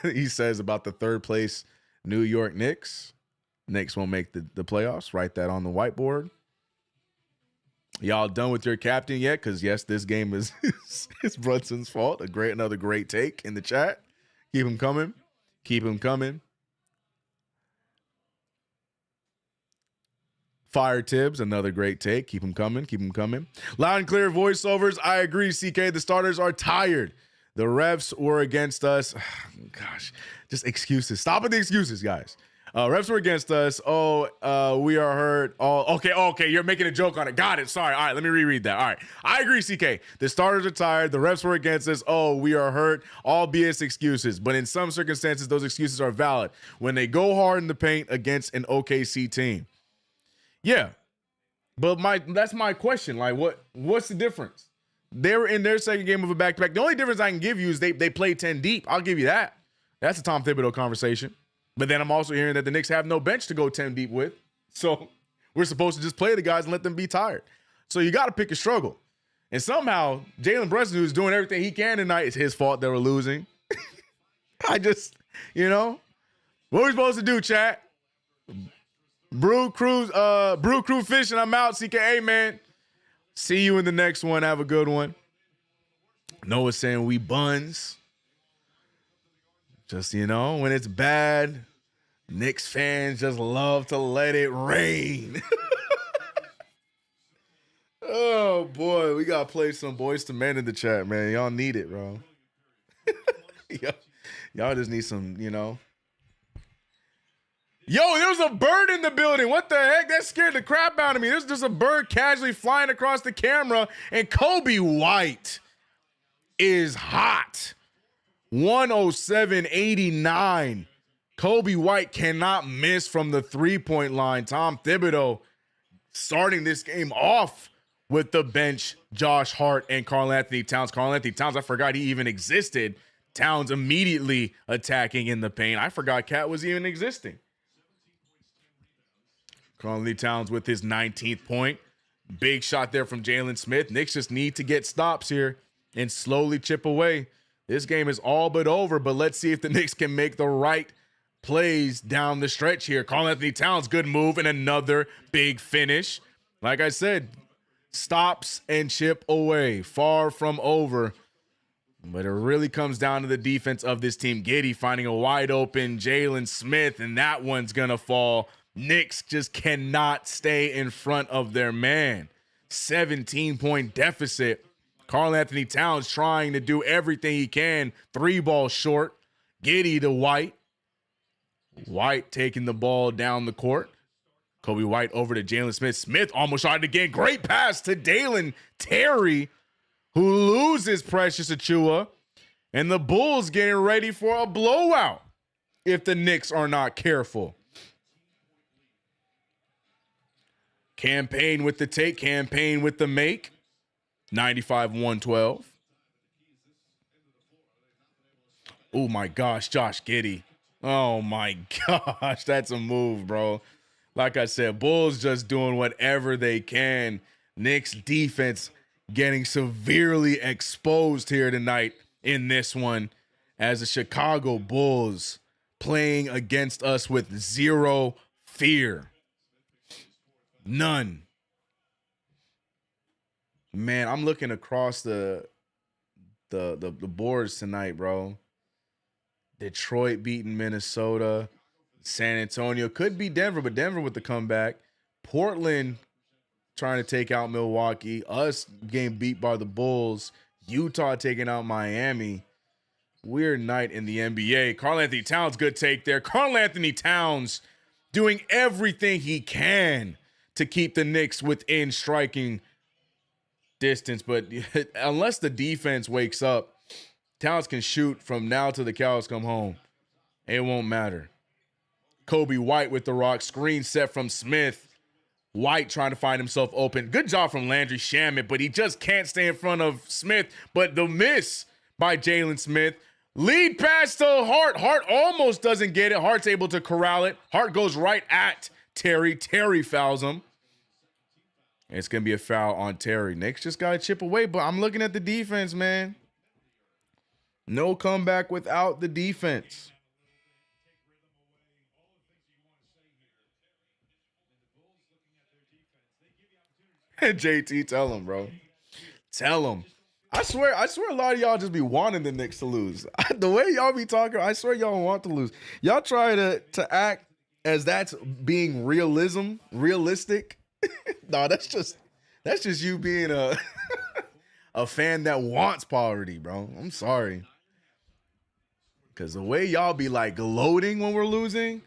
He says about the third place New York Knicks. Knicks won't make the playoffs. Write that on the whiteboard. Y'all done with your captain yet? Because, yes, this game is Brunson's fault. Another great take in the chat. Keep him coming. Keep him coming. Fire Tibbs, another great take. Keep him coming. Keep him coming. Loud and clear voiceovers. I agree, CK. The starters are tired. The refs were against us. Gosh, just excuses. Stop with the excuses, guys. Refs were against us. We are hurt. Okay. You're making a joke on it. Got it. Sorry. All right, let me reread that. All right. I agree, CK. The starters are tired. The refs were against us. We are hurt. All BS excuses. But in some circumstances, those excuses are valid when they go hard in the paint against an OKC team. Yeah. But that's my question. Like, what's the difference? They were in their second game of a back-to-back. The only difference I can give you is they played 10 deep. I'll give you that. That's a Tom Thibodeau conversation. But then I'm also hearing that the Knicks have no bench to go 10 deep with. So we're supposed to just play the guys and let them be tired. So you got to pick a struggle. And somehow Jalen Brunson, who's doing everything he can tonight, it's his fault they were losing. What are we supposed to do, chat? Brew Crew Fish, and I'm out. CKA, man. See you in the next one. Have a good one. Noah's saying we buns. Just, when it's bad, Knicks fans just love to let it rain. Oh, boy. We got to play some Boys to Men in the chat, man. Y'all need it, bro. Y'all just need some, Yo, there was a bird in the building. What the heck? That scared the crap out of me. There's just a bird casually flying across the camera, and Kobe White is hot. 107-89. Kobe White cannot miss from the three-point line. Tom Thibodeau starting this game off with the bench, Josh Hart and Karl-Anthony Towns. Karl-Anthony Towns, I forgot he even existed. Towns immediately attacking in the paint. I forgot Cat was even existing. Karl-Anthony Towns with his 19th point. Big shot there from Jalen Smith. Knicks just need to get stops here and slowly chip away. This game is all but over, but let's see if the Knicks can make the right plays down the stretch here. Karl-Anthony Towns, good move, and another big finish. Like I said, stops and chip away. Far from over. But it really comes down to the defense of this team. Giddey finding a wide open Jalen Smith, and that one's going to fall. Knicks just cannot stay in front of their man. 17-point deficit. Karl-Anthony Towns trying to do everything he can. 3 balls short. Giddey to White. White taking the ball down the court. Kobe White over to Jalen Smith. Smith almost shot it again. Great pass to Dalen Terry, who loses Precious Achiuwa. And the Bulls getting ready for a blowout if the Knicks are not careful. Campaign with the take, campaign with the make. 95-112. Oh, my gosh, Josh Giddey. Oh, my gosh, that's a move, bro. Like I said, Bulls just doing whatever they can. Knicks defense getting severely exposed here tonight in this one as the Chicago Bulls playing against us with zero fear. None. Man, I'm looking across the boards tonight, bro. Detroit beating Minnesota. San Antonio could be Denver, but Denver with the comeback. Portland trying to take out Milwaukee. Us getting beat by the Bulls. Utah taking out Miami. Weird night in the NBA. Karl-Anthony Towns, good take there. Karl-Anthony Towns doing everything he can to keep the Knicks within striking distance, but unless the defense wakes up, Towns can shoot from now till the cows come home. It won't matter. Kobe White with the rock. Screen set from Smith. White trying to find himself open. Good job from Landry Shamet, but he just can't stay in front of Smith. But the miss by Jalen Smith. Lead pass to Hart. Hart almost doesn't get it. Hart's able to corral it. Hart goes right at Terry. Terry fouls him. It's going to be a foul on Terry. Knicks just got to chip away, but I'm looking at the defense, man. No comeback without the defense. JT, tell him, bro. Tell him. I swear a lot of y'all just be wanting the Knicks to lose. The way y'all be talking, I swear y'all want to lose. Y'all try to act as that's being realistic. No, that's just you being a a fan that wants poverty, bro. I'm sorry. Cause the way y'all be like gloating when we're losing,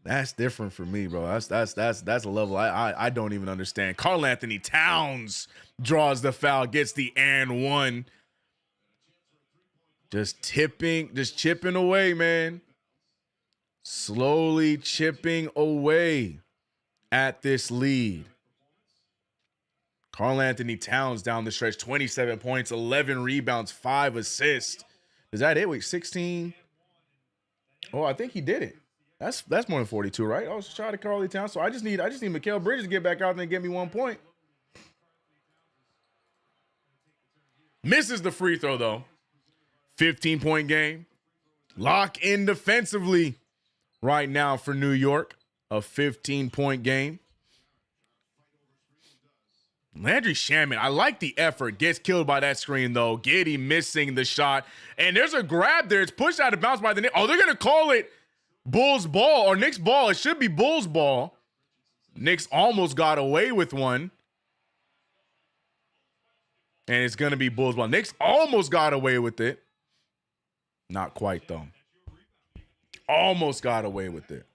that's different for me, bro. That's a level I don't even understand. Karl Anthony Towns draws the foul, gets the and one. Just chipping away, man. Slowly chipping away at this lead. Karl Anthony Towns down the stretch, 27 points, 11 rebounds, 5 assists. Is that it? Wait, 16. Oh, I think he did it. That's more than 42, right? I was trying to Karl Towns. So I just need Mikal Bridges to get back out there and get me 1 point. Misses the free throw, though. 15-point game. Lock in defensively right now for New York. A 15-point game. Landry Shamet, I like the effort. Gets killed by that screen, though. Giddey missing the shot. And there's a grab there. It's pushed out of bounds by the Knicks. Oh, they're going to call it Bulls ball or Knicks ball. It should be Bulls ball. Knicks almost got away with one. And it's going to be Bulls ball. Knicks almost got away with it. Not quite, though. Almost got away with it.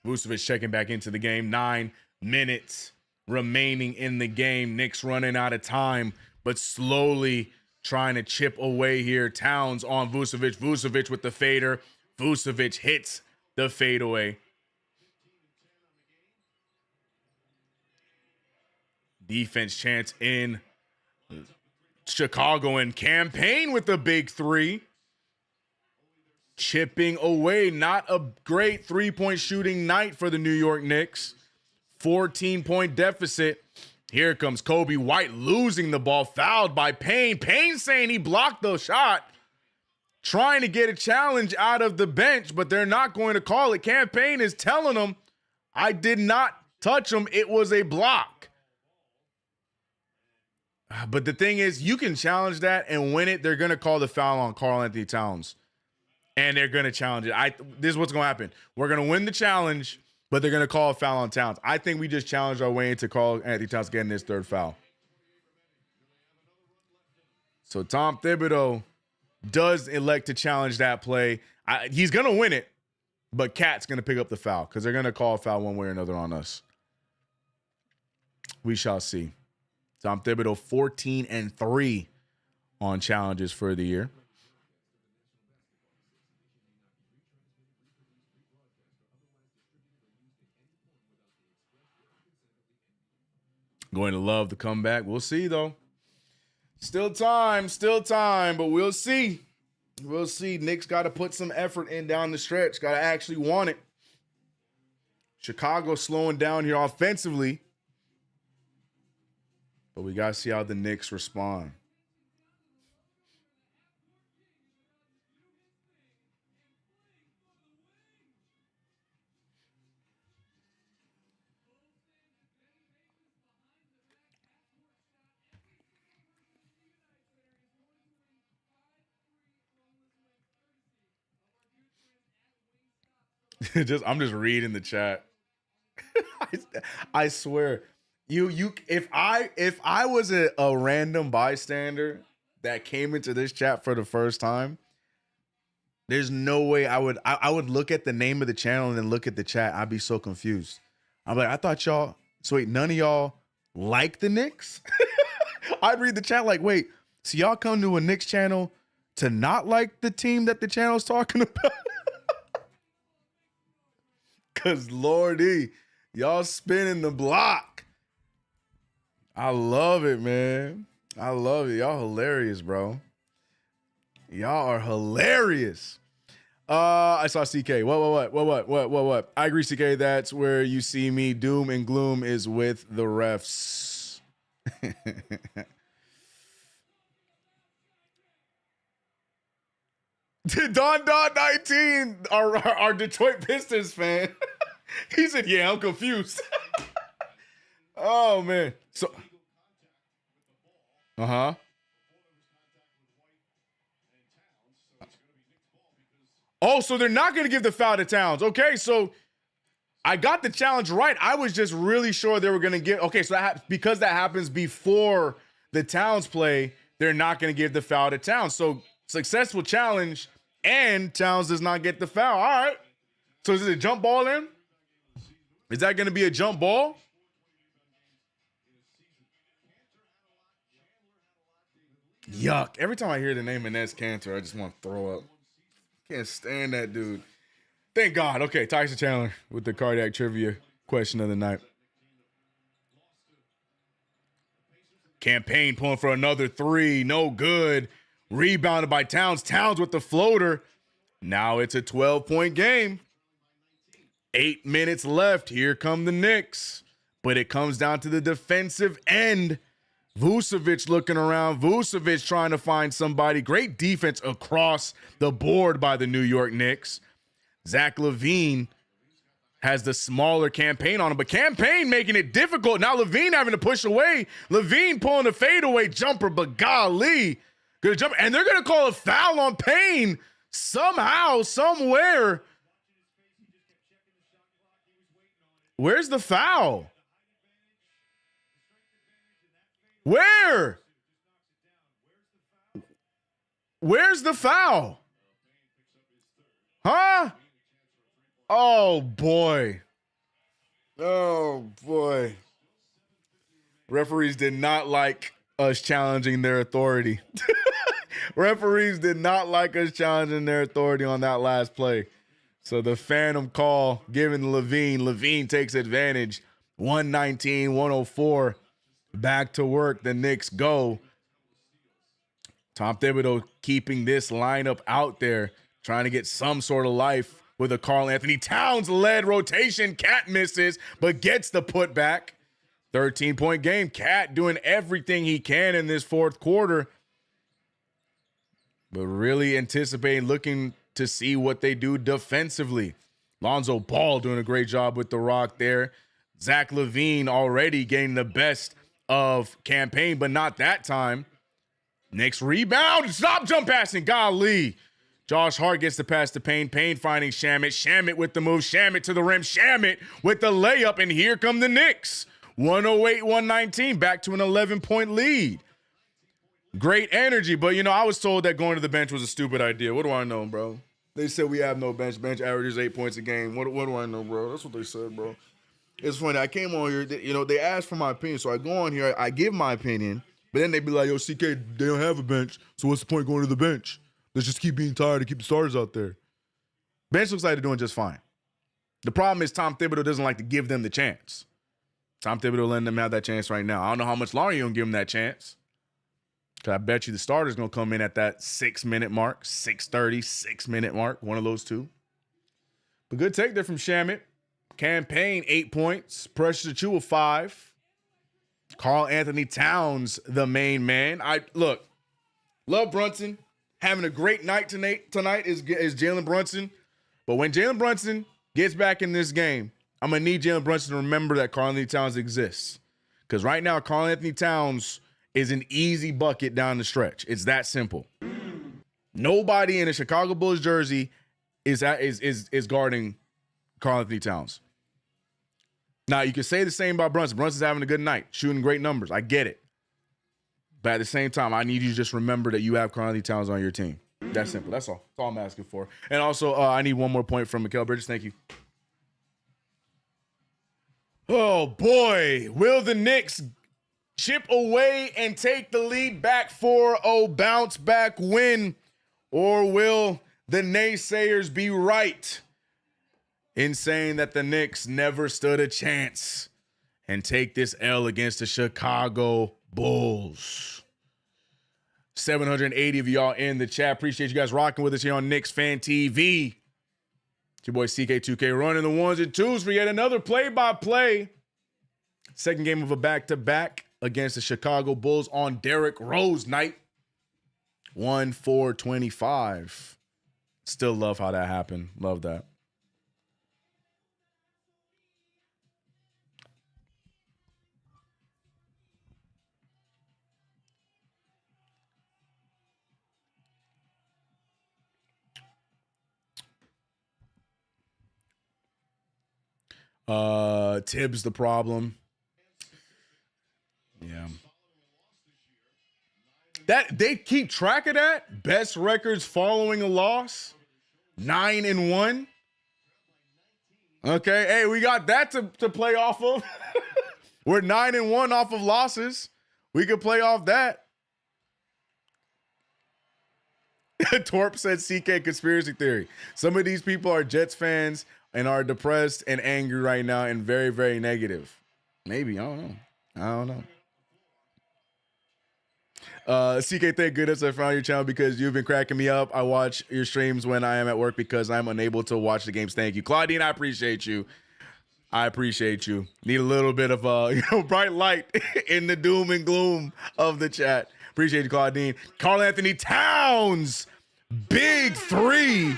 Vucevic checking back into the game. 9 minutes remaining in the game. Knicks running out of time, but slowly trying to chip away here. Towns on Vucevic. Vucevic with the fader. Vucevic hits the fadeaway. Defense chance in Chicago, and Campaign with the big three. Chipping away. Not a great three-point shooting night for the New York Knicks. 14-point deficit. Here comes Kobe White losing the ball. Fouled by Payne. Payne saying he blocked the shot. Trying to get a challenge out of the bench, but they're not going to call it. Campaign is telling him, I did not touch him. It was a block. But the thing is, you can challenge that and win it. They're going to call the foul on Karl Anthony Towns. And they're going to challenge it. This is what's going to happen. We're going to win the challenge, but they're going to call a foul on Towns. I think we just challenged our way into Karl Anthony Towns getting his third foul. So Tom Thibodeau does elect to challenge that play. He's going to win it, but Cat's going to pick up the foul because they're going to call a foul one way or another on us. We shall see. Tom Thibodeau 14-3 on challenges for the year. Going to love the comeback. We'll see, though. Still time, but we'll see. We'll see. Knicks got to put some effort in down the stretch. Got to actually want it. Chicago slowing down here offensively. But we got to see how the Knicks respond. I'm just reading the chat. I swear, if I was a random bystander that came into this chat for the first time, there's no way I would look at the name of the channel and then look at the chat. I'd be so confused. I'm like, I thought y'all. So wait, none of y'all like the Knicks? I'd read the chat like, wait, so y'all come to a Knicks channel to not like the team that the channel's talking about? Cause Lordy, y'all spinning the block. I love it, man. I love it. Y'all hilarious, bro. Y'all are hilarious. I saw CK. What? I agree, CK. That's where you see me. Doom and gloom is with the refs. Don 19, our Detroit Pistons fan. He said, yeah, I'm confused. Oh, man. So, Oh, so they're not going to give the foul to Towns. Okay, so I got the challenge right. I was just really sure they were going to give. Okay, so because that happens before the Towns play, they're not going to give the foul to Towns. So successful challenge, and Towns does not get the foul. All right. So is it a jump ball then? Is that going to be a jump ball? Yuck. Every time I hear the name Enes Kanter, I just want to throw up. Can't stand that dude. Thank God. Okay, Tyson Chandler with the cardiac trivia question of the night. Campaign pulling for another three. No good. Rebounded by Towns. Towns with the floater. Now it's a 12-point game. 8 minutes left. Here come the Knicks. But it comes down to the defensive end. Vucevic looking around. Vucevic trying to find somebody. Great defense across the board by the New York Knicks. Zach LaVine has the smaller Campaign on him, but Campaign making it difficult. Now LaVine having to push away. LaVine pulling a fadeaway jumper, but golly, good jump. And they're going to call a foul on Payne somehow, somewhere. Where's the foul? Where? Where's the foul? Huh? Oh, boy. Oh, boy. Referees did not like us challenging their authority. Referees did not like us challenging their authority on that last play. So the phantom call given to LaVine. LaVine takes advantage. 119-104. Back to work. The Knicks go. Tom Thibodeau keeping this lineup out there, trying to get some sort of life with a Karl Anthony Towns-led rotation. Cat misses, but gets the putback. 13-point game. Cat doing everything he can in this fourth quarter, but really anticipating, looking to see what they do defensively. Lonzo Ball doing a great job with the rock there. Zach LaVine already getting the best of Campaign, but not that time. Knicks rebound. Stop jump passing. Golly. Josh Hart gets the pass to Payne. Payne finding Shamet. Shamet with the move. Shamet to the rim. Shamet with the layup. And here come the Knicks. 108-119. Back to an 11-point lead. Great energy. But, you know, I was told that going to the bench was a stupid idea. What do I know, bro? They said we have no bench. Bench averages 8 points a game. What do I know, bro? That's what they said, bro. It's funny. I came on here. You know, they asked for my opinion. So I go on here. I give my opinion. But then they be like, yo, CK, they don't have a bench. So what's the point going to the bench? Let's just keep being tired and keep the starters out there. Bench looks like they're doing just fine. The problem is Tom Thibodeau doesn't like to give them the chance. Tom Thibodeau letting them have that chance right now. I don't know how much longer you're going to give them that chance. Because I bet you the starter's going to come in at that 6-minute mark, 6:30, 6-minute mark, one of those two. But good take there from Shamet. Campaign, 8 points. Precious Achiuwa, 5. Karl Anthony Towns, the main man. Love Brunson. Having a great night tonight is Jalen Brunson. But when Jalen Brunson gets back in this game, I'm going to need Jalen Brunson to remember that Karl Anthony Towns exists. Because right now, Karl Anthony Towns is an easy bucket down the stretch. It's that simple. Nobody in a Chicago Bulls jersey is guarding Karl Anthony Towns. Now, you can say the same about Brunson. Brunson's having a good night, shooting great numbers. I get it. But at the same time, I need you to just remember that you have Karl Anthony Towns on your team. That's simple. That's all. That's all I'm asking for. And also, I need one more point from Mikal Bridges. Thank you. Oh, boy. Will the Knicks chip away and take the lead back for a bounce-back win? Or will the naysayers be right in saying that the Knicks never stood a chance and take this L against the Chicago Bulls? 780 of y'all in the chat. Appreciate you guys rocking with us here on KnicksFanTV. It's your boy CK2K running the ones and twos for yet another play-by-play. Second game of a back-to-back against the Chicago Bulls on Derrick Rose night. 1-4-25. Still love how that happened. Love that. Tibbs the problem. Yeah. That they keep track of that. Best records following a loss. 9-1. Okay, hey, we got that to play off of. We're 9-1 off of losses. We could play off that. Torp said CK conspiracy theory. Some of these people are Jets fans and are depressed and angry right now and very, very negative. Maybe. I don't know. CK, thank goodness I found your channel because you've been cracking me up. I watch your streams when I am at work because I'm unable to watch the games. Thank you. Claudine, I appreciate you. Need a little bit of bright light in the doom and gloom of the chat. Appreciate you, Claudine. Karl Anthony Towns, big three,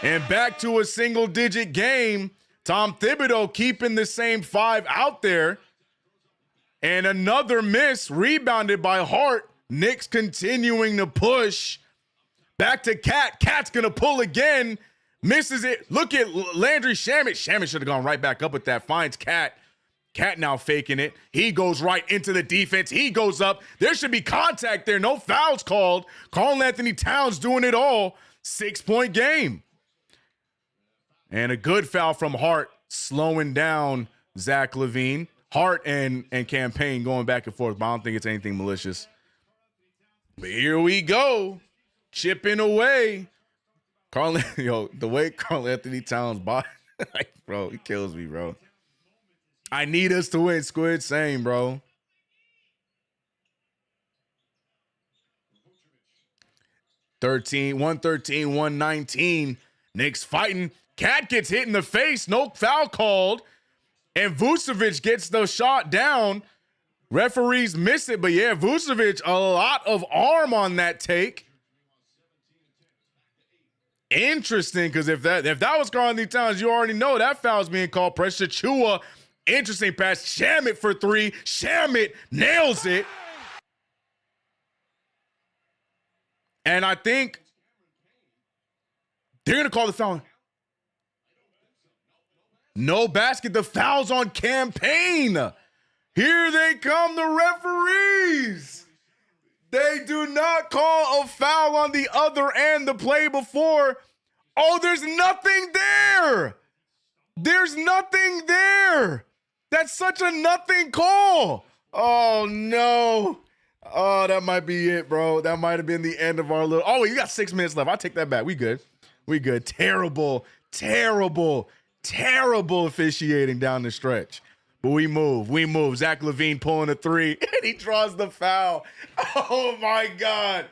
and back to a single-digit game. Tom Thibodeau keeping the same 5 out there. And another miss, rebounded by Hart. Knicks continuing to push. Back to Cat. Cat's going to pull again. Misses it. Look at Landry Shamet. Shamet should have gone right back up with that. Finds Cat. Cat now faking it. He goes right into the defense. He goes up. There should be contact there. No fouls called. Karl Anthony Towns doing it all. 6-point game. And a good foul from Hart, slowing down Zach LaVine. Hart and Campaign going back and forth, but I don't think it's anything malicious. But here we go. Chipping away. The way Karl Anthony Towns body, like, bro, he kills me, bro. I need us to win, Squid. Same, bro. $113, $119. Knicks fighting. Cat gets hit in the face. No foul called. And Vucevic gets the shot down. Referees miss it, but yeah, Vucevic, a lot of arm on that take. Interesting, because if that was Karl Anthony Towns, you already know that foul's being called. Pressure Chua, interesting pass. Shamet for 3. Shamet nails it. And I think they're going to call the foul. No basket. The foul's on Campaign. Here they come, the referees. They do not call a foul on the other end, the play before. Oh, there's nothing there. There's nothing there. That's such a nothing call. Oh, no. Oh, that might be it, bro. That might have been the end of our little... Oh, you got 6 minutes left. I'll take that back. We good. Terrible officiating down the stretch. But we move. Zach LaVine pulling a 3, and he draws the foul. Oh, my God.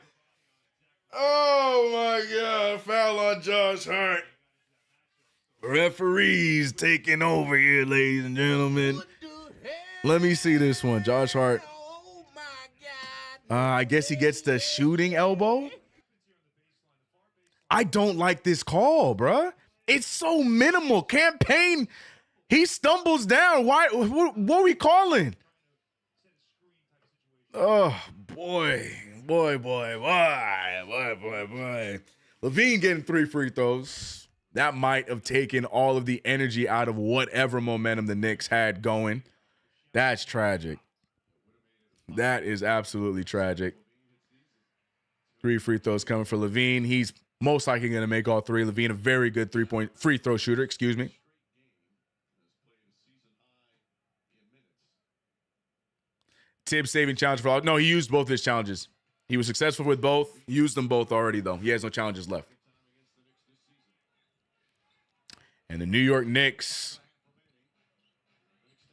Foul on Josh Hart. Referees taking over here, ladies and gentlemen. Let me see this one. Josh Hart. I guess he gets the shooting elbow. I don't like this call, bruh. It's so minimal. Campaign... He stumbles down. Why? What are we calling? Oh, boy. LaVine getting 3 free throws. That might have taken all of the energy out of whatever momentum the Knicks had going. That's tragic. That is absolutely tragic. 3 free throws coming for LaVine. He's most likely going to make all 3. LaVine, a very good 3-point free throw shooter, excuse me. Tibbs saving challenge for all. No, he used both his challenges. He was successful with both. Used them both already, though. He has no challenges left. And the New York Knicks,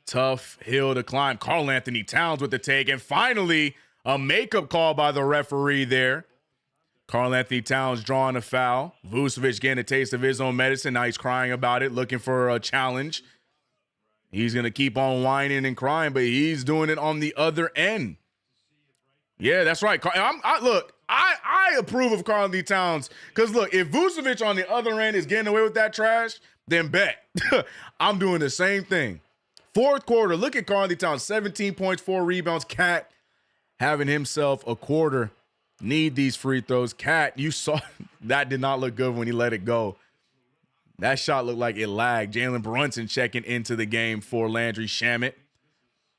tough hill to climb. Karl Anthony Towns with the take. And finally, a makeup call by the referee there. Karl Anthony Towns drawing a foul. Vucevic getting a taste of his own medicine. Now he's crying about it, looking for a challenge. He's going to keep on whining and crying, but he's doing it on the other end. Yeah, that's right. Look, I I approve of Karl-Anthony Towns. Because, look, if Vucevic on the other end is getting away with that trash, then bet. I'm doing the same thing. Fourth quarter, look at Karl-Anthony Towns, 17 points, 4 rebounds. Cat having himself a quarter. Need these free throws. Cat, you saw that did not look good when he let it go. That shot looked like it lagged. Jalen Brunson checking into the game for Landry Shamet.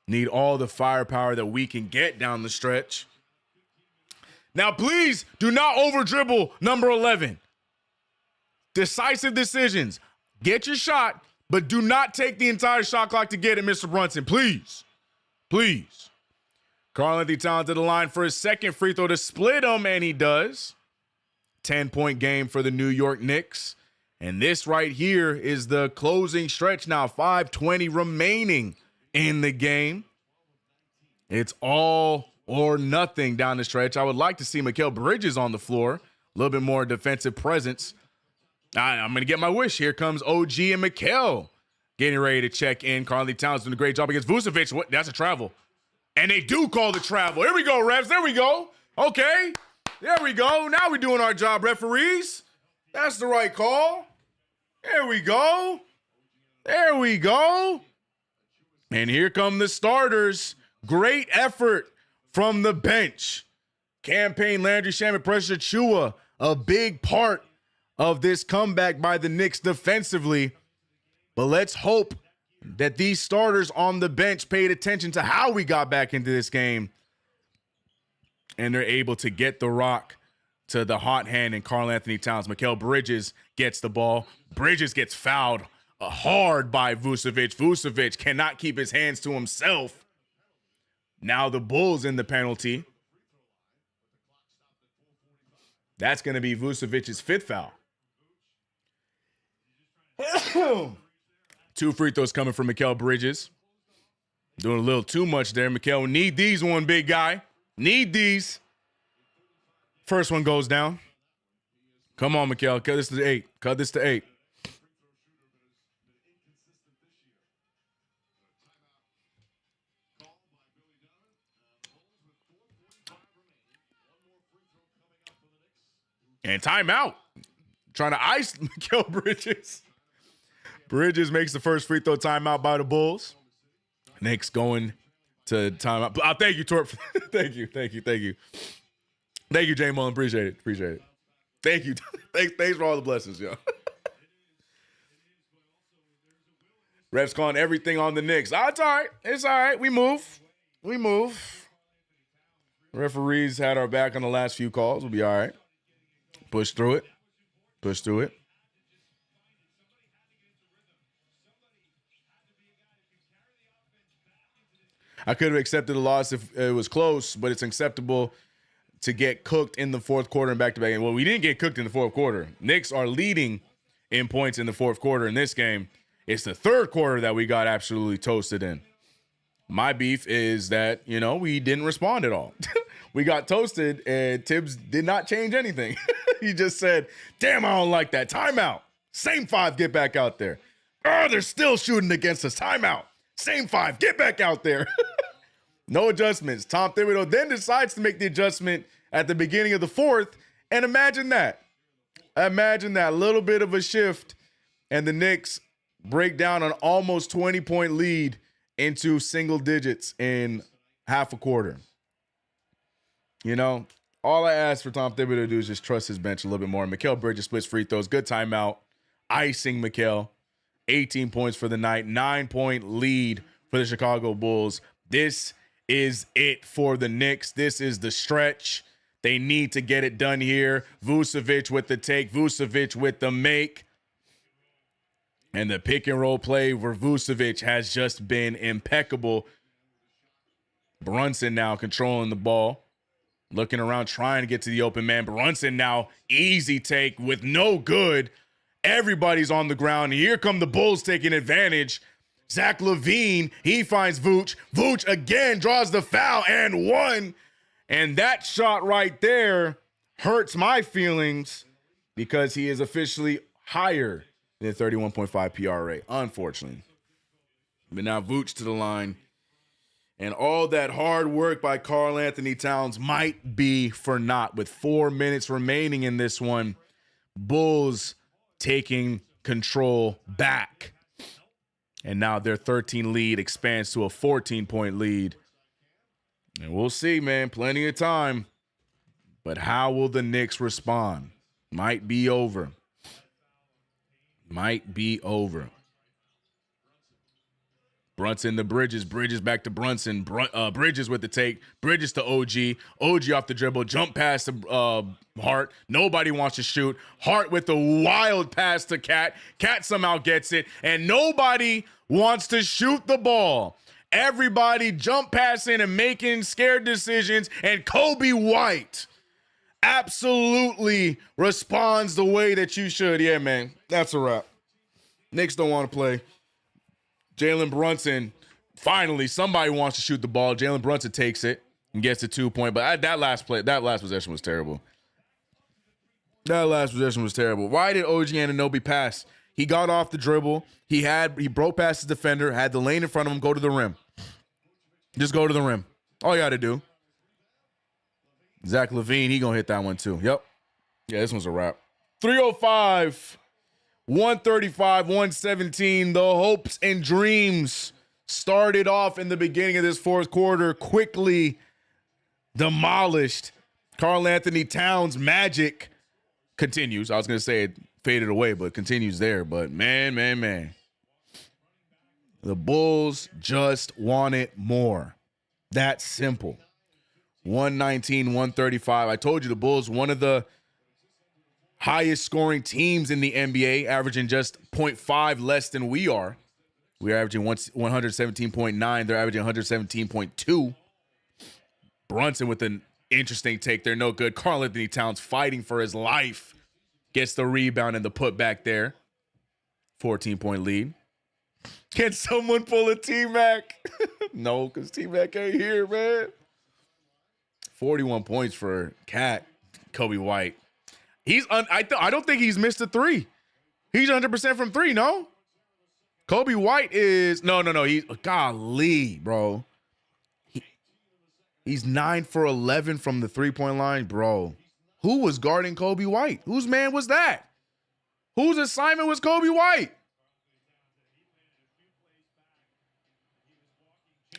Need all the firepower that we can get down the stretch. Now, please do not over-dribble number 11. Decisive decisions. Get your shot, but do not take the entire shot clock to get it, Mr. Brunson. Please. Please. Karl-Anthony Towns to the line for his second free throw to split him, and he does. 10-point game for the New York Knicks. And this right here is the closing stretch now. 5:20 remaining in the game. It's all or nothing down the stretch. I would like to see Mikal Bridges on the floor. A little bit more defensive presence. I'm going to get my wish. Here comes OG and Mikal getting ready to check in. Karl-Anthony Towns doing a great job against Vucevic. What? That's a travel. And they do call the travel. Here we go, refs. There we go. Okay. There we go. Now we're doing our job, referees. That's the right call. There we go. There we go. And here come the starters. Great effort from the bench. Campaign Landry Shamet, Precious Achiuwa, a big part of this comeback by the Knicks defensively. But let's hope that these starters on the bench paid attention to how we got back into this game. And they're able to get the rock to the hot hand in Karl-Anthony Towns. Mikal Bridges gets the ball. Bridges gets fouled hard by Vucevic. Vucevic cannot keep his hands to himself. Now the Bulls in the penalty. That's going to be Vucevic's fifth foul. 2 free throws coming from Mikal Bridges. Doing a little too much there. Mikal, need these one, big guy. Need these. First one goes down. Come on, Mikal. Cut this to 8. Cut this to 8. And timeout. Trying to ice Mikal Bridges. Bridges makes the first free throw timeout by the Bulls. Knicks going to timeout. Thank you, Torp. Thank you. Thank you, Jay Mullen. Appreciate it. Thank you. Thanks for all the blessings, yo. Refs calling everything on the Knicks. Oh, it's all right. It's all right. We move. Referees had our back on the last few calls. We'll be all right. Push through it. I could have accepted the loss if it was close, but it's acceptable to get cooked in the fourth quarter and back-to-back. Well, we didn't get cooked in the fourth quarter. Knicks are leading in points in the fourth quarter in this game. It's the third quarter that we got absolutely toasted in. My beef is that, we didn't respond at all. We got toasted, and Tibbs did not change anything. He just said, damn, I don't like that. Timeout. Same 5, get back out there. Oh, they're still shooting against us. Timeout. Same 5, get back out there. No adjustments. Tom Thibodeau then decides to make the adjustment at the beginning of the fourth, and imagine that. Imagine that little bit of a shift, and the Knicks break down an almost 20-point lead into single digits in half a quarter. All I ask for Tom Thibodeau to do is just trust his bench a little bit more. Mikal Bridges splits free throws. Good timeout. Icing Mikal. 18 points for the night. 9-point lead for the Chicago Bulls. This is it for the Knicks. This is the stretch. They need to get it done here. Vucevic with the take. Vucevic with the make. And the pick and roll play where Vucevic has just been impeccable. Brunson now controlling the ball. Looking around, trying to get to the open man. Brunson now, easy take with no good. Everybody's on the ground. Here come the Bulls taking advantage. Zach LaVine, he finds Vooch. Vooch again draws the foul and one. And that shot right there hurts my feelings because he is officially higher than 31.5 PRA, unfortunately. But now Vooch to the line. And all that hard work by Karl Anthony Towns might be for naught. With 4 minutes remaining in this one, Bulls taking control back. And now their 13 lead expands to a 14-point lead. And we'll see, man. Plenty of time. But how will the Knicks respond? Might be over. Might be over. Brunson to Bridges. Bridges back to Brunson. Bridges with the take. Bridges to OG. OG off the dribble. Jump pass to Hart. Nobody wants to shoot. Hart with the wild pass to Cat. Cat somehow gets it. And nobody wants to shoot the ball. Everybody jump passing and making scared decisions. And Kobe White absolutely responds the way that you should. Yeah, man. That's a wrap. Knicks don't want to play. Jalen Brunson, finally, somebody wants to shoot the ball. Jalen Brunson takes it and gets the 2-point. But that last possession was terrible. That last possession was terrible. Why did OG Anunoby pass? He got off the dribble. He broke past his defender, had the lane in front of him, go to the rim. Just go to the rim. All you got to do. Zach LaVine, he going to hit that one too. Yep. Yeah, this one's a wrap. 305. 135, 117. The hopes and dreams started off in the beginning of this fourth quarter, quickly demolished. Karl Anthony Towns' magic continues. I was going to say it faded away, but continues there. But man. The Bulls just wanted more. That's simple. 119, 135. I told you the Bulls, one of the highest scoring teams in the NBA, averaging just 0.5 less than we are. We're averaging 117.9. They're averaging 117.2. Brunson with an interesting take there. No good. Karl Anthony Towns fighting for his life. Gets the rebound and the putback there. 14-point lead. Can someone pull a T-Mac? No, because T-Mac ain't here, man. 41 points for Cat. Kobe White. I don't think he's missed a three. He's 100% from three, no? Kobe White is no. He's golly, bro. He's 9 for 11 from the 3-point line, bro. Who was guarding Kobe White? Whose man was that? Whose assignment was Kobe White?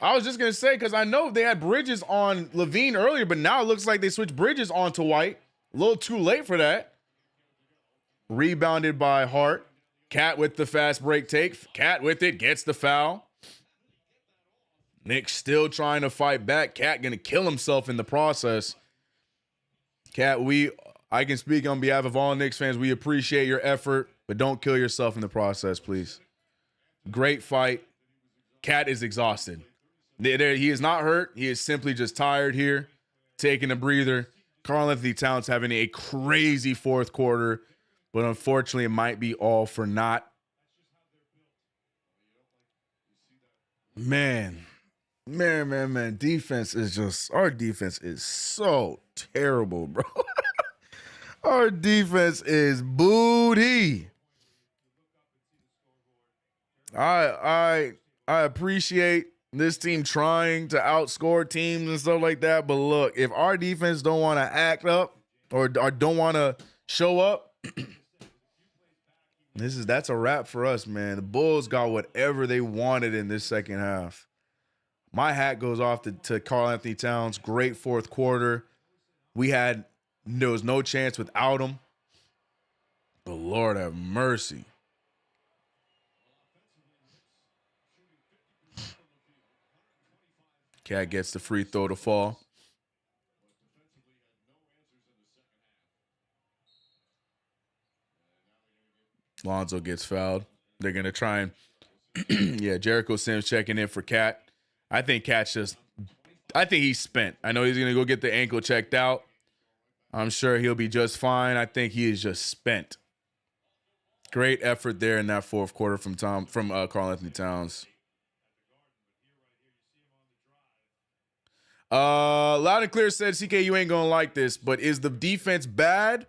I was just gonna say, because I know they had Bridges on LaVine earlier, but now it looks like they switched Bridges onto White. A little too late for that. Rebounded by Hart. Cat with the fast break take. Cat with it, gets the foul. Knicks still trying to fight back. Cat gonna kill himself in the process. Cat, I can speak on behalf of all Knicks fans. We appreciate your effort, but don't kill yourself in the process, please. Great fight. Cat is exhausted. He is not hurt. He is simply just tired here, taking a breather. Karl Anthony Towns having a crazy fourth quarter, but unfortunately it might be all for naught. Man. Defense is our defense is so terrible, bro. Our defense is booty. I appreciate this team trying to outscore teams and stuff like that. But look, if our defense don't want to act up or don't want to show up, that's a wrap for us, man. The Bulls got whatever they wanted in this second half. My hat goes off to Karl Anthony Towns. Great fourth quarter. There was no chance without him. But Lord have mercy. Cat gets the free throw to fall. Lonzo gets fouled. They're going to try and yeah, Jericho Sims checking in for Cat. I think he's spent. I know he's going to go get the ankle checked out. I'm sure he'll be just fine. I think he is just spent. Great effort there in that fourth quarter from Karl Anthony Towns. Loud and Clear said, CK, you ain't gonna like this, but is the defense bad,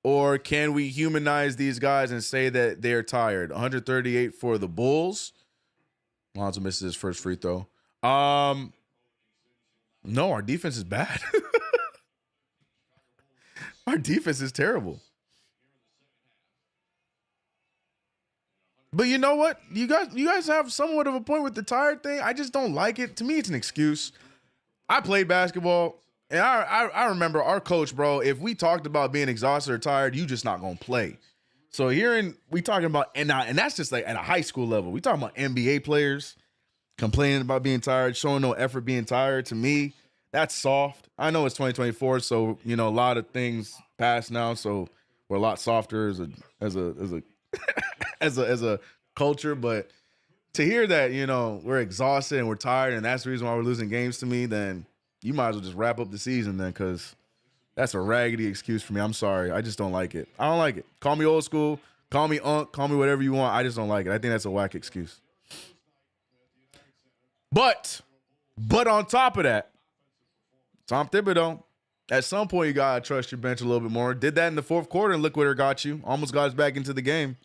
or can we humanize these guys and say that they're tired? 138 for the Bulls. Lonzo misses his first free throw. No, our defense is bad. Our defense is terrible. But you know what? You guys have somewhat of a point with the tired thing. I just don't like it. To me, it's an excuse. I played basketball, and I remember our coach, bro, if we talked about being exhausted or tired, you just not going to play. So we talking about, and that's just like at a high school level. We talking about NBA players complaining about being tired, showing no effort being tired. To me, that's soft. I know it's 2024, so, a lot of things pass now, so we're a lot softer as a as a culture, but to hear that, we're exhausted and we're tired and that's the reason why we're losing games, to me, then you might as well just wrap up the season then, because that's a raggedy excuse for me. I'm sorry. I just don't like it. I don't like it. Call me old school, call me unk, call me whatever you want. I just don't like it. I think that's a whack excuse. But on top of that, Tom Thibodeau, at some point you got to trust your bench a little bit more. Did that in the fourth quarter and look where it got you. Almost got us back into the game.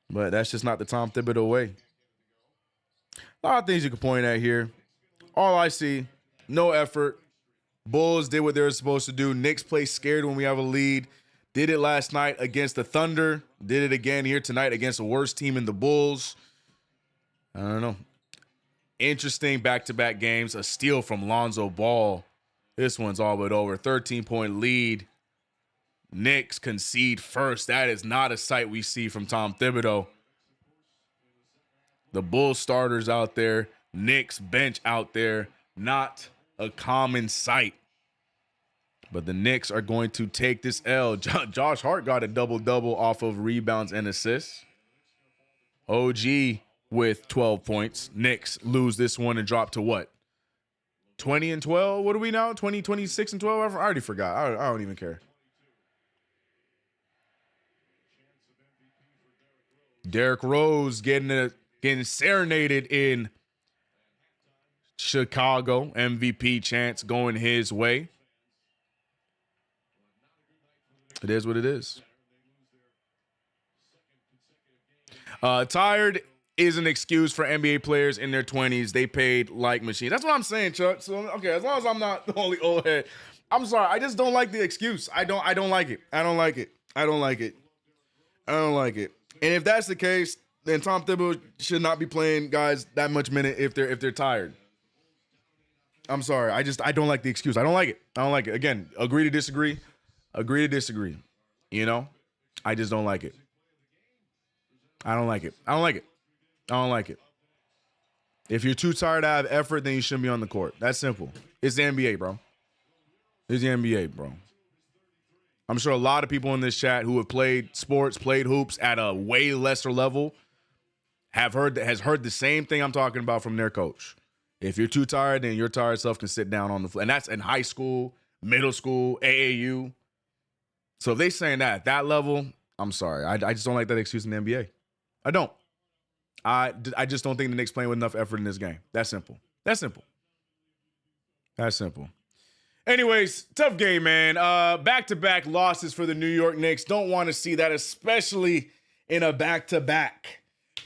But that's just not the Tom Thibodeau way. A lot of things you can point at here. All I see, no effort. Bulls did what they were supposed to do. Knicks play scared when we have a lead. Did it last night against the Thunder. Did it again here tonight against the worst team in the Bulls. I don't know. Interesting back-to-back games. A steal from Lonzo Ball. This one's all but over. 13-point lead. Knicks concede first. That is not a sight we see from Tom Thibodeau. The Bulls starters out there, Knicks bench out there, not a common sight. But the Knicks are going to take this L. Josh Hart got a double-double off of rebounds and assists. OG with 12 points. Knicks lose this one and drop to what? 20 and 12? What are we now? 26 and 12? I already forgot. I don't even care. Derrick Rose getting serenaded in Chicago. MVP chance going his way. It is what it is. Tired is an excuse for NBA players in their 20s. They paid like machines. That's what I'm saying, Chuck. So, okay, as long as I'm not the only old head. I'm sorry. I just don't like the excuse. I don't like it. I don't like it. And if that's the case, then Tom Thibodeau should not be playing guys that much minute if they're tired. I'm sorry. I don't like the excuse. I don't like it. Again, agree to disagree. I just don't like it. I don't like it. If you're too tired to have effort, then you shouldn't be on the court. That's simple. It's the NBA, bro. I'm sure a lot of people in this chat who have played sports, played hoops at a way lesser level has heard the same thing I'm talking about from their coach. If you're too tired, then your tired self can sit down on the floor. And that's in high school, middle school, AAU. So if they saying that at that level, I'm sorry. I just don't like that excuse in the NBA. I don't. I just don't think the Knicks playing with enough effort in this game. That's simple. Anyways, tough game, man. Back-to-back losses for the New York Knicks. Don't want to see that, especially in a back-to-back.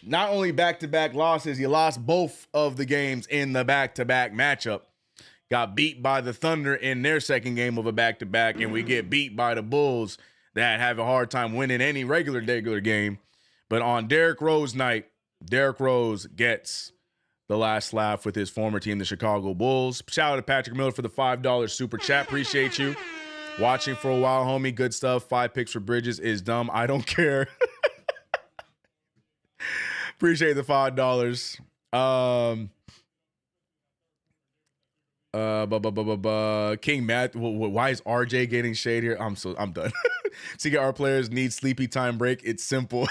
Not only back-to-back losses, you lost both of the games in the back-to-back matchup. Got beat by the Thunder in their second game of a back-to-back, and we get beat by the Bulls that have a hard time winning any regular game. But on Derrick Rose night, Derrick Rose gets the last laugh with his former team, the Chicago Bulls. Shout out to Patrick Miller for the $5 super chat. Appreciate you. Watching for a while, homie. Good stuff. 5 picks for Bridges is dumb. I don't care. Appreciate the $5. King Matt, why is RJ getting shade here? I'm done. CKR players need sleepy time break. It's simple.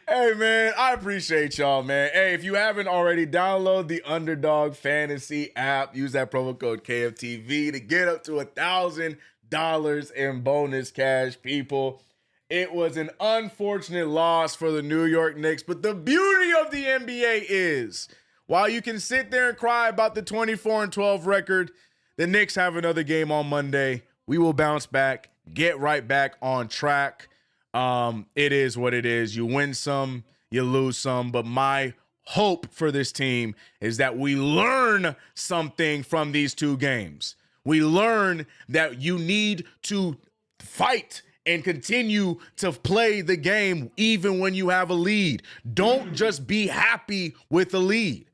Hey, man, I appreciate y'all, man. Hey, if you haven't already, download the Underdog Fantasy app. Use that promo code KFTV to get up to $1,000 in bonus cash, people. It was an unfortunate loss for the New York Knicks, but the beauty of the NBA is, while you can sit there and cry about the 24-12 record, the Knicks have another game on Monday. We will bounce back, get right back on track. It is what it is. You win some, you lose some, but my hope for this team is that we learn something from these two games. We learn that you need to fight and continue to play the game even when you have a lead. Don't just be happy with the lead.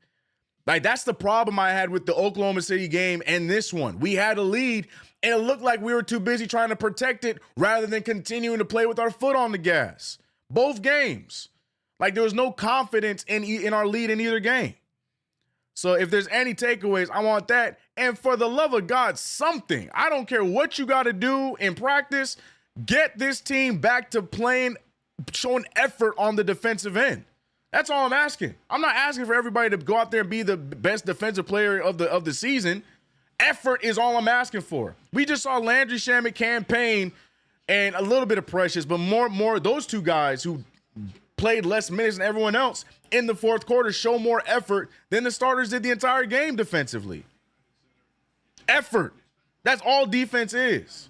Like, that's the problem I had with the Oklahoma City game and this one. We had a lead, and it looked like we were too busy trying to protect it rather than continuing to play with our foot on the gas. Both games. Like, there was no confidence in our lead in either game. So if there's any takeaways, I want that. And for the love of God, something. I don't care what you got to do in practice. Get this team back to playing, showing effort on the defensive end. That's all I'm asking. I'm not asking for everybody to go out there and be the best defensive player of the season. Effort is all I'm asking for. We just saw Landry Shamet campaign and a little bit of Precious, but more those two guys who played less minutes than everyone else in the fourth quarter show more effort than the starters did the entire game defensively. Effort. That's all defense is.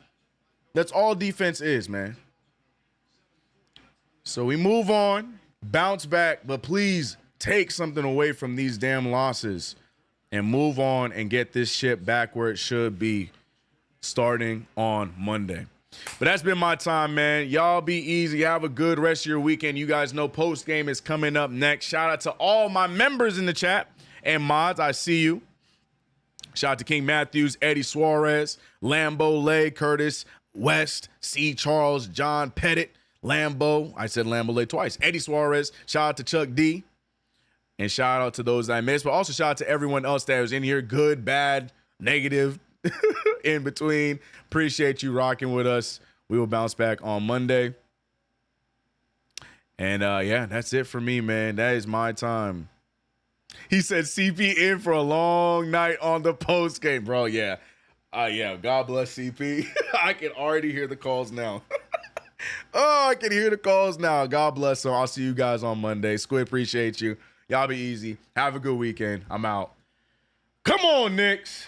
That's all defense is, man. So we move on, bounce back, but please take something away from these damn losses and move on and get this ship back where it should be starting on Monday. But that's been my time, man. Y'all be easy. Have a good rest of your weekend. You guys know post game is coming up next. Shout out to all my members in the chat and mods. I see you. Shout out to King Matthews, Eddie Suarez, Lambo Lay, Curtis West, C. Charles, John Pettit, Lambo. I said Lambo Lay twice. Eddie Suarez. Shout out to Chuck D. And shout out to those I missed. But also shout out to everyone else that was in here. Good, bad, negative, in between. Appreciate you rocking with us. We will bounce back on Monday. And yeah, that's it for me, man. That is my time. He said CP in for a long night on the post game, bro. Yeah. Yeah. God bless CP. I can already hear the calls now. Oh, I can hear the calls now. God bless them. I'll see you guys on Monday. Squid, appreciate you. Y'all be easy. Have a good weekend. I'm out. Come on, Knicks.